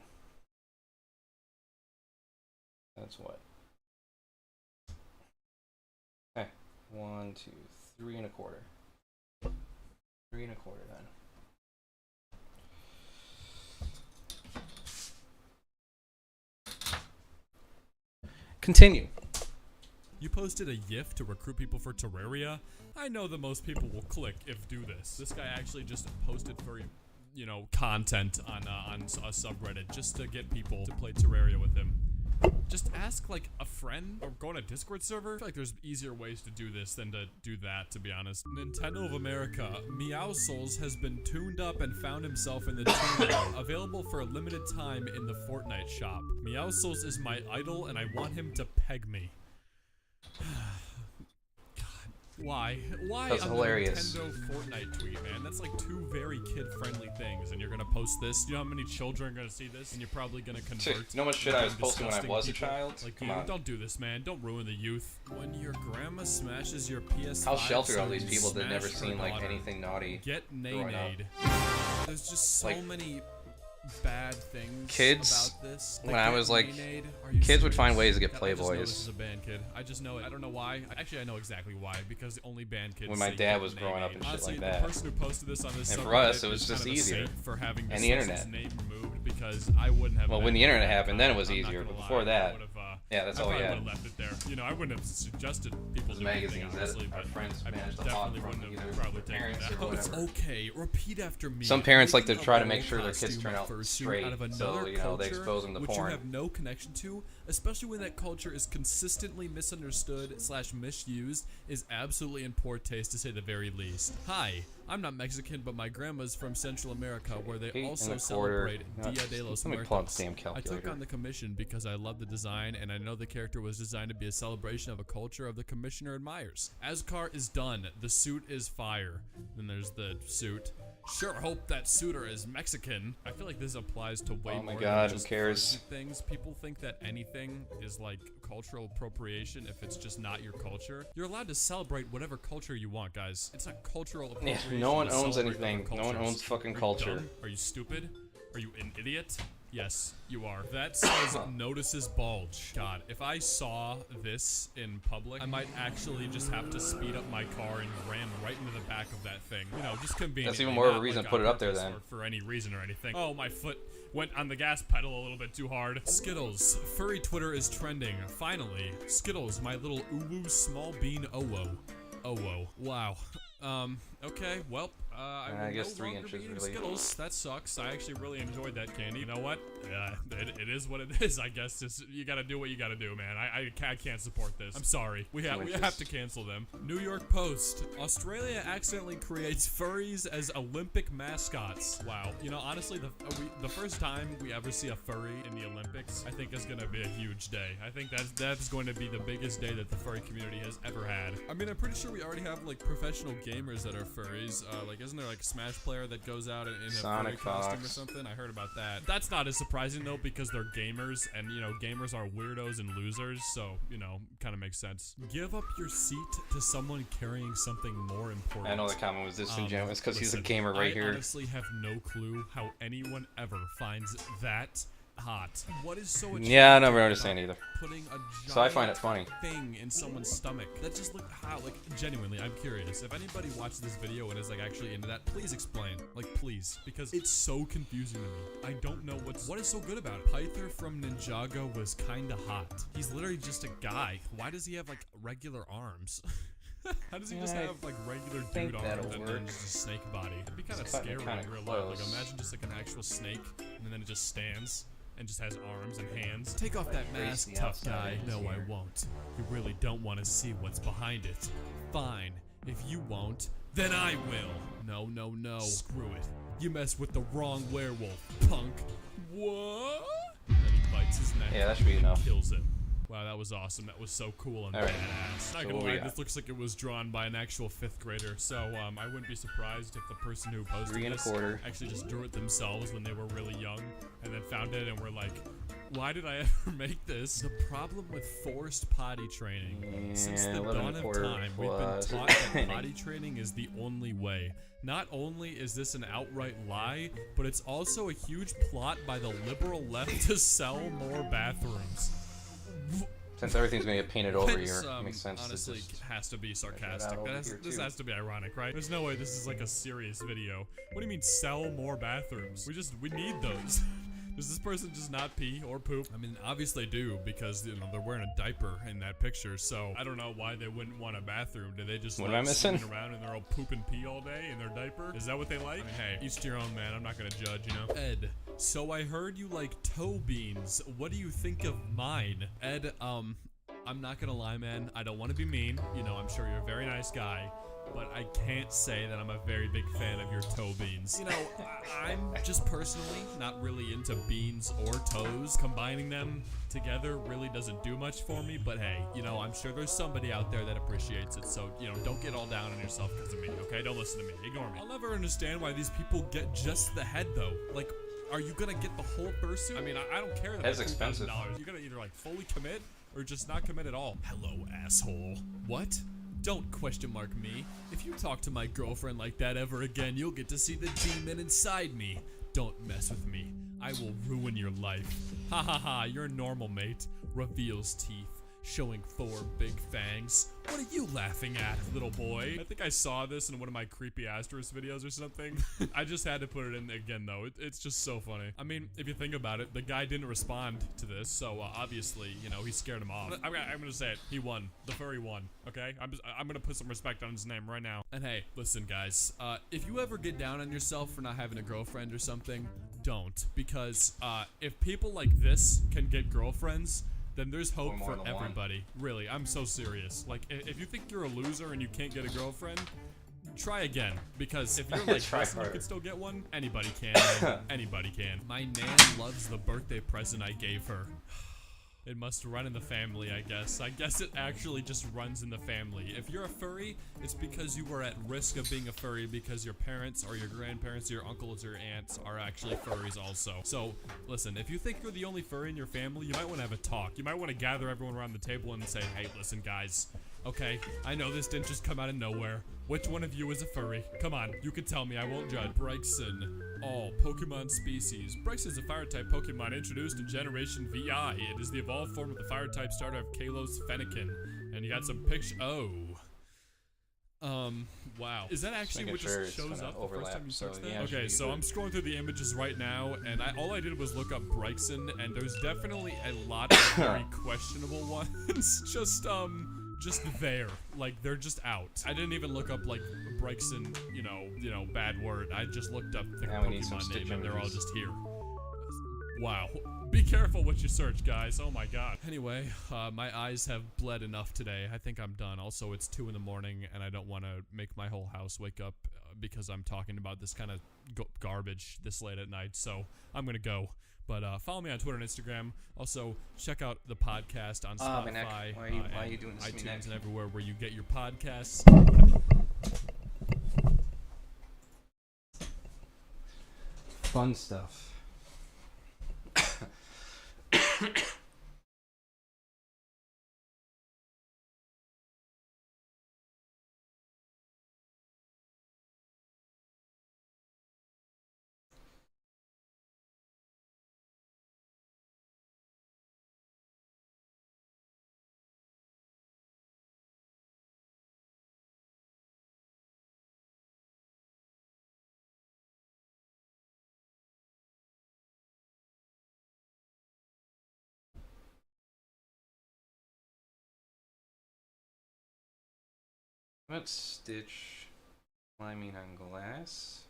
That's what? Okay. 1, 2, 3 1/4. 3 1/4 then. Continue. You posted a GIF to recruit people for Terraria? I know that most people will click if do this. This guy actually just posted for, you know, content on a subreddit just to get people to play Terraria with him. Just ask, like, a friend or go on a Discord server. I feel like there's easier ways to do this than to do that, to be honest. Nintendo of America, Meow Souls has been tuned up and found himself in the tune room. Available for a limited time in the Fortnite shop. Meow Souls is my idol and I want him to peg me. Why? Why That's on hilarious. the Nintendo Fortnite tweet, man? That's like two very kid-friendly things, and you're gonna post this. You know how many children are gonna see this, and you're probably gonna convert. You know how much shit I was into posting when I disgusting was a people child? Like Come you. on. Don't do this, man. Don't ruin the youth. When your grandma smashes your PS5, How sheltered are these you people that never smash seen her like daughter. anything naughty? Get growing up? nay-nayed. There's just so Like, many bad things kids, about this. when I was like, nay-nayed. Are you kids would find serious? ways to get God, I just know Playboys. this is a band kid. I just know it. I don't know why. Actually, I know exactly why. Because only band kids. When my say dad get was growing up and shit Honestly, like the that. person who posted this on this And for subreddit us, it was is just kind of a easier. saint for having And this the internet. name removed because I wouldn't have. Well, when the imagined internet that. happened, then it was I'm not easier. gonna But lie. before I that, would've, yeah, that's I all we probably had. would've left it there. You know, I wouldn't have suggested people Those do anything, magazines that honestly, our but friends I managed to definitely hog from wouldn't either have probably taken parents that. or It's whatever. okay. Repeat after me. Some parents like to Making a try to make moral sure their kids costume turn of out fursuit straight, out of so, another you know, they culture expose them to which porn. you have no connection to, especially when that culture is consistently misunderstood/misused, is absolutely in poor taste to say the very least. Hi, I'm not Mexican, but my grandma's from Central America, where they 8 also 1/4. celebrate No, Dia de los let me pull up Muertos. the damn I took calculator. on the commission because I love the design, and I know the character was designed to be a celebration of a culture of the commissioner admires. Ascar is done. The suit is fire. Then there's the suit. Sure hope that suitor is Mexican. I feel like this applies to way Oh my more God, than who just cares? fursuit things. People think that anything is like cultural appropriation if it's just not your culture. You're allowed to celebrate whatever culture you want, guys. It's not cultural Yeah, appropriation. no one to owns celebrate anything. other No one cultures. owns fucking Are you culture. dumb? Are you stupid? Are you an idiot? Yes, you are. That says notices bulge. God, if I saw this in public, I might actually just have to speed up my car and ram right into the back of that thing. You know, just conveniently. That's even more of a not reason like to put on it up there purpose then. or for any reason or anything. Oh, my foot went on the gas pedal a little bit too hard. Skittles. Furry Twitter is trending. Finally. Skittles, my little uwu small bean owo. Owo. Wow. Okay, well, I I will guess no 3 longer inches, be eating really. Skittles. That sucks. I actually really enjoyed that candy. You know what? It is what it is, I guess. Just, you gotta do what you gotta do, man. I can't support this. I'm sorry. We have to cancel them. New York Post. Australia accidentally creates furries as Olympic mascots. Wow. You know, honestly, the first time we ever see a furry in the Olympics, I think is gonna be a huge day. I think that's going to be the biggest day that the furry community has ever had. I mean, I'm pretty sure we already have like professional gamers that are furries. Like, isn't there like a Smash player that goes out in a Sonic furry costume or Fox. something? I heard about that. That's not as surprising though, because they're gamers, and you know, gamers are weirdos and losers, so you know, kind of makes sense. Give up your seat to someone carrying something more important. I know the comment was disingenuous because he's a Listen, gamer right I here. honestly have no clue how anyone ever finds that hot. What is so Yeah, I never attractive understand about either. putting a So I find giant it funny. thing in someone's stomach? That just looked how, like, genuinely, I'm curious. If anybody watched this video and is like actually into that, please explain. Like, please, because it's so confusing to me. I don't know what is so good about it. Pyther from Ninjago was kinda hot. He's literally just a guy. Why does he have like regular arms? How does he just Yeah, I have like regular think dude that'll arms and work. then just a snake body? It'd be kind of It's cutting it scary kinda in real life. Like, close. imagine just like an actual snake and then it just stands and just has arms and hands. Take off that mask, the tough outside guy. edges No, I here. won't. You really don't want to see what's behind it. Fine. If you won't, then I will. No, no, no. Screw it. You messed with the wrong werewolf, punk. What? And then he bites his neck. Yeah, that should be enough. Kills him. Wow, that was awesome. That was so cool and All right. badass. Not So gonna what we lie, got? this looks like it was drawn by an actual 5th grader. So I wouldn't be surprised if the person who posted 3 this1/4. actually just drew it themselves when they were really young, and then found it and were like, "Why did I ever make this?" The problem with forced potty training. Since the 11 dawn of 1/4 time, we've been plus taught that potty training is the only way. Not only is this an outright lie, but it's also a huge plot by the liberal left to sell more bathrooms. Since everything's gonna get painted over This, here, it makes sense. honestly, to just has to be out sarcastic. over This here, has to be ironic, right? There's no way this is like a serious video. What do you mean sell more bathrooms? We need those. Does this person just not pee or poop? I mean, obviously they do, because they're wearing a diaper in that picture. So I don't know why they wouldn't want a bathroom. Do they just What like am I missing? swimming around and they're all poop and pee all day in their diaper? Is that what they like? I mean, hey, each to your own, man. I'm not gonna judge, you know. Ed, so I heard you like toe beans. What do you think of mine? Ed, I'm not gonna lie, man. I don't want to be mean. You know, I'm sure you're a very nice guy. But I can't say that I'm a very big fan of your toe beans. You know, I'm just personally not really into beans or toes. Combining them together really doesn't do much for me, but hey, you know, I'm sure there's somebody out there that appreciates it, so, you know, don't get all down on yourself because of me, okay? Don't listen to me. Ignore me. I'll never understand why these people get just the head, though. Like, are you gonna get the whole fursuit? I mean, I don't care that Head's it's expensive. $2,000. You're gonna either, like, fully commit or just not commit at all. Hello, asshole. What? Don't question mark me. If you talk to my girlfriend like that ever again, you'll get to see the demon inside me. Don't mess with me. I will ruin your life. Ha ha ha, you're normal, mate. Reveals teeth, showing 4 big fangs. What are you laughing at, little boy? I think I saw this in one of my creepy asterisk videos or something. I just had to put it in again, though. It's just so funny. I mean, if you think about it, the guy didn't respond to this, so obviously, you know, he scared him off. I'm gonna say it. He won. The furry won. Okay? I'm gonna put some respect on his name right now. And hey, listen, guys. If you ever get down on yourself for not having a girlfriend or something, don't. Because if people like this can get girlfriends, then there's hope more for than one. everybody. Really, I'm so serious. Like, if you think you're a loser and you can't get a girlfriend, try again. Because if you're like Try this and you harder. can still get one, anybody can. Man. Anybody can. My nan loves the birthday present I gave her. It must run in the family, I guess. I guess it actually just runs in the family. If you're a furry, it's because you were at risk of being a furry because your parents or your grandparents or your uncles or aunts are actually furries also. So, listen, if you think you're the only furry in your family, you might want to have a talk. You might want to gather everyone around the table and say, hey, listen, guys. Okay, I know this didn't just come out of nowhere. Which one of you is a furry? Come on, you can tell me, I won't judge. Bryson, all Pokemon species. Bryson is a fire-type Pokemon introduced in Generation VI. It is the evolved form of the fire-type starter of Kalos Fennekin. And you got some pictures. Oh. Wow. Is that actually what making sure just it's shows gonna up the first time you overlap, search so that? yeah, it should Okay, be so good. I'm scrolling through the images right now, and all I did was look up Bryson, and there's definitely a lot of very questionable ones. Just there. Like, they're just out. I didn't even look up, like, Bryson, you know, bad word. I just looked up the Now we need some Pokemon name, stitch and they're all images. just here. Wow. Be careful what you search, guys. Oh my god. Anyway, my eyes have bled enough today. I think I'm done. Also, it's 2 in the morning, and I don't want to make my whole house wake up because I'm talking about this kind of garbage this late at night. So, I'm gonna go. But follow me on Twitter and Instagram. Also, check out the podcast on my neck. Spotify, Why are you and doing this to me, iTunes, neck? and everywhere where you get your podcasts. Fun stuff. Let's stitch climbing on glass.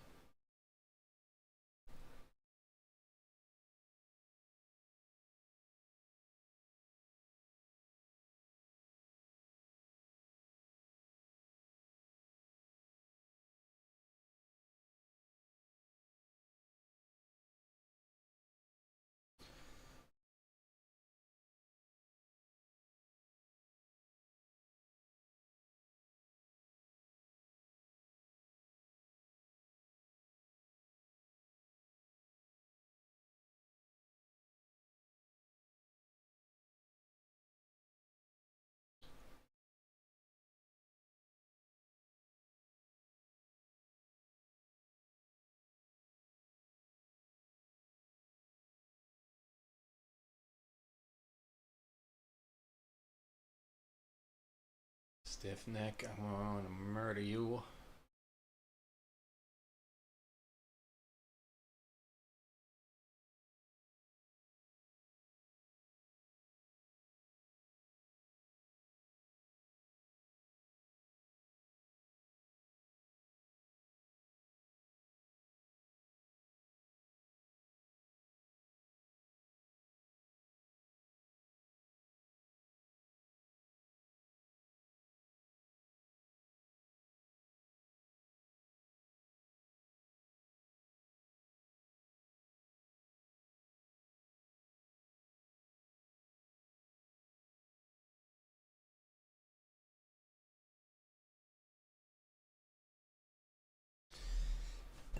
Stiff neck, I want to murder you.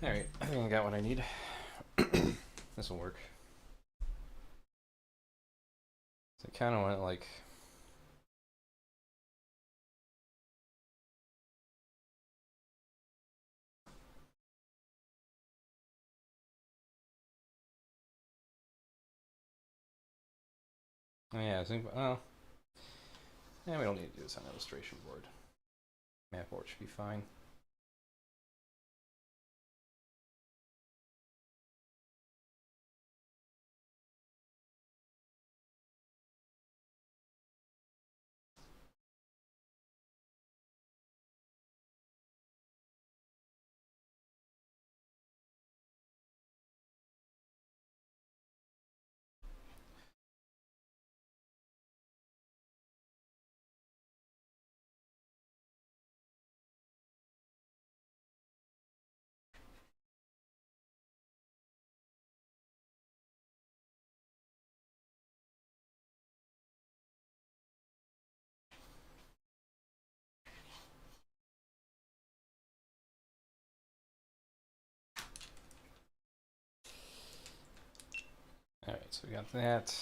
Alright, I think I got what I need. This will work. So I kind of want like... Oh yeah, I think, well... Yeah, we don't need to do this on an illustration board. Map board should be fine. Alright, so we got that.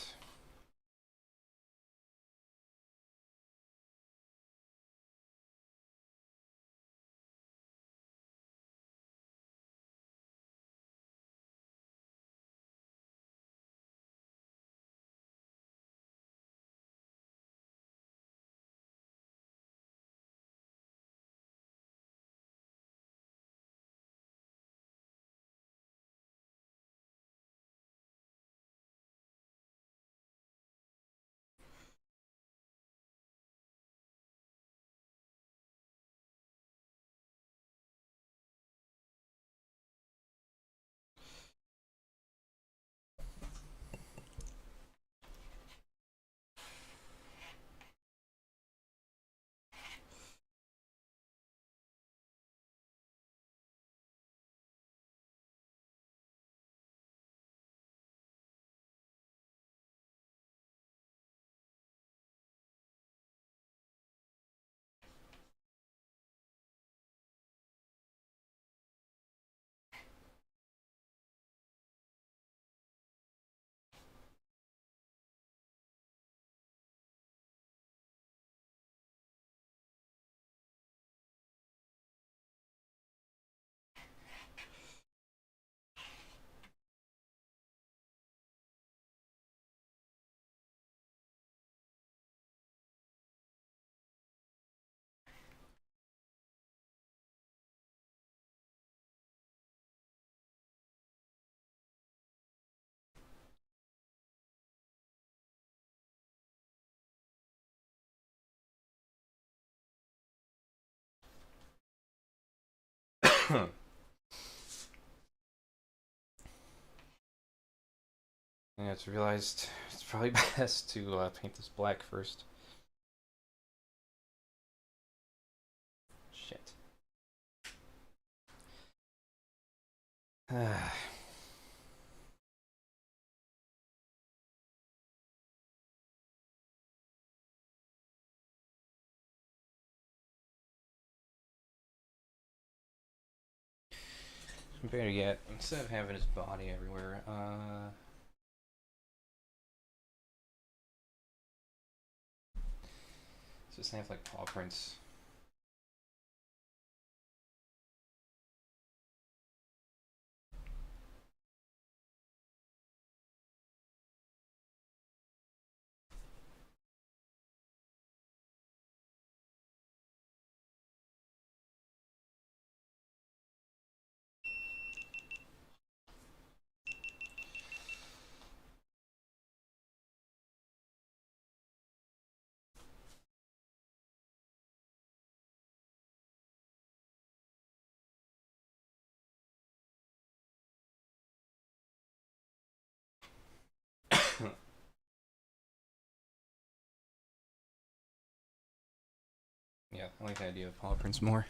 Yeah, it's realized it's probably best to paint this black first. Shit. Better yet, instead of having his body everywhere, just have like paw prints. Yeah, I like the idea of paw prints more.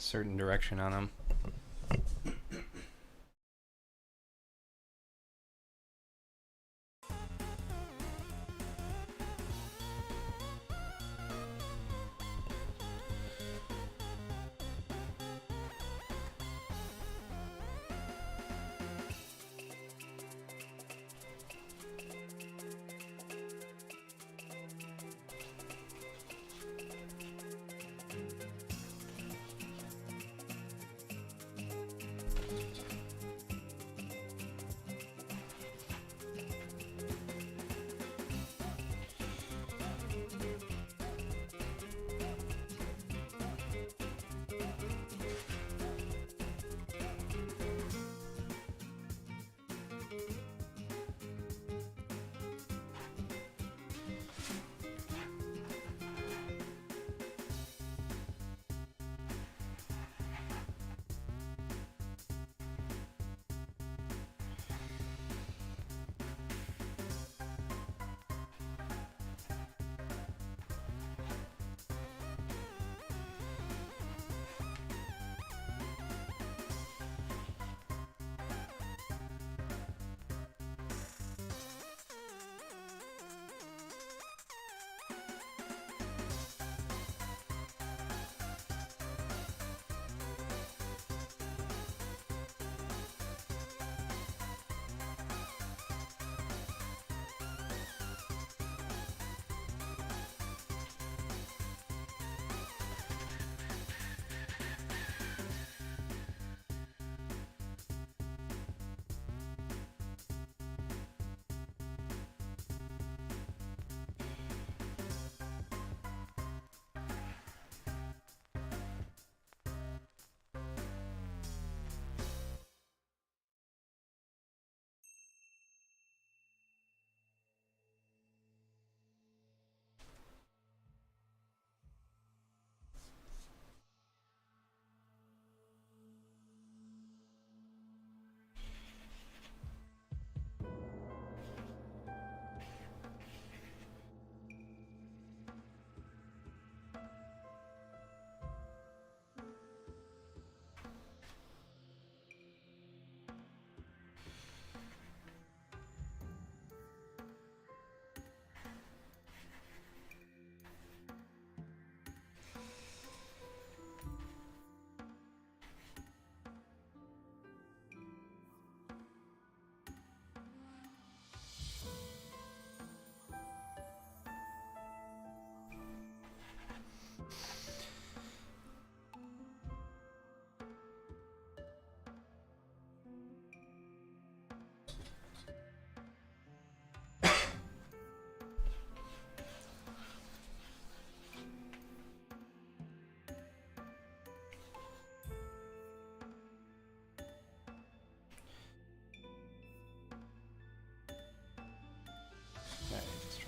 Certain direction on them.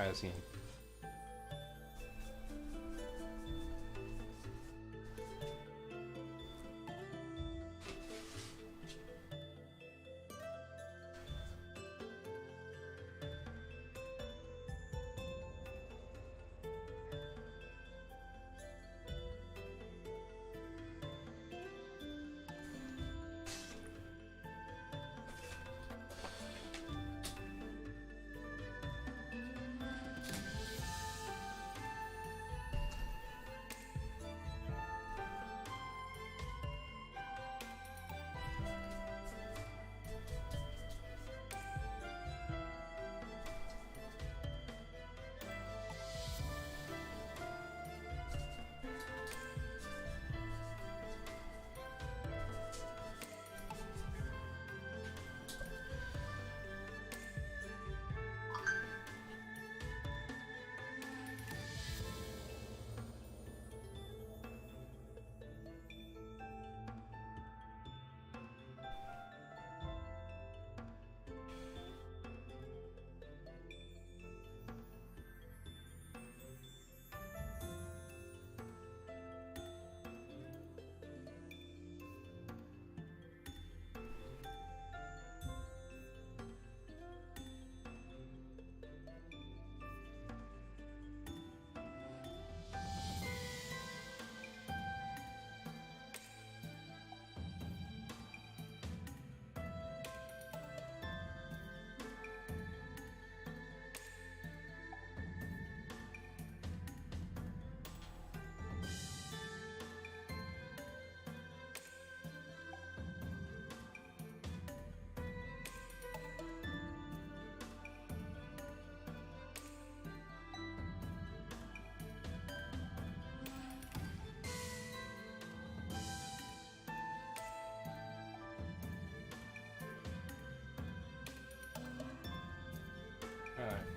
try this again.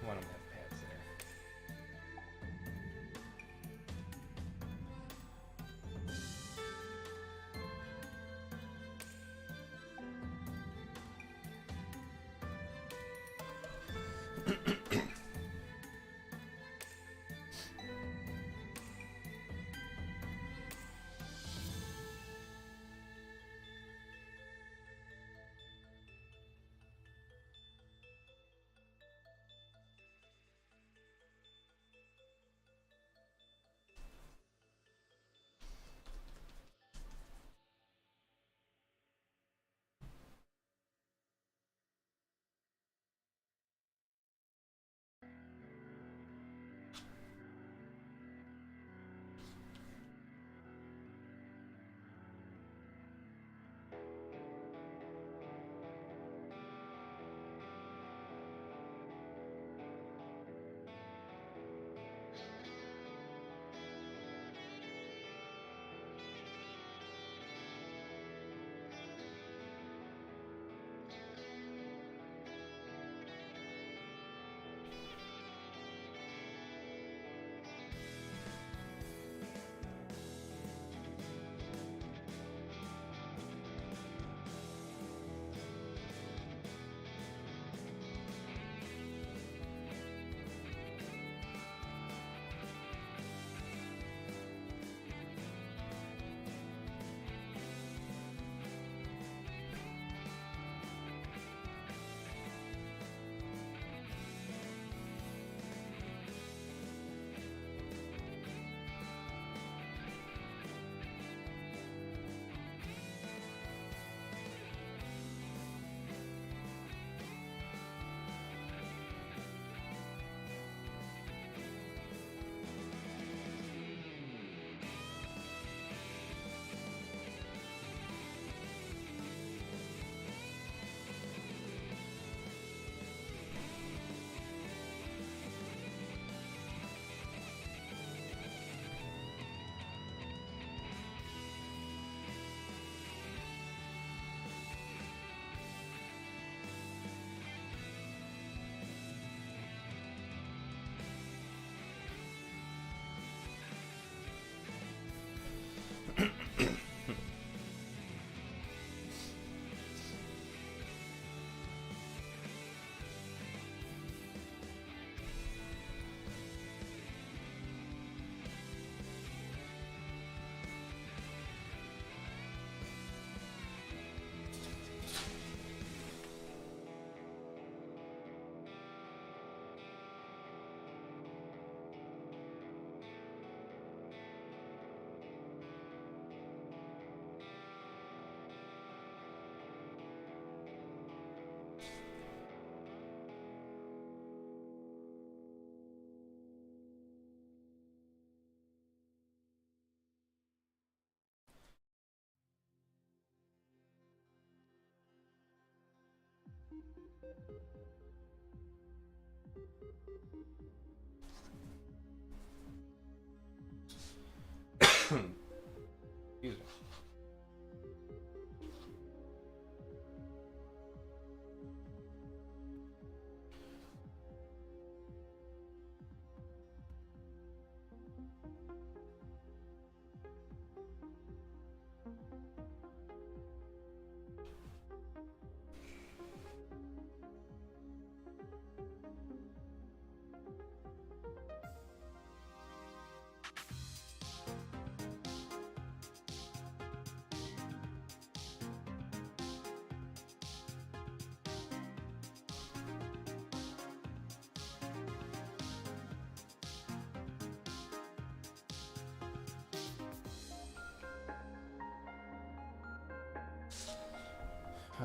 One of my pads there. Excuse me.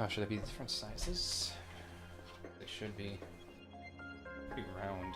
Should they be different sizes? They should be pretty round.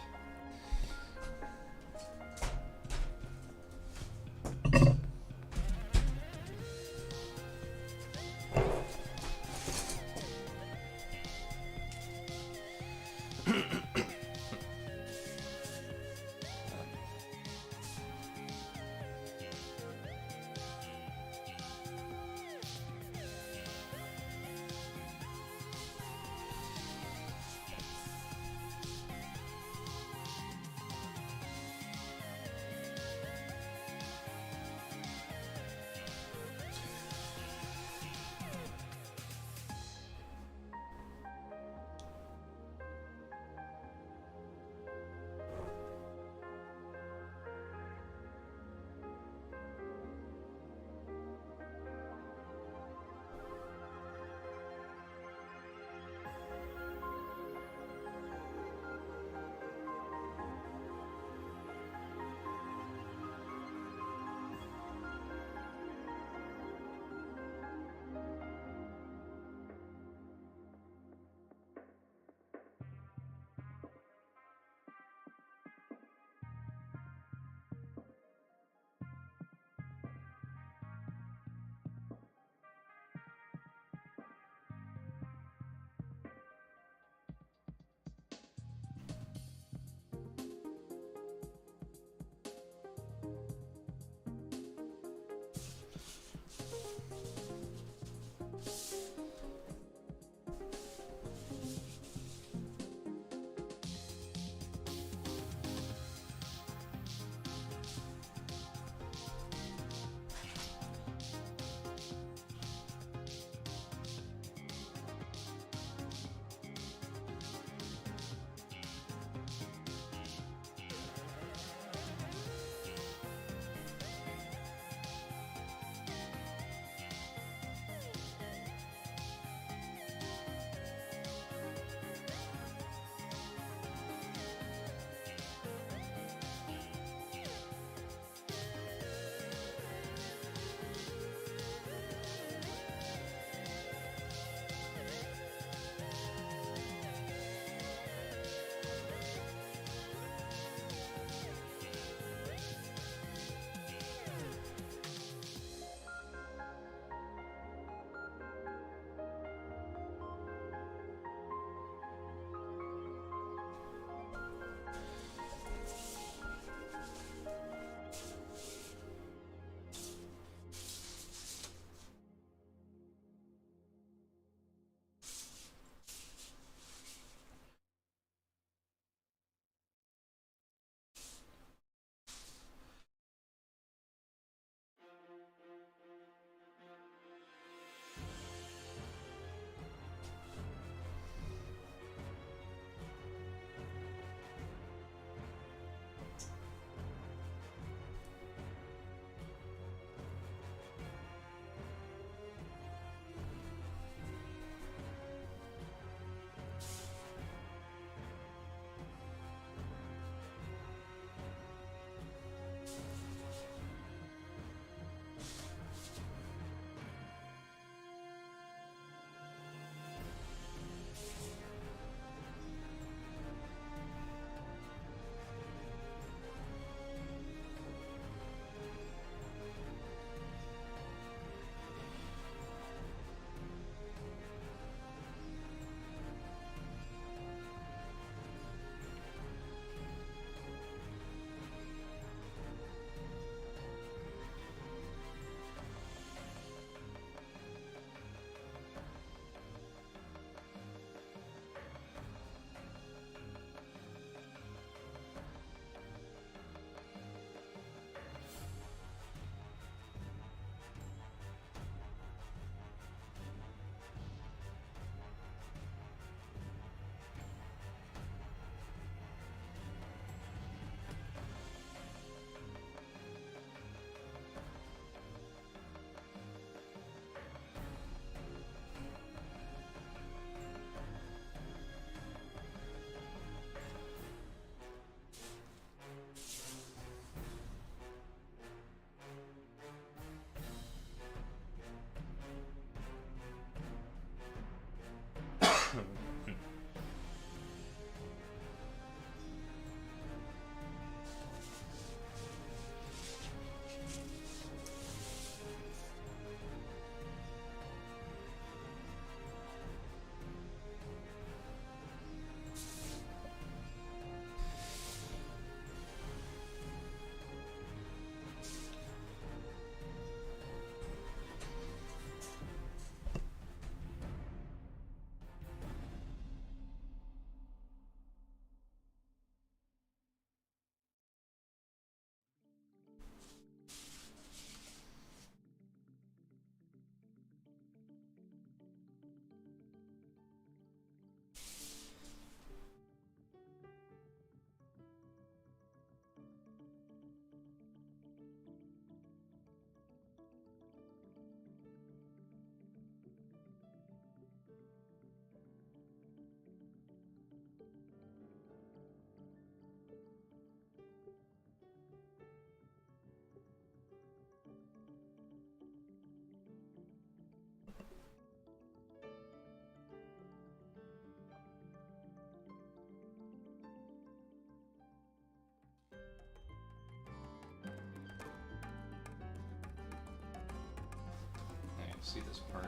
see this part.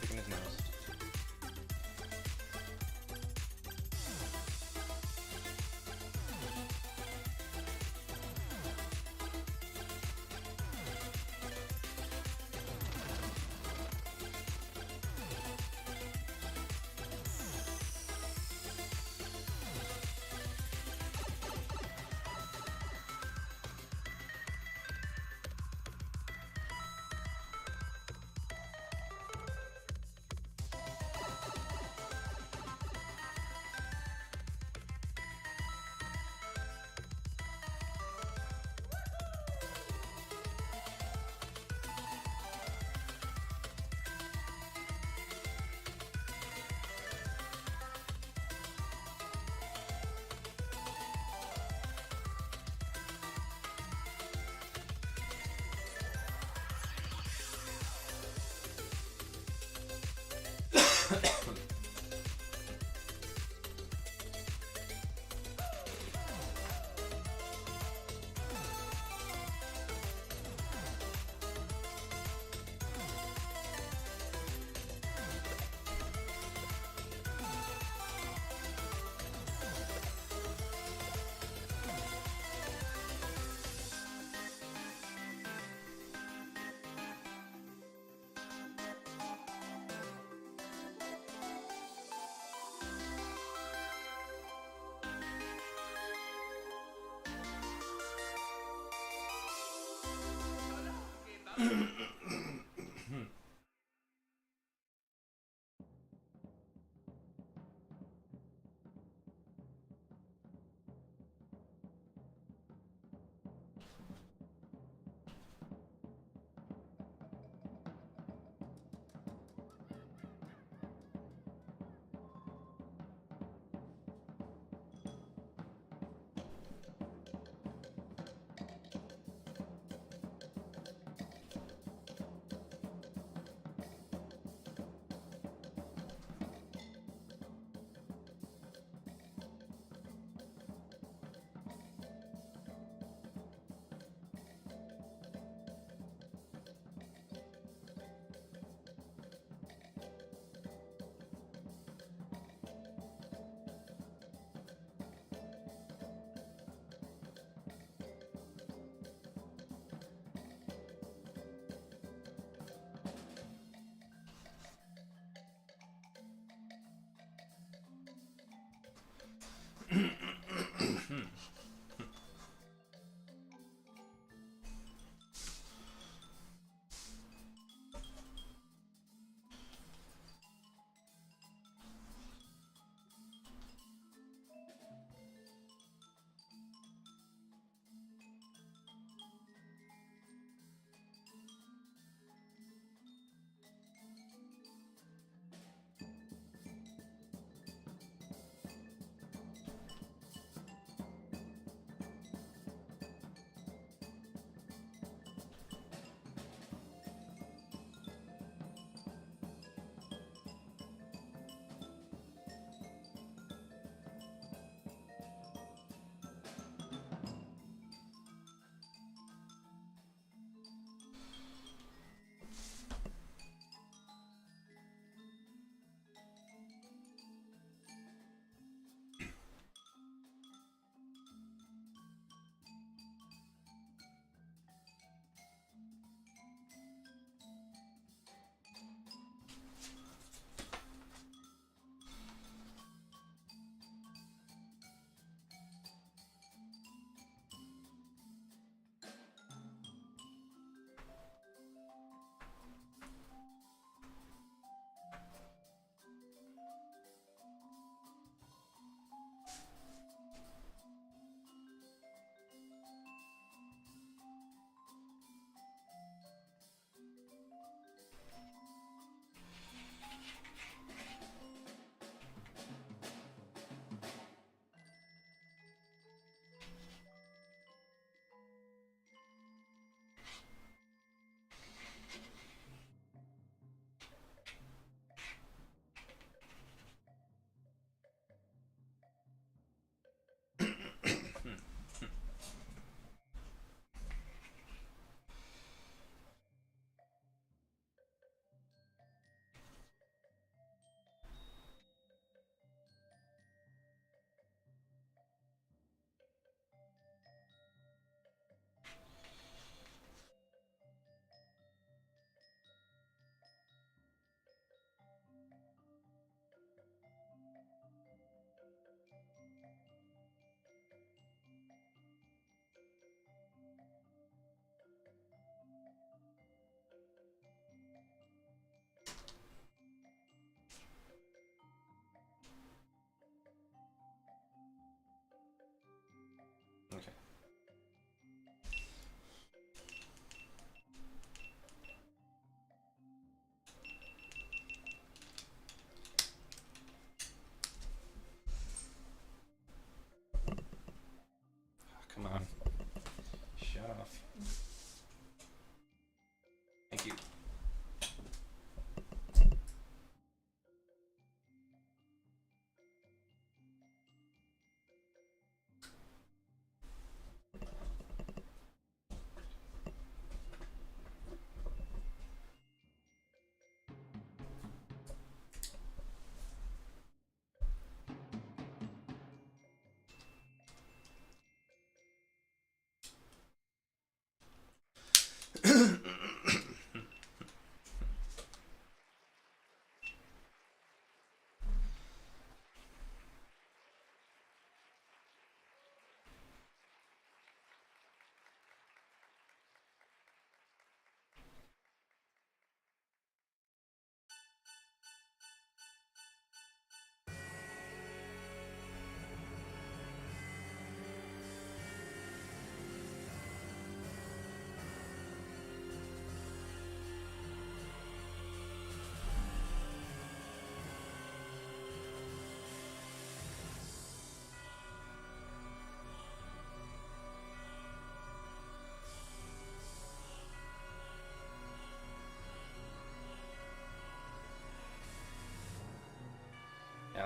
Sticking his nose.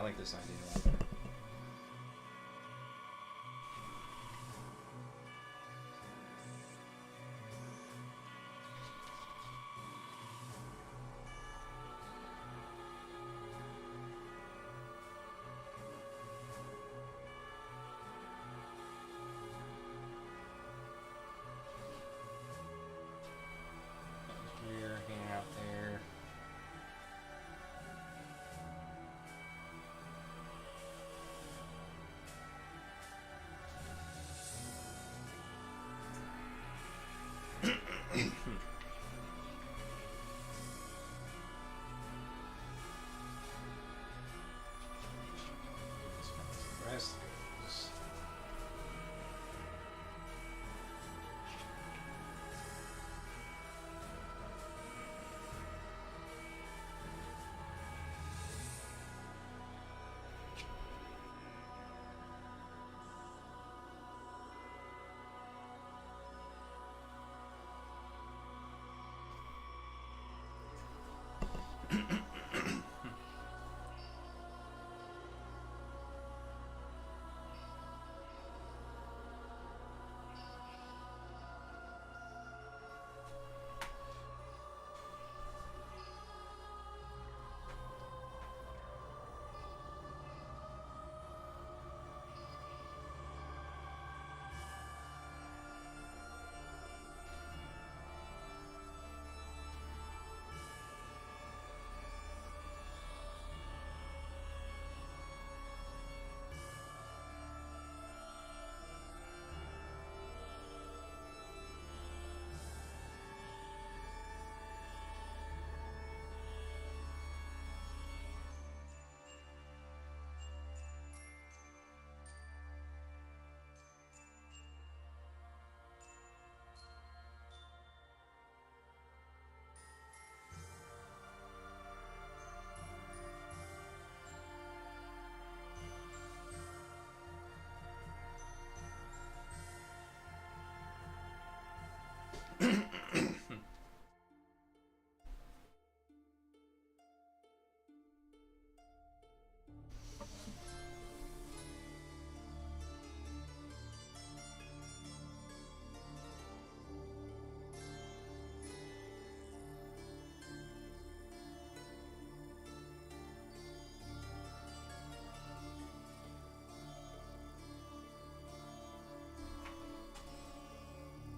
like this idea a lot better. Here, hanging out there. Rest goes.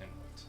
And wait.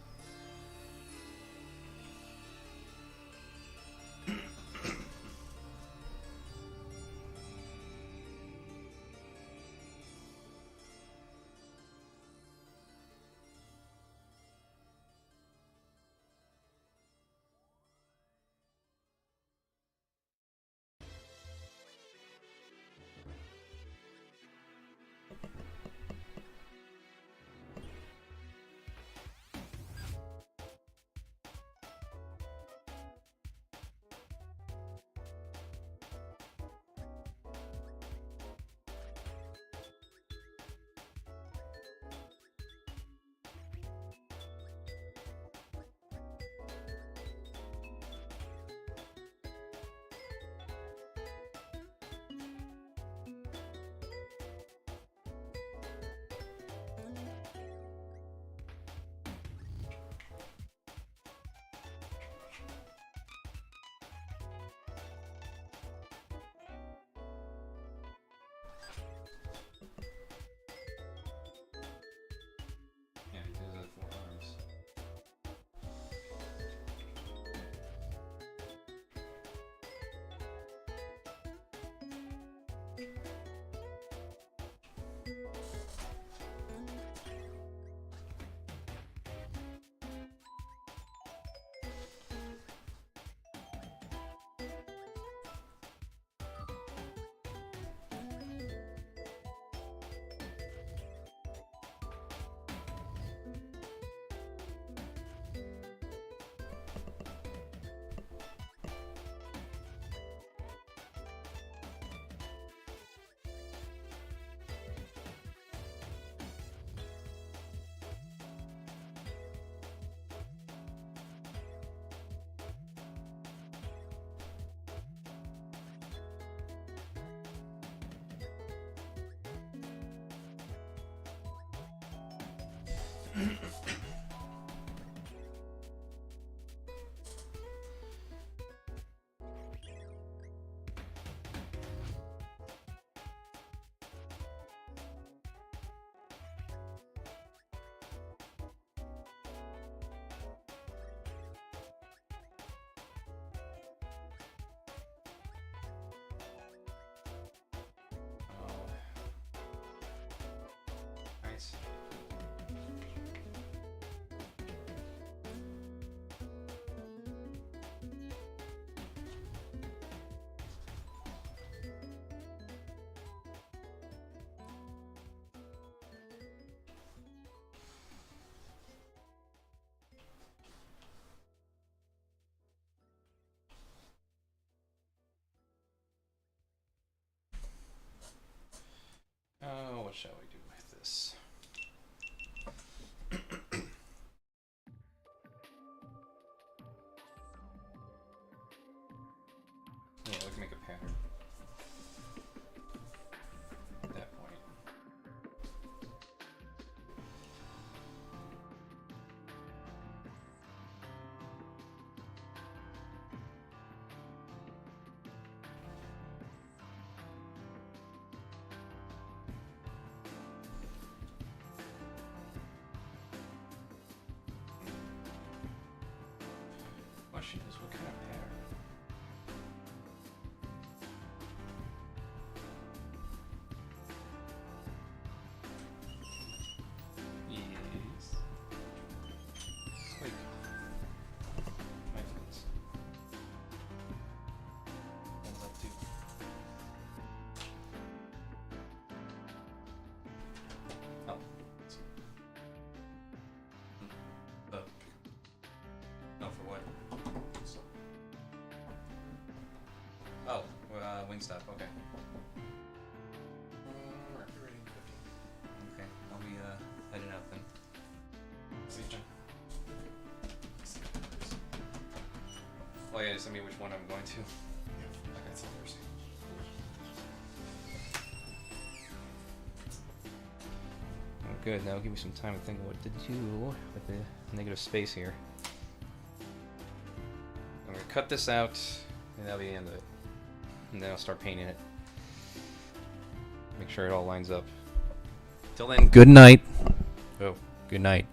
Nice. Oh, what shall we do with this? Yeah, we can make a pattern. At that point. Question is, what kind of pattern? Yes. Wait. My thoughts. What's up to? Oh. Let's see. Oh. Oh, for what? Oh, Wingstop, okay. Rating 15. Okay, I'll be heading out then. See you. Oh yeah, just tell me which one I'm going to. Yeah, I got some first. Oh, good, now give me some time to think of what to do with the negative space here. I'm gonna cut this out, and that'll be the end of it. And then I'll start painting it. Make sure it all lines up. Till then, good night. Oh, good night.